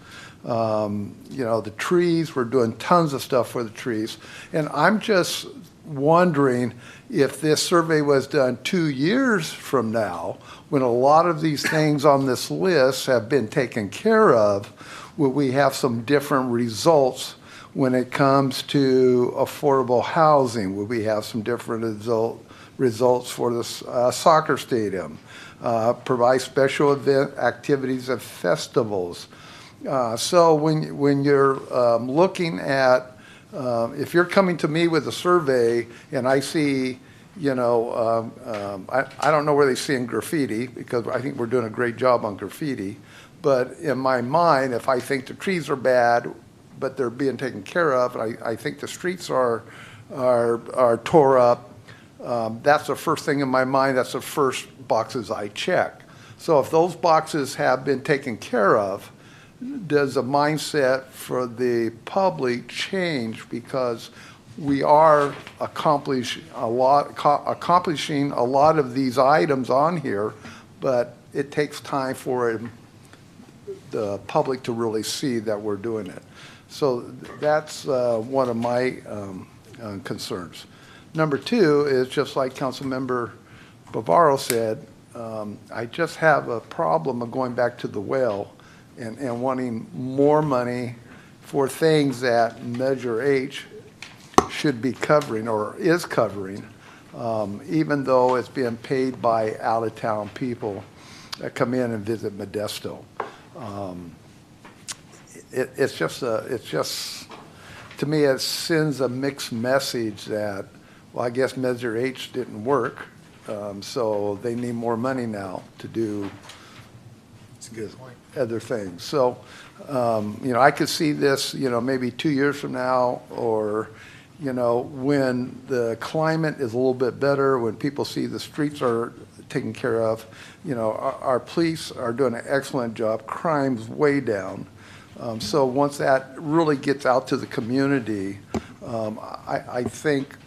Speaker 1: The trees, we're doing tons of stuff for the trees. And I'm just wondering, if this survey was done 2 years from now, when a lot of these things on this list have been taken care of, will we have some different results when it comes to affordable housing? Will we have some different results for the soccer stadium? Provide special event activities and festivals. So when you're looking at, if you're coming to me with a survey and I see, I don't know where they see in graffiti, because I think we're doing a great job on graffiti. But in my mind, if I think the trees are bad, but they're being taken care of, and I think the streets are tore up, that's the first thing in my mind. That's the first boxes I check. So if those boxes have been taken care of, does the mindset for the public change? Because we are accomplishing a lot of these items on here, but it takes time for the public to really see that we're doing it. So that's one of my concerns. Number 2 is, just like Councilmember Bavaro said, I just have a problem of going back to the well and wanting more money for things that Measure H should be covering, or is covering, even though it's being paid by out-of-town people that come in and visit Modesto. It's just, to me, it sends a mixed message that, well, I guess Measure H didn't work, so they need more money now to do other things. So, I could see this, maybe 2 years from now, or, when the climate is a little bit better, when people see the streets are taken care of, our police are doing an excellent job, crime's way down. So once that really gets out to the community, I think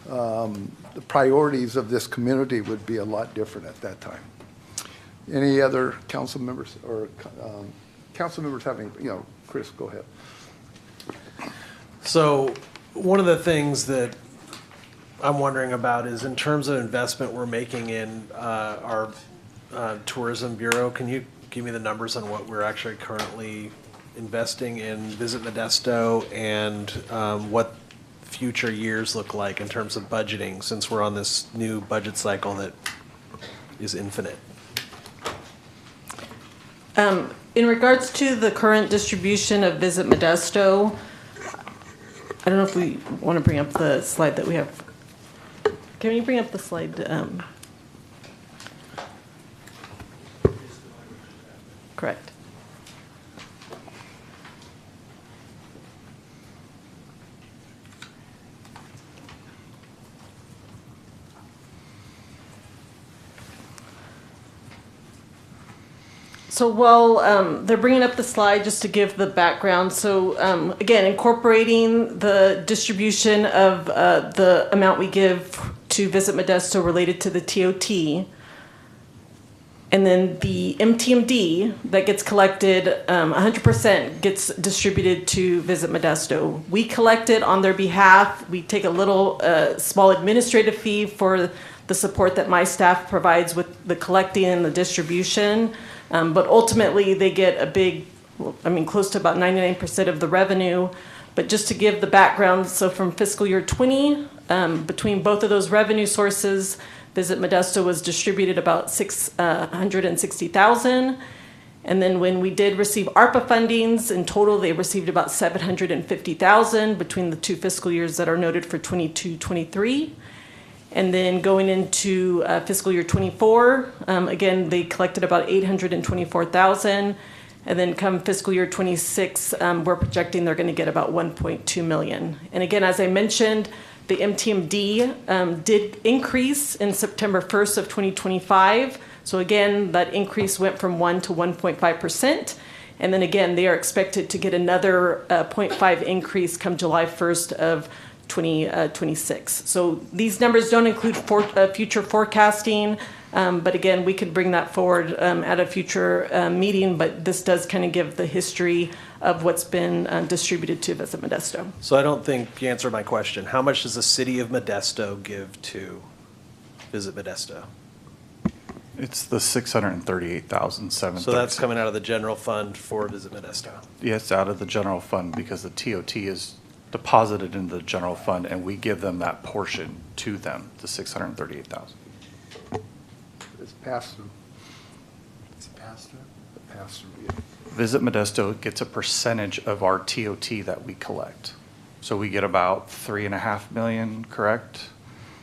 Speaker 1: the priorities of this community would be a lot different at that time. Any other council members or council members having, Chris, go ahead.
Speaker 21: So one of the things that I'm wondering about is in terms of investment we're making in our tourism bureau, can you give me the numbers on what we're actually currently investing in Visit Modesto and what future years look like in terms of budgeting, since we're on this new budget cycle that is infinite?
Speaker 13: In regards to the current distribution of Visit Modesto, I don't know if we want to bring up the slide that we have. Can you bring up the slide? Correct. So while they're bringing up the slide, just to give the background, so again, incorporating the distribution of the amount we give to Visit Modesto related to the TOT, and then the MTMD that gets collected, 100% gets distributed to Visit Modesto. We collect it on their behalf. We take a little small administrative fee for the support that my staff provides with the collecting and the distribution. But ultimately, they get a big, close to about 99% of the revenue. But just to give the background, so from fiscal year 20, between both of those revenue sources, Visit Modesto was distributed about $660,000. And then when we did receive ARPA fundings, in total, they received about $750,000 between the two fiscal years that are noted for 22-23. And then going into fiscal year 24, again, they collected about $824,000. And then come fiscal year 26, we're projecting they're going to get about $1.2 million. And again, as I mentioned, the MTMD did increase in September 1st of 2025. So again, that increase went from 1 to 1.5%. And then again, they are expected to get another 0.5 increase come July 1st of 2026. So these numbers don't include future forecasting, but again, we could bring that forward at a future meeting, but this does kind of give the history of what's been distributed to Visit Modesto.
Speaker 21: So I don't think you answered my question. How much does the City of Modesto give to Visit Modesto?
Speaker 9: It's the $638,736.
Speaker 21: So that's coming out of the general fund for Visit Modesto?
Speaker 9: Yes, out of the general fund, because the TOT is deposited into the general fund, and we give them that portion to them, the $638,000.
Speaker 1: It's passed through. It's passed through? Passed through, yeah.
Speaker 9: Visit Modesto gets a percentage of our TOT that we collect. So we get about $3.5 million, correct?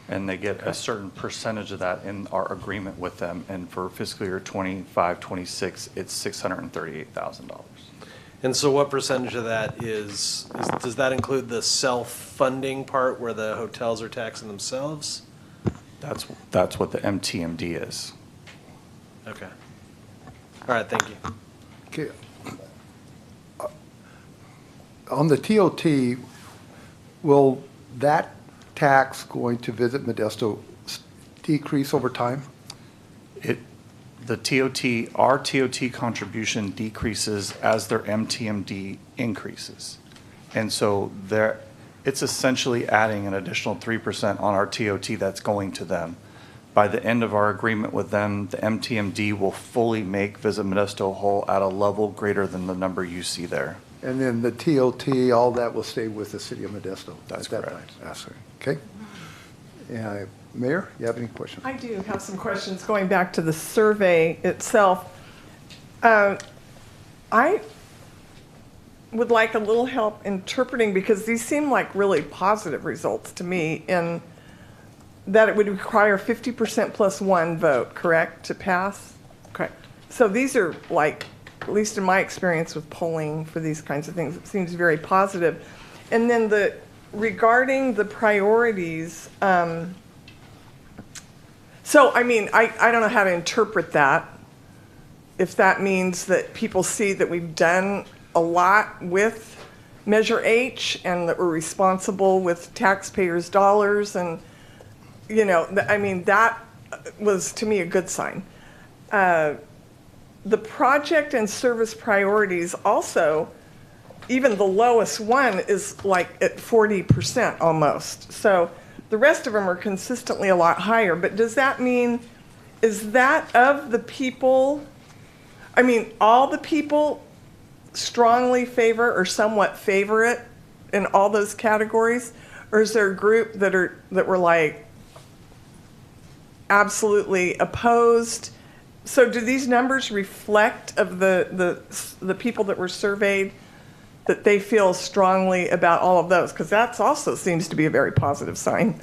Speaker 9: And they get a certain percentage of that in our agreement with them. And for fiscal year 25, 26, it's $638,000.
Speaker 21: And so what percentage of that does that include the self-funding part where the hotels are taxing themselves?
Speaker 9: That's what the MTMD is.
Speaker 21: Okay. All right, thank you.
Speaker 1: Okay. On the TOT, will that tax going to Visit Modesto decrease over time?
Speaker 9: Our TOT contribution decreases as their MTMD increases. And so it's essentially adding an additional 3% on our TOT that's going to them. By the end of our agreement with them, the MTMD will fully make Visit Modesto whole at a level greater than the number you see there.
Speaker 1: And then the TOT, all that will stay with the City of Modesto?
Speaker 9: That's
Speaker 1: at that
Speaker 9: correct.
Speaker 1: time. Okay. Mayor, you have any questions?
Speaker 7: I do have some questions going back to the survey itself. I would like a little help interpreting, because these seem like really positive results to me, in that it would require 50% plus one vote, correct, to pass?
Speaker 13: Correct.
Speaker 7: So these are like, at least in my experience with polling for these kinds of things, it seems very positive. And then regarding the priorities, so I mean, I don't know how to interpret that. If that means that people see that we've done a lot with Measure H and that we're responsible with taxpayers' dollars, and, you know, I mean, that was to me a good sign. The project and service priorities also, even the lowest one is like at 40% almost. So the rest of them are consistently a lot higher. But does that mean, is that of the people, I mean, all the people strongly favor or somewhat favor it in all those categories? Or is there a group that were like absolutely opposed? So do these numbers reflect of the people that were surveyed, that they feel strongly about all of those? Because that also seems to be a very positive sign.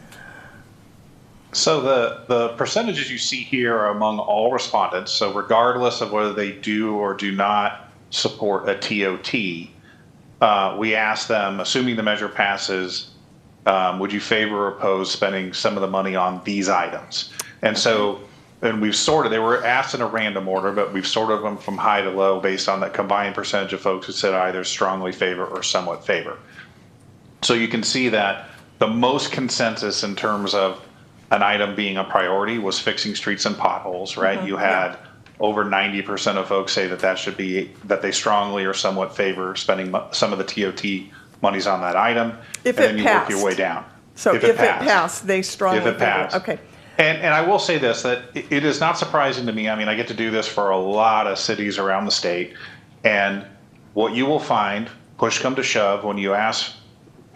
Speaker 2: So the percentages you see here are among all respondents. So regardless of whether they do or do not support a TOT, we ask them, assuming the measure passes, would you favor or oppose spending some of the money on these items? And so, and we've sorted, they were asked in a random order, but we've sorted them from high to low based on that combined percentage of folks who said either strongly favor or somewhat favor. So you can see that the most consensus in terms of an item being a priority was fixing streets and potholes, right? You had over 90% of folks say that that should be, that they strongly or somewhat favor spending some of the TOT monies on that item.
Speaker 7: If
Speaker 2: and
Speaker 7: it
Speaker 2: then you
Speaker 7: passed.
Speaker 2: work your way down.
Speaker 7: So if it passed, they strongly
Speaker 2: If it passed.
Speaker 7: favor. Okay.
Speaker 2: And I will say this, that it is not surprising to me. I mean, I get to do this for a lot of cities around the state. And what you will find, push come to shove, when you ask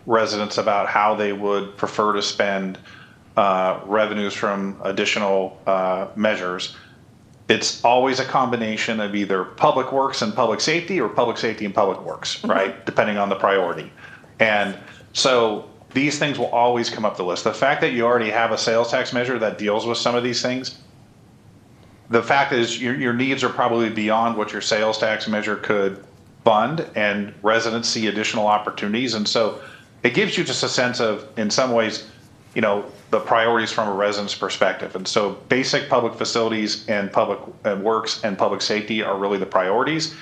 Speaker 2: residents about how they would prefer to spend revenues from additional measures, it's always a combination of either public works and public safety or public safety and public works, right? Depending on the priority. And so these things will always come up the list. The fact that you already have a sales tax measure that deals with some of these things, the fact is your needs are probably beyond what your sales tax measure could fund, and residents see additional opportunities. And so it gives you just a sense of, in some ways, you know, the priorities from a resident's perspective. And so basic public facilities and public works and public safety are really the priorities.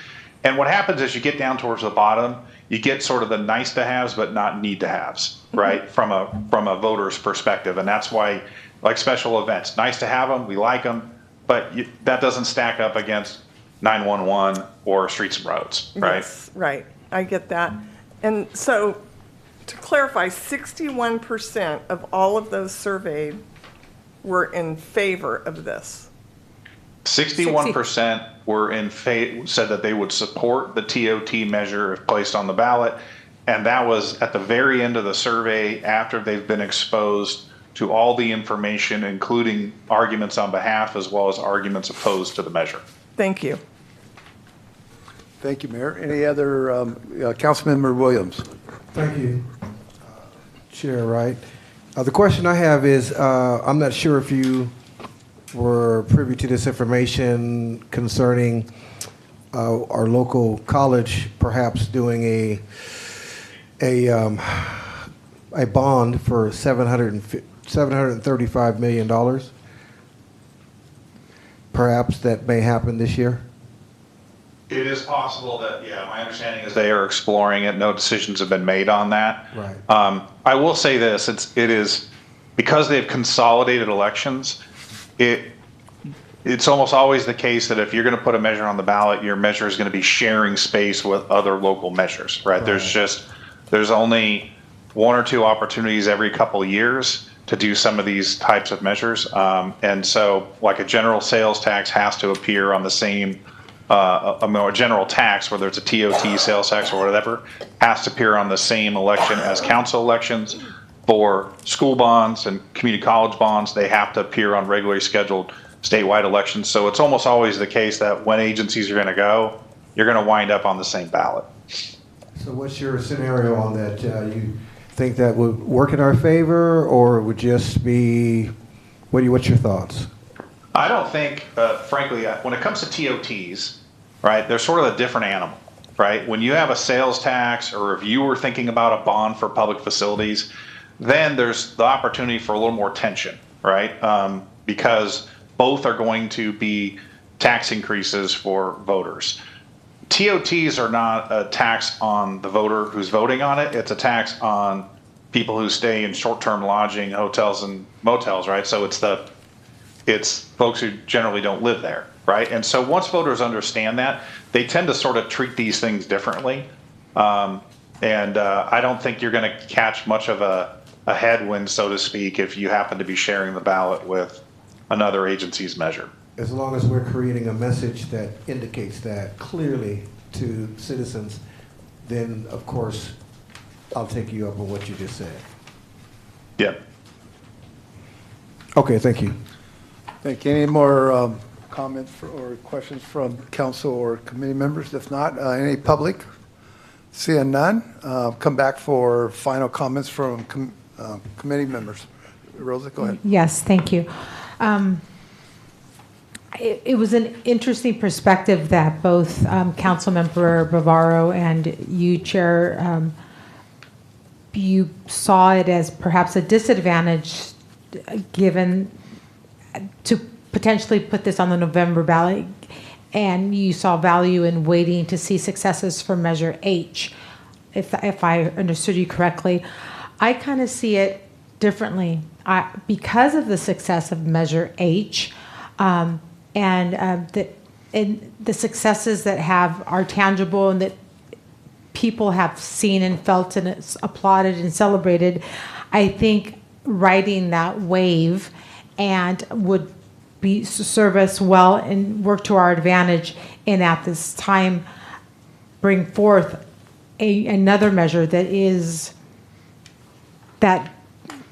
Speaker 2: And what happens is you get down towards the bottom, you get sort of the nice to haves but not need to haves, right? From a voter's perspective. And that's why, like special events, nice to have them, we like them, but that doesn't stack up against 911 or streets and roads, right?
Speaker 7: Yes, right. I get that. And so, to clarify, 61% of all of those surveyed were in favor of this.
Speaker 2: 61% were in favor, said that they would support the TOT measure if placed on the ballot. And that was at the very end of the survey, after they've been exposed to all the information, including arguments on behalf as well as arguments opposed to the measure.
Speaker 7: Thank you.
Speaker 1: Thank you, Mayor. Any other, Councilmember Williams?
Speaker 11: Thank you, Chair Wright. The question I have is, I'm not sure if you were privy to this information concerning our local college perhaps doing a bond for $735 million. Perhaps that may happen this year.
Speaker 2: It is possible that, yeah, my understanding is they are exploring it. No decisions have been made on that.
Speaker 11: Right.
Speaker 2: I will say this, it is, because they've consolidated elections, it's almost always the case that if you're going to put a measure on the ballot, your measure is going to be sharing space with other local measures, right? There's only one or two opportunities every couple of years to do some of these types of measures. And so like a general sales tax has to appear on the same, a more general tax, whether it's a TOT, sales tax, or whatever, has to appear on the same election as council elections. For school bonds and community college bonds, they have to appear on regularly scheduled statewide elections. So it's almost always the case that when agencies are going to go, you're going to wind up on the same ballot.
Speaker 11: So what's your scenario on that? You think that would work in our favor, or it would just be, what's your thoughts?
Speaker 2: I don't think, frankly, when it comes to TOTs, right, they're sort of a different animal, right? When you have a sales tax, or if you were thinking about a bond for public facilities, then there's the opportunity for a little more tension, right? Because both are going to be tax increases for voters. TOTs are not a tax on the voter who's voting on it. It's a tax on people who stay in short-term lodging, hotels and motels, right? So it's folks who generally don't live there, right? And so once voters understand that, they tend to sort of treat these things differently. I don't think you're going to catch much of a headwind, so to speak, if you happen to be sharing the ballot with another agency's measure.
Speaker 11: As long as we're creating a message that indicates that clearly to citizens, then of course, I'll take you up on what you just said.
Speaker 2: Yep.
Speaker 11: Okay, thank you.
Speaker 1: Thank you. Any more comments or questions from council or committee members? If not, any public? Seeing none, come back for final comments from committee members. Rosa, go ahead.
Speaker 10: Yes, thank you. It was an interesting perspective that both Councilmember Bavaro and you, Chair, you saw it as perhaps a disadvantage given to potentially put this on the November ballot, and you saw value in waiting to see successes for Measure H, if I understood you correctly. I kind of see it differently. Because of the success of Measure H, and the successes that are tangible and that people have seen and felt and it's applauded and celebrated, I think riding that wave and would serve us well and work to our advantage, and at this time bring forth another measure that is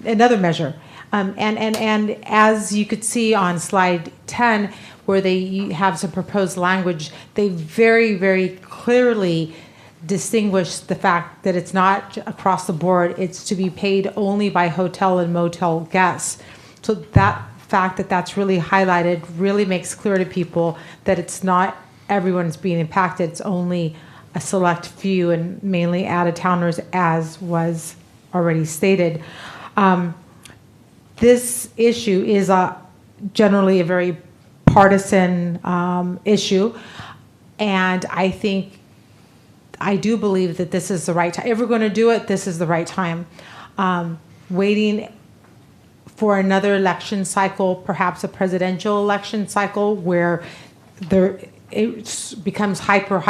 Speaker 10: another measure. And as you could see on slide 10, where they have some proposed language, they very, very clearly distinguish the fact that it's not across the board, it's to be paid only by hotel and motel guests. So that fact that that's really highlighted really makes clear to people that it's not everyone's being impacted, it's only a select few and mainly out-of-towners, as was already stated. This issue is generally a very partisan issue, and I do believe that this is the right time. If we're going to do it, this is the right time. Waiting for another election cycle, perhaps a presidential election cycle, where it becomes hyper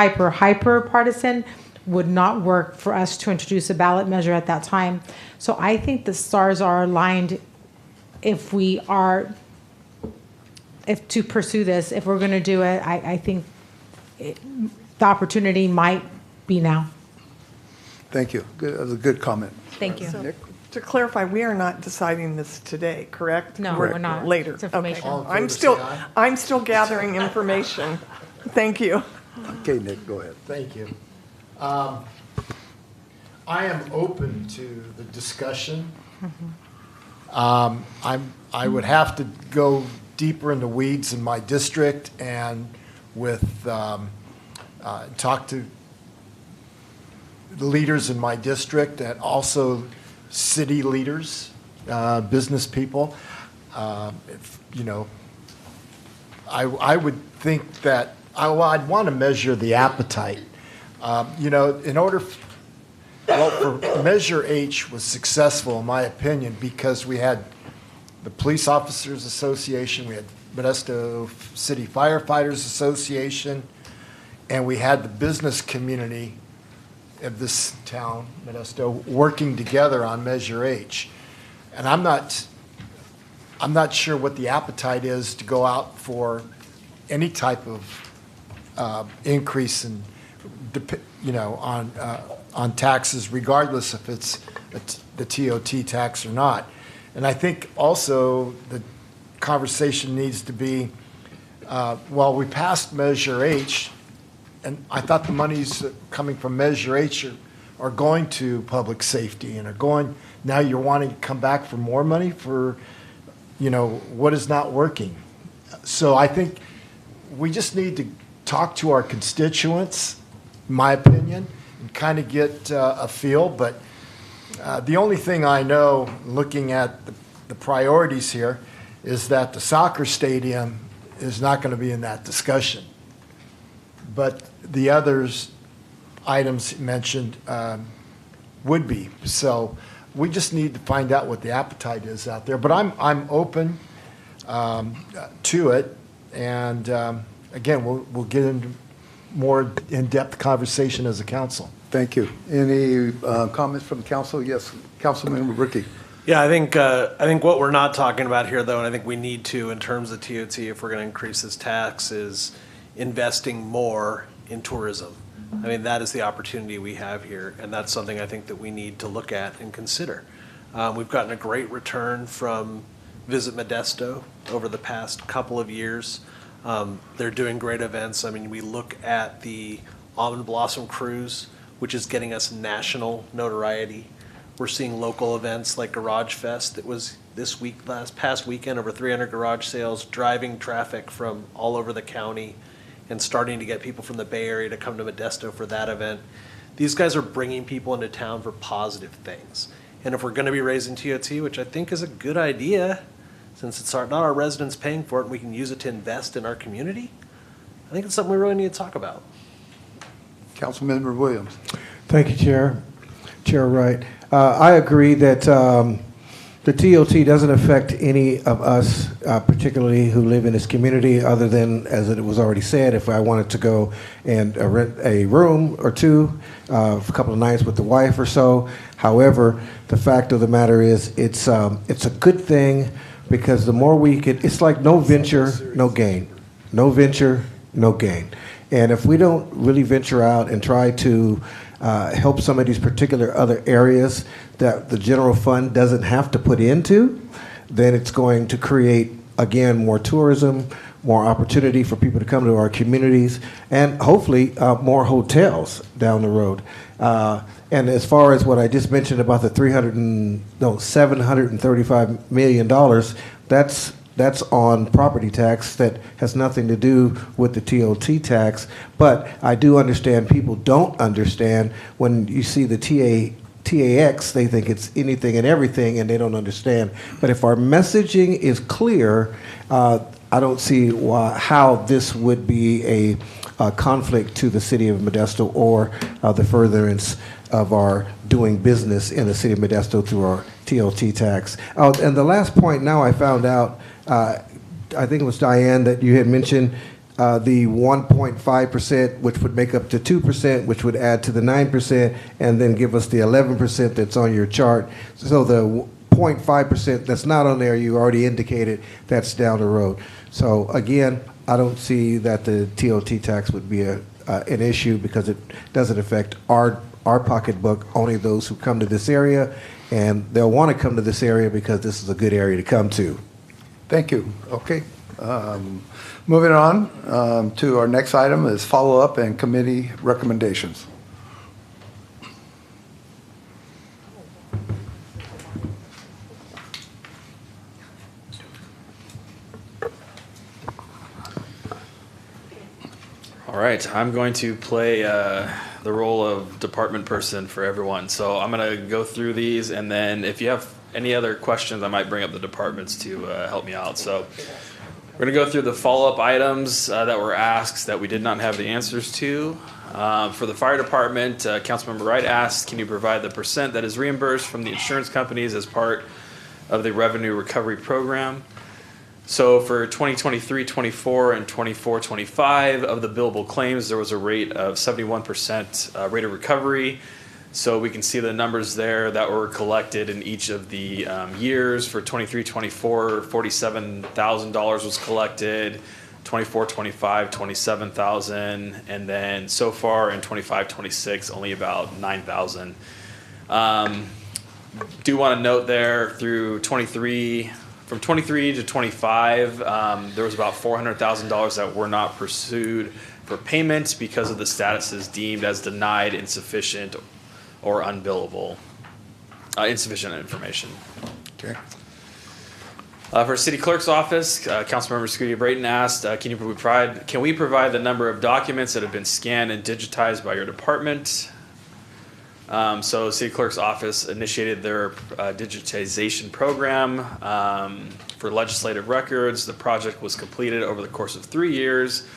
Speaker 10: partisan, would not work for us to introduce a ballot measure at that time. So I think the stars are aligned if to pursue this. If we're going to do it, I think the opportunity might be now.
Speaker 1: Thank you. Good, that was a good comment.
Speaker 10: Thank you.
Speaker 1: Nick?
Speaker 7: To clarify, we are not deciding this today, correct?
Speaker 10: No, we're not.
Speaker 7: Later.
Speaker 10: It's information.
Speaker 7: Okay. I'm still gathering information. Thank you.
Speaker 1: Okay, Nick, go ahead.
Speaker 8: Thank you. I am open to the discussion. I would have to go deeper in the weeds in my district and talk to the leaders in my district and also city leaders, business people. I would think that I'd want to measure the appetite. In order, for Measure H was successful, in my opinion, because we had the Police Officers Association, we had Modesto City Firefighters Association, and we had the business community of this town, Modesto, working together on Measure H. And I'm not sure what the appetite is to go out for any type of increase in, on taxes, regardless if it's the TOT tax or not. And I think also the conversation needs to be, we passed Measure H, and I thought the monies coming from Measure H are going to public safety and are going, now you're wanting to come back for more money for, what is not working. So I think we just need to talk to our constituents, in my opinion, and kind of get a feel. But the only thing I know, looking at the priorities here, is that the soccer stadium is not going to be in that discussion. But the others items mentioned would be. So we just need to find out what the appetite is out there. But I'm open to it, and again, we'll get into more in-depth conversation as a council.
Speaker 1: Thank you. Any comments from council? Yes, Councilman Ricky.
Speaker 21: Yeah, I think what we're not talking about here, though, and I think we need to, in terms of TOT, if we're going to increase this tax, is investing more in tourism. I mean, that is the opportunity we have here, and that's something I think that we need to look at and consider. We've gotten a great return from Visit Modesto over the past couple of years. They're doing great events. I mean, we look at the Almond Blossom Cruise, which is getting us national notoriety. We're seeing local events like Garage Fest that was this past weekend, over 300 garage sales, driving traffic from all over the county and starting to get people from the Bay Area to come to Modesto for that event. These guys are bringing people into town for positive things. And if we're going to be raising TOT, which I think is a good idea, since it's not our residents paying for it, we can use it to invest in our community, I think it's something we really need to talk about.
Speaker 1: Councilmember Williams.
Speaker 11: Thank you, Chair. Chair Wright. I agree that the TOT doesn't affect any of us, particularly who live in this community, other than, as it was already said, if I wanted to go and rent a room or two for a couple of nights with the wife or so. However, the fact of the matter is it's a good thing, because the more we could, it's like no venture, no gain. No venture, no gain. And if we don't really venture out and try to help some of these particular other areas that the general fund doesn't have to put into, then it's going to create, again, more tourism, more opportunity for people to come to our communities, and hopefully more hotels down the road. And as far as what I just mentioned about the $735 million, that's on property tax. That has nothing to do with the TOT tax. But I do understand people don't understand when you see the TAX, they think it's anything and everything, and they don't understand. But if our messaging is clear, I don't see how this would be a conflict to the city of Modesto or the furtherance of our doing business in the city of Modesto through our TOT tax. And the last point now I found out, I think it was Diane that you had mentioned the 1.5%, which would make up to 2%, which would add to the 9%, and then give us the 11% that's on your chart. So the 0.5% that's not on there, you already indicated that's down the road. So again, I don't see that the TOT tax would be an issue, because it doesn't affect our pocketbook, only those who come to this area, and they'll want to come to this area because this is a good area to come to.
Speaker 1: Thank you. Okay. Moving on to our next item is follow-up and committee recommendations.
Speaker 14: All right, I'm going to play the role of department person for everyone. So I'm going to go through these, and then if you have any other questions, I might bring up the departments to help me out. So we're going to go through the follow-up items that were asked that we did not have the answers to. For the fire department, Councilmember Wright asked, can you provide the percent that is reimbursed from the insurance companies as part of the revenue recovery program? So for 2023-24 and 24-25 of the billable claims, there was a rate of 71% rate of recovery. So we can see the numbers there that were collected in each of the years. For 23-24, $47,000 was collected. 24-25, $27,000, and then so far in 25-26, only about $9,000. Do want to note there through 23. From 23 to 25, there was about $400,000 that were not pursued for payment because of the statuses deemed as denied, insufficient, or unbillable, insufficient information.
Speaker 1: Okay.
Speaker 14: For City Clerk's office, Councilmember Scooty Brayton asked, can we provide the number of documents that have been scanned and digitized by your department? So City Clerk's office initiated their digitization program for legislative records. The project was completed over the course of 3 years.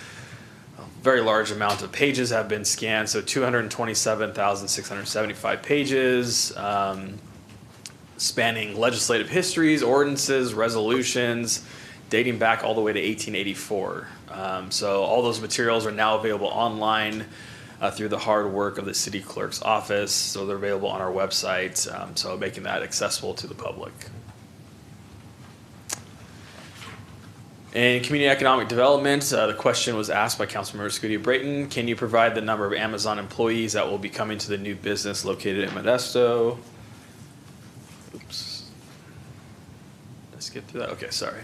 Speaker 14: A very large amount of pages have been scanned, so 227,675 pages. Spanning legislative histories, ordinances, resolutions, dating back all the way to 1884. So all those materials are now available online through the hard work of the City Clerk's office. So they're available on our website, so making that accessible to the public. In community economic development, the question was asked by Councilmember Scooty Brayton, can you provide the number of Amazon employees that will be coming to the new business located in Modesto? Oops. Did I skip through that? Okay, sorry.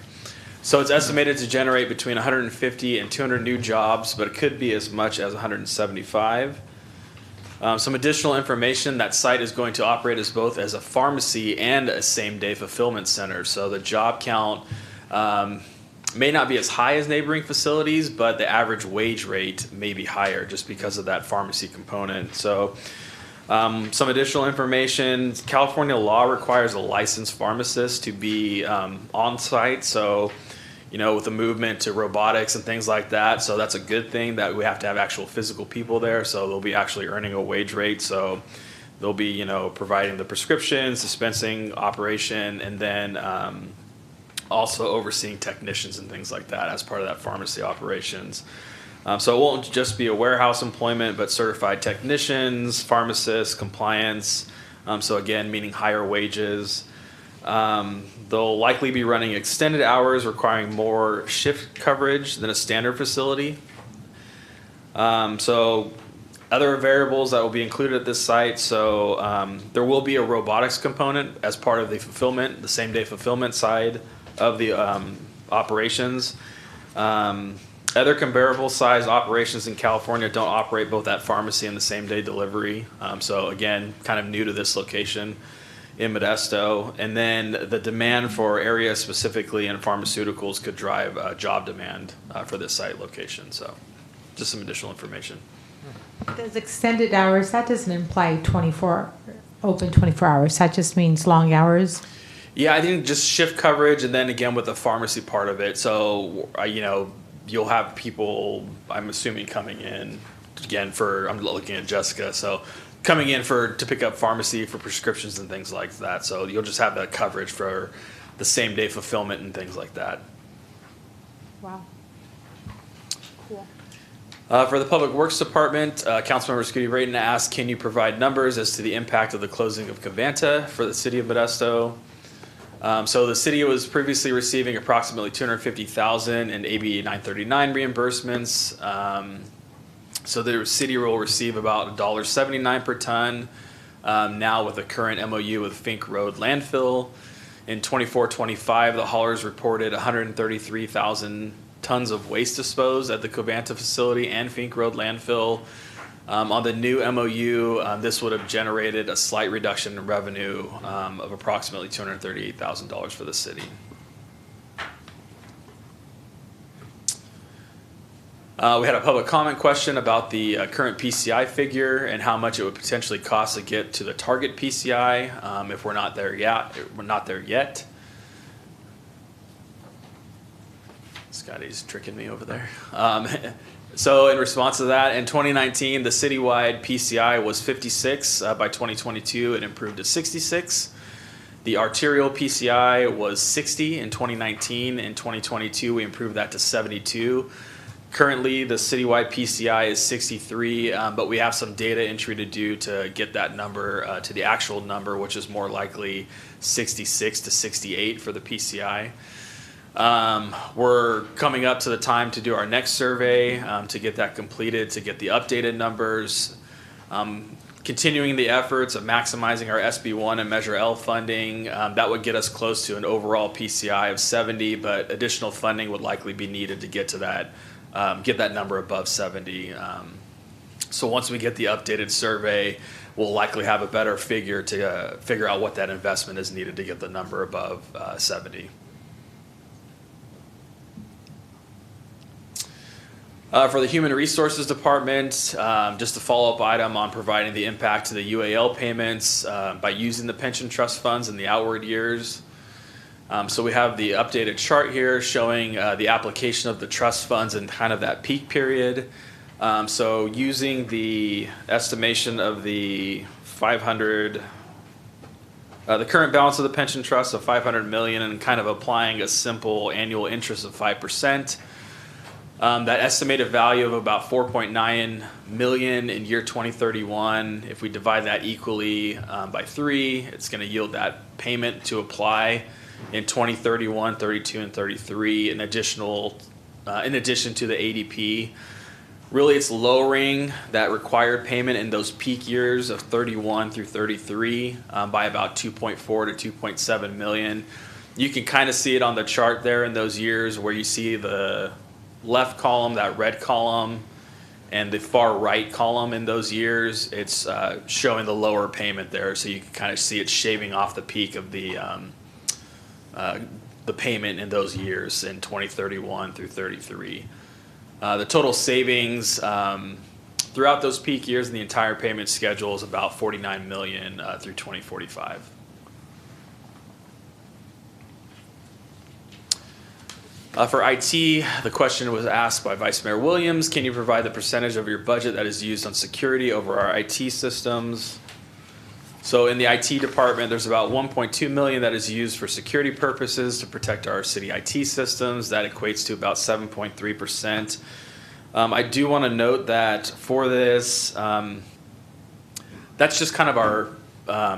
Speaker 14: So it's estimated to generate between 150 and 200 new jobs, but it could be as much as 175. Some additional information, that site is going to operate as both as a pharmacy and a same-day fulfillment center. So the job count may not be as high as neighboring facilities, but the average wage rate may be higher just because of that pharmacy component. So some additional information, California law requires a licensed pharmacist to be on site. So, you know, with the movement to robotics and things like that, so that's a good thing that we have to have actual physical people there. So they'll be actually earning a wage rate. So they'll be, you know, providing the prescriptions, dispensing operation, and then also overseeing technicians and things like that as part of that pharmacy operations. So it won't just be a warehouse employment, but certified technicians, pharmacists, compliance. So again, meaning higher wages. They'll likely be running extended hours, requiring more shift coverage than a standard facility. So other variables that will be included at this site. So there will be a robotics component as part of the fulfillment, the same day fulfillment side of the operations. Other comparable size operations in California don't operate both that pharmacy and the same day delivery. So again, kind of new to this location in Modesto. And then the demand for areas specifically in pharmaceuticals could drive job demand for this site location. So just some additional information.
Speaker 10: Those extended hours, that doesn't imply open 24 hours. That just means long hours.
Speaker 14: Yeah, I think just shift coverage, and then again with the pharmacy part of it. So, you know, you'll have people, I'm assuming, coming in again for, I'm looking at Jessica, so coming in to pick up pharmacy for prescriptions and things like that. So you'll just have that coverage for the same day fulfillment and things like that.
Speaker 10: Wow. Cool.
Speaker 14: For the Public Works Department, Councilmember Scooty Brayton asked, can you provide numbers as to the impact of the closing of Covanta for the city of Modesto? So the city was previously receiving approximately $250,000 in AB 939 reimbursements. So the city will receive about $1.79 per ton now with the current MOU with Fink Road Landfill. In 24-25, the haulers reported 133,000 tons of waste disposed at the Covanta facility and Fink Road Landfill. On the new MOU, this would have generated a slight reduction in revenue of approximately $238,000 for the city. We had a public comment question about the current PCI figure and how much it would potentially cost to get to the target PCI if we're not there yet. Scotty's tricking me over there. So in response to that, in 2019, the citywide PCI was 56. By 2022, it improved to 66. The arterial PCI was 60 in 2019. In 2022, we improved that to 72. Currently, the citywide PCI is 63, but we have some data entry to do to get that number to the actual number, which is more likely 66 to 68 for the PCI. We're coming up to the time to do our next survey to get that completed, to get the updated numbers, continuing the efforts of maximizing our SB1 and Measure L funding. That would get us close to an overall PCI of 70, but additional funding would likely be needed to get to that, get that number above 70. So once we get the updated survey, we'll likely have a better figure to figure out what that investment is needed to get the number above 70. For the Human Resources Department, just a follow-up item on providing the impact to the UAL payments by using the pension trust funds in the outward years. So we have the updated chart here showing the application of the trust funds in kind of that peak period. So using the estimation of the the current balance of the pension trust of $500 million and kind of applying a simple annual interest of 5%. That estimated value of about $4.9 million in year 2031, if we divide that equally by 3, it's going to yield that payment to apply in 2031, 32, and 33 in addition to the ADP. Really, it's lowering that required payment in those peak years of 31 through 33 by about 2.4 to 2.7 million. You can kind of see it on the chart there in those years where you see the left column, that red column, and the far right column in those years. It's showing the lower payment there, so you can kind of see it shaving off the peak of the payment in those years in 2031 through 33. The total savings throughout those peak years in the entire payment schedule is about $49 million through 2045. For IT, the question was asked by Vice Mayor Williams, can you provide the percentage of your budget that is used on security over our IT systems? So in the IT department, there's about $1.2 million that is used for security purposes to protect our city IT systems. That equates to about 7.3%. I do want to note that for this, that's just kind of our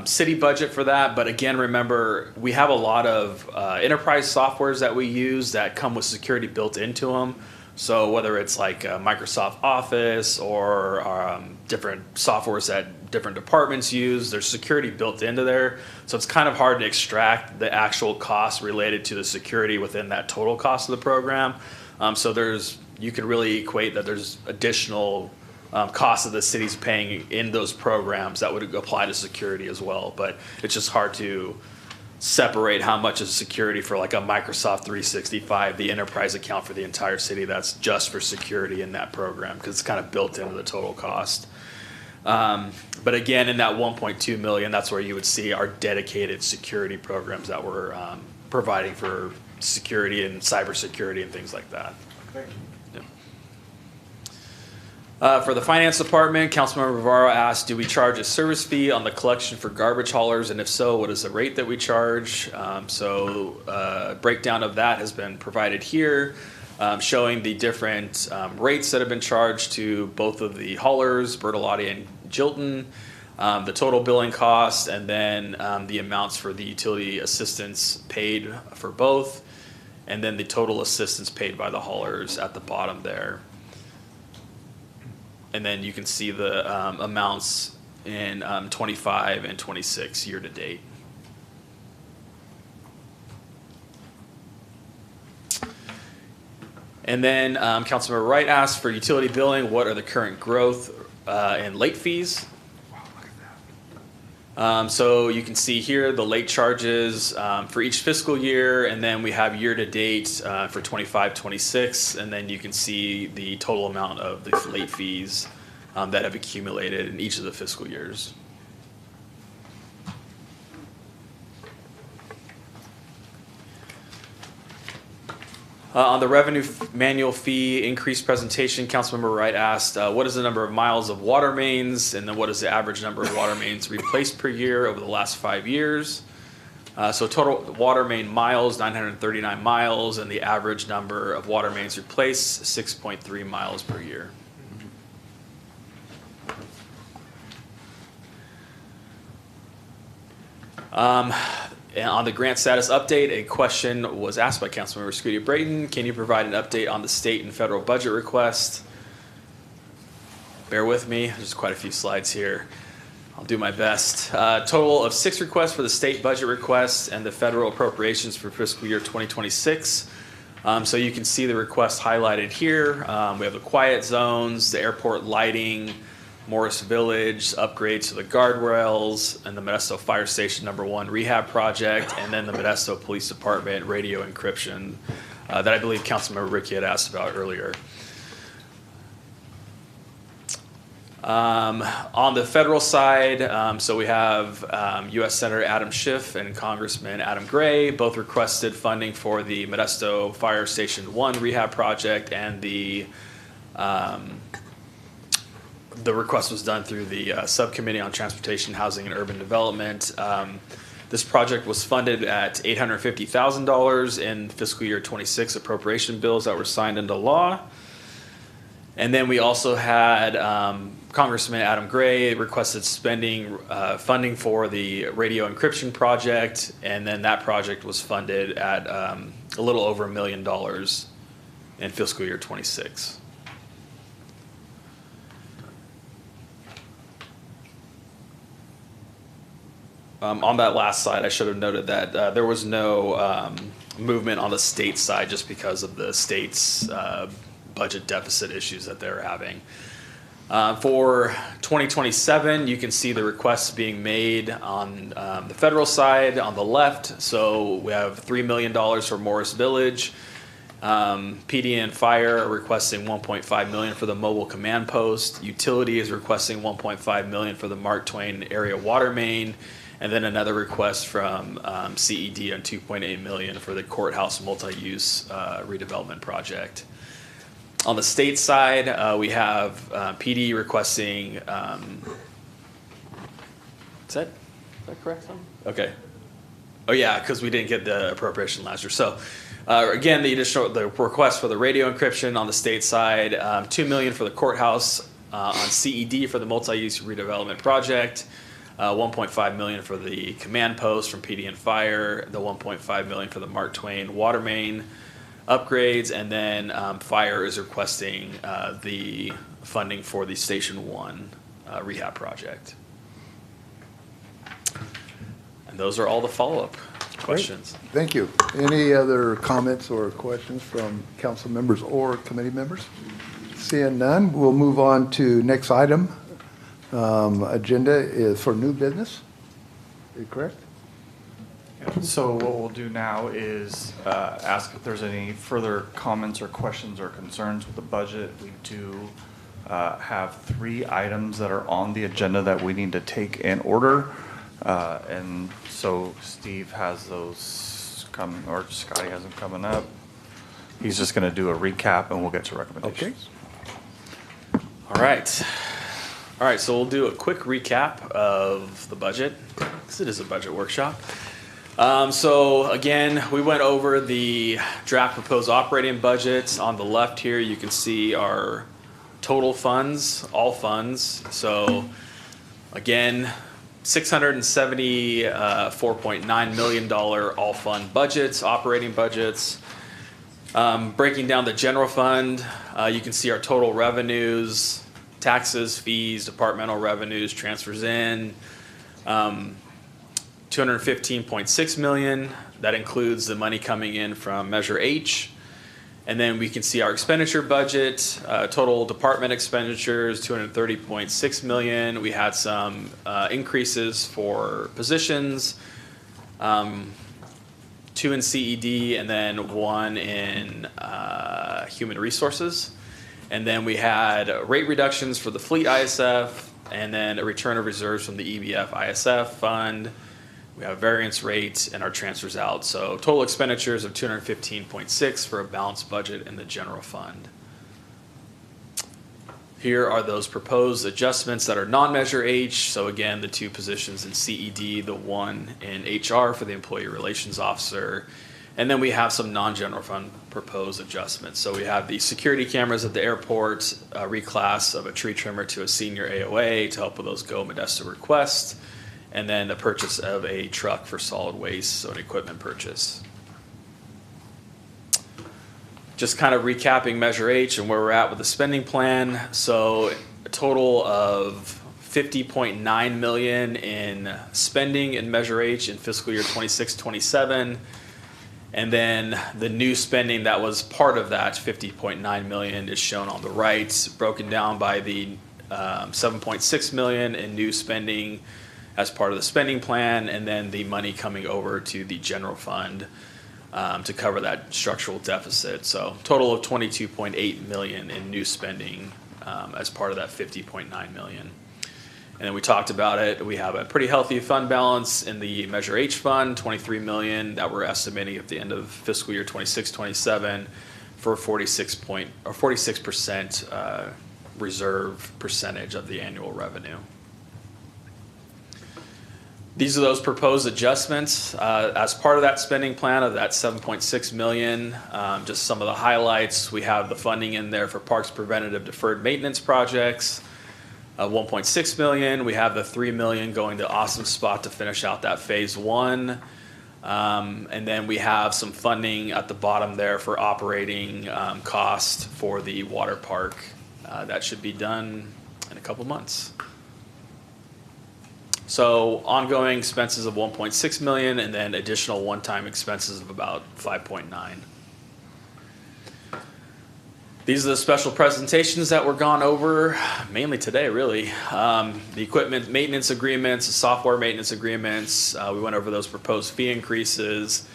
Speaker 14: city budget for that. But again, remember, we have a lot of enterprise softwares that we use that come with security built into them. So whether it's like Microsoft Office or different softwares that different departments use, there's security built into there. So it's kind of hard to extract the actual costs related to the security within that total cost of the program. So you could really equate that there's additional costs that the city's paying in those programs that would apply to security as well. But it's just hard to separate how much is security for like a Microsoft 365, the enterprise account for the entire city that's just for security in that program, because it's kind of built into the total cost. But again, in that 1.2 million, that's where you would see our dedicated security programs that we're providing for security and cybersecurity and things like that.
Speaker 20: Thank you.
Speaker 14: For the finance department, Councilmember Rivaro asked, do we charge a service fee on the collection for garbage haulers? And if so, what is the rate that we charge? So breakdown of that has been provided here, showing the different rates that have been charged to both of the haulers, Bertolotti and Jilton, the total billing cost, and then the amounts for the utility assistance paid for both, and then the total assistance paid by the haulers at the bottom there. And then you can see the amounts in 25 and 26 year to date. And then Councilmember Wright asked for utility billing, what are the current growth in late fees? So you can see here the late charges for each fiscal year, and then we have year to date for 25, 26, and then you can see the total amount of the late fees that have accumulated in each of the fiscal years. On the revenue manual fee increase presentation, Councilmember Wright asked, what is the number of miles of water mains, and then what is the average number of water mains replaced per year over the last 5 years? So total water main miles, 939 miles, and the average number of water mains replaced, 6.3 miles per year. And on the grant status update, a question was asked by Councilmember Scooty Brayton. Can you provide an update on the state and federal budget request? Bear with me, there's quite a few slides here. I'll do my best. Total of 6 requests for the state budget requests and the federal appropriations for fiscal year 2026. So you can see the requests highlighted here. We have the quiet zones, the airport lighting, Morris Village, upgrades to the guardrails, and the Modesto Fire Station #1 rehab project, and then the Modesto Police Department radio encryption that I believe Councilmember Ricky had asked about earlier. On the federal side, so we have U.S. Senator Adam Schiff and Congressman Adam Gray, both requested funding for the Modesto Fire Station 1 rehab project, and the request was done through the Subcommittee on Transportation, Housing, and Urban Development. This project was funded at $850,000 in fiscal year 26 appropriation bills that were signed into law. And then we also had Congressman Adam Gray requested funding for the radio encryption project, and then that project was funded at a little over $1 million in fiscal year 26. On that last slide, I should have noted that there was no movement on the state side just because of the state's budget deficit issues that they're having. For 2027, you can see the requests being made on the federal side on the left. So we have $3 million for Morris Village. PD and Fire are requesting $1.5 million for the mobile command post. Utility is requesting $1.5 million for the Mark Twain area water main. And then another request from CED on $2.8 million for the courthouse multi-use redevelopment project. On the state side, we have PD requesting. Is that correct, Tom? Okay. Oh yeah, because we didn't get the appropriation last year. So again, the request for the radio encryption on the state side, $2 million for the courthouse on CED for the multi-use redevelopment project. $1.5 million for the command post from PD and Fire, the $1.5 million for the Mark Twain water main upgrades, and then Fire is requesting the funding for the Station 1 rehab project. And those are all the follow-up questions.
Speaker 1: Great. Thank you. Any other comments or questions from council members or committee members? Seeing none, we'll move on to next item. Agenda is for new business. Are you correct?
Speaker 9: So what we'll do now is ask if there's any further comments or questions or concerns with the budget. We do have 3 items that are on the agenda that we need to take in order. And so Steve has those coming, or Scotty has them coming up. He's just going to do a recap and we'll get to recommendations.
Speaker 14: Okay. All right, so we'll do a quick recap of the budget, because it is a budget workshop. So again, we went over the draft proposed operating budget. On the left here, you can see our total funds, all funds. So again, $674.9 million all fund budgets, operating budgets. Breaking down the general fund, you can see our total revenues, taxes, fees, departmental revenues, transfers in, $215.6 million. That includes the money coming in from Measure H. And then we can see our expenditure budget, total department expenditures, $230.6 million. We had some increases for positions, 2 in CED and then 1 in human resources. And then we had rate reductions for the fleet ISF, and then a return of reserves from the EBF ISF fund. We have variance rates and our transfers out. So total expenditures of $215.6 for a balanced budget in the general fund. Here are those proposed adjustments that are non-Measure H. So again, the 2 positions in CED, the 1 in HR for the Employee Relations Officer. And then we have some non-general fund proposed adjustments. So we have the security cameras at the airport, a reclass of a tree trimmer to a senior AOA to help with those Go Modesto requests, and then the purchase of a truck for solid waste, so an equipment purchase. Just kind of recapping Measure H and where we're at with the spending plan. So a total of $50.9 million in spending in Measure H in fiscal year 26-27. And then the new spending that was part of that $50.9 million is shown on the right, broken down by the $7.6 million in new spending as part of the spending plan, and then the money coming over to the general fund to cover that structural deficit. So total of $22.8 million in new spending as part of that 50.9 million. And then we talked about it. We have a pretty healthy fund balance in the Measure H fund, 23 million that we're estimating at the end of fiscal year 26-27 for 46% reserve percentage of the annual revenue. These are those proposed adjustments as part of that spending plan of that 7.6 million. Just some of the highlights. We have the funding in there for parks preventative deferred maintenance projects. 1.6 million. We have the 3 million going to Awesome Spot to finish out that phase 1. And then we have some funding at the bottom there for operating cost for the water park. That should be done in a couple months. So ongoing expenses of 1.6 million and then additional one-time expenses of about 5.9. These are the special presentations that were gone over mainly today, really. The equipment maintenance agreements, the software maintenance agreements. We went over those proposed fee increases,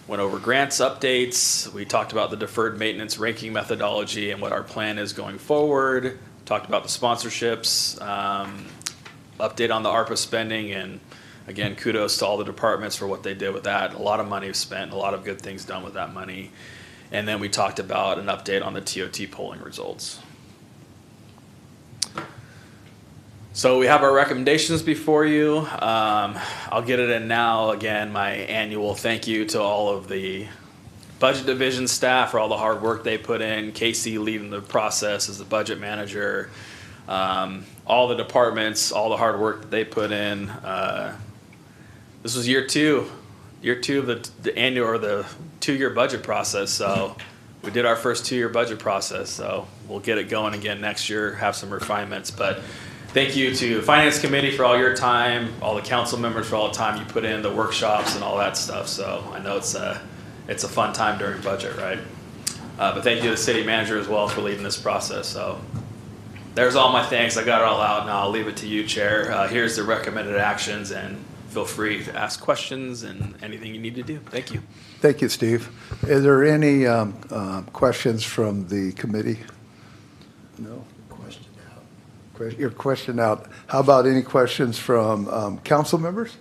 Speaker 14: went over grants updates. We talked about the deferred maintenance ranking methodology and what our plan is going forward. Talked about the sponsorships, update on the ARPA spending, and again, kudos to all the departments for what they did with that. A lot of money was spent, a lot of good things done with that money. And then we talked about an update on the TOT polling results. So we have our recommendations before you. I'll get it in now. Again, my annual thank you to all of the budget division staff for all the hard work they put in. Casey leading the process as the budget manager. All the departments, all the hard work that they put in. This was year two of the annual or the 2-year budget process. So we did our first 2-year budget process. So we'll get it going again next year, have some refinements. But thank you to the Finance Committee for all your time, all the council members for all the time you put in, the workshops and all that stuff. So I know it's a fun time during budget, right? But thank you to the city manager as well for leading this process. So there's all my thanks. I got it all out. Now I'll leave it to you, Chair. Here's the recommended actions, and feel free to ask questions and anything you need to do. Thank you.
Speaker 1: Thank you, Steve. Is there any questions from the committee? No? Your question out. How about any questions from council members?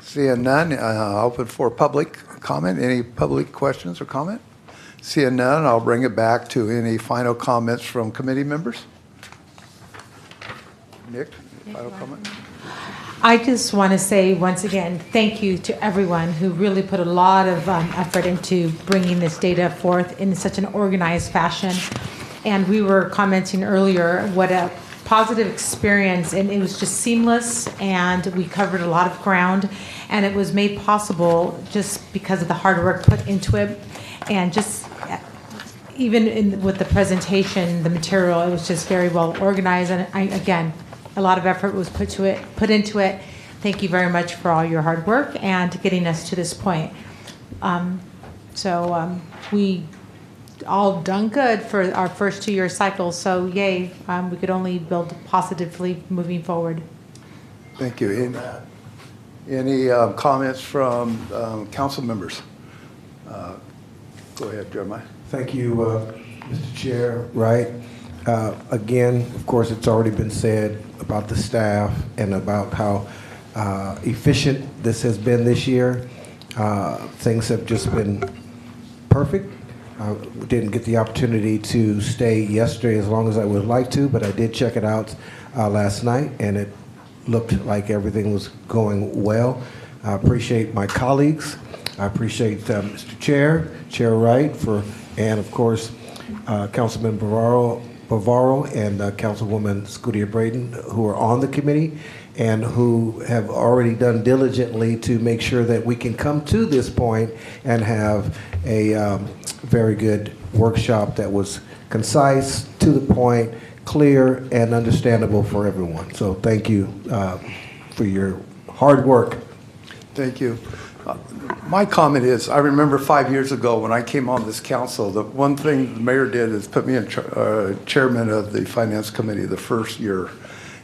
Speaker 1: Seeing none, open for public comment. Any public questions or comment? Seeing none, I'll bring it back to any final comments from committee members. Nick, final comment?
Speaker 10: I just want to say once again, thank you to everyone who really put a lot of effort into bringing this data forth in such an organized fashion. And we were commenting earlier what a positive experience, and it was just seamless, and we covered a lot of ground, and it was made possible just because of the hard work put into it. And just even with the presentation, the material, it was just very well organized. And again, a lot of effort was put into it. Thank you very much for all your hard work and getting us to this point. We all done good for our first 2-year cycle. So yay, we could only build positively moving forward.
Speaker 1: Thank you. Any comments from council members? Go ahead, Jeremiah.
Speaker 11: Thank you, Mr. Chair. Right. Again, of course, it's already been said about the staff and about how efficient this has been this year. Things have just been perfect. I didn't get the opportunity to stay yesterday as long as I would like to, but I did check it out last night, and it looked like everything was going well. I appreciate my colleagues. I appreciate Mr. Chair Wright, and of course, Councilman Bavaro and Councilwoman Scudia Braden, who are on the committee and who have already done diligently to make sure that we can come to this point and have a very good workshop that was concise, to the point, clear, and understandable for everyone. So thank you for your hard work.
Speaker 1: Thank you. My comment is, I remember 5 years ago when I came on this council, the one thing the mayor did is put me in chairman of the finance committee the first year.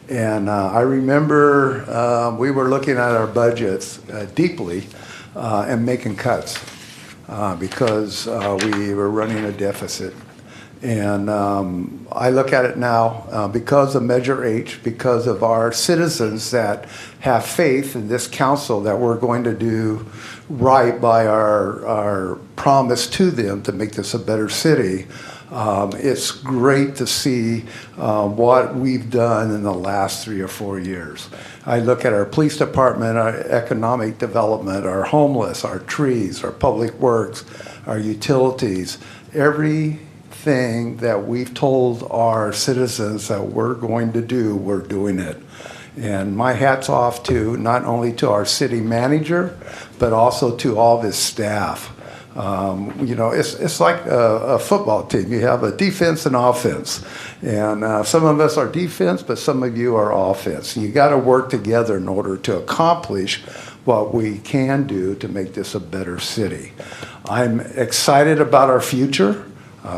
Speaker 1: And I remember we were looking at our budgets deeply and making cuts because we were running a deficit. And I look at it now because of Measure H, because of our citizens that have faith in this council that we're going to do right by our promise to them to make this a better city. It's great to see what we've done in the last 3 or 4 years. I look at our police department, our economic development, our homeless, our trees, our public works, our utilities, everything that we've told our citizens that we're going to do, we're doing it. And my hat's off to not only to our city manager, but also to all of his staff. You know, it's like a football team. You have a defense and offense. And some of us are defense, but some of you are offense. You got to work together in order to accomplish what we can do to make this a better city. I'm excited about our future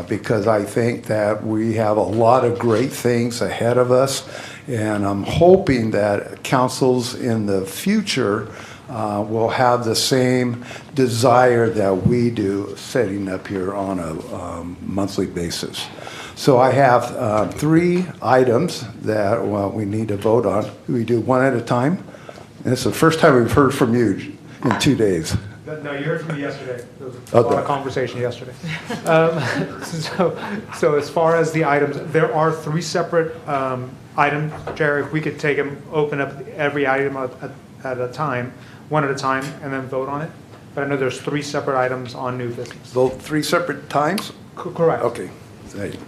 Speaker 1: because I think that we have a lot of great things ahead of us. And I'm hoping that councils in the future will have the same desire that we do setting up here on a monthly basis. So I have 3 items that we need to vote on. We do one at a time. And it's the first time we've heard from you in 2 days.
Speaker 6: No, you heard from me yesterday. There was a lot of conversation yesterday. So as far as the items, there are 3 separate items. Jerry, if we could take them, open up every item at a time, one at a time, and then vote on it. But I know there's 3 separate items on new business.
Speaker 1: Those 3 separate times?
Speaker 6: Correct.
Speaker 1: Okay. Thank you.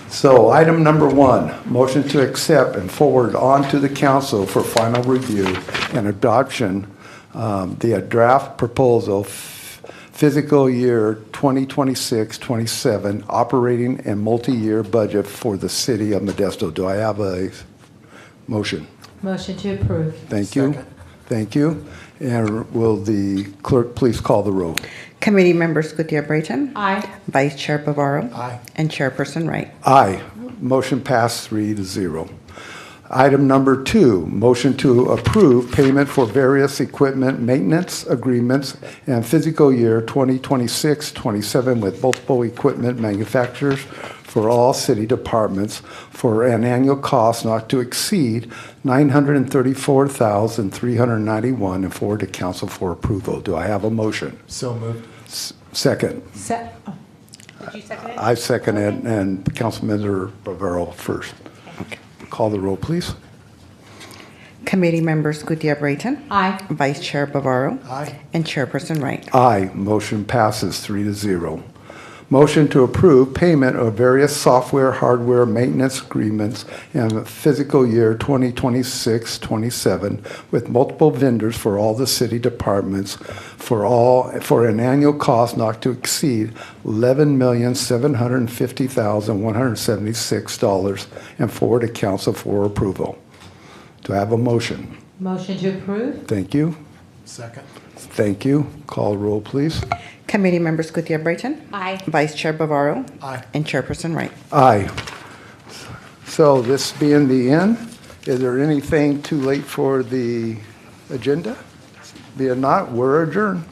Speaker 1: So item number 1, motion to accept and forward on to the council for final review and adoption the draft proposal fiscal year 2026-27 operating and multi-year budget for the city of Modesto. Do I have a motion?
Speaker 10: Motion to approve.
Speaker 1: Thank you. Thank you. And will the clerk please call the roll?
Speaker 12: Committee members Gutierrez-Brayton.
Speaker 10: Aye.
Speaker 12: Vice Chair Bavaro.
Speaker 1: Aye.
Speaker 12: And Chairperson Wright.
Speaker 1: Aye. Motion passed 3-0. Item number 2, motion to approve payment for various equipment maintenance agreements and fiscal year 2026-27 with multiple equipment manufacturers for all city departments for an annual cost not to exceed $934,391 and forward to council for approval. Do I have a motion?
Speaker 6: So moved.
Speaker 1: Second.
Speaker 10: Did you second it?
Speaker 1: I second it, and Councilmember Bavaro first.
Speaker 12: Okay.
Speaker 1: Call the roll, please.
Speaker 12: Committee members Gutierrez-Brayton.
Speaker 10: Aye.
Speaker 12: Vice Chair Bavaro.
Speaker 1: Aye.
Speaker 12: And Chairperson Wright.
Speaker 1: Aye. Motion passes 3-0. Motion to approve payment of various software, hardware maintenance agreements in fiscal year 2026-27 with multiple vendors for all the city departments for an annual cost not to exceed $11,750,176 and forward to council for approval. Do I have a motion?
Speaker 10: Motion to approve.
Speaker 1: Thank you.
Speaker 6: Second.
Speaker 1: Thank you. Call roll, please.
Speaker 12: Committee members Gutierrez-Brayton.
Speaker 10: Aye.
Speaker 12: Vice Chair Bavaro.
Speaker 6: Aye.
Speaker 12: And Chairperson Wright.
Speaker 1: Aye. So this being the end, is there anything too late for the agenda? Being not, we're adjourned.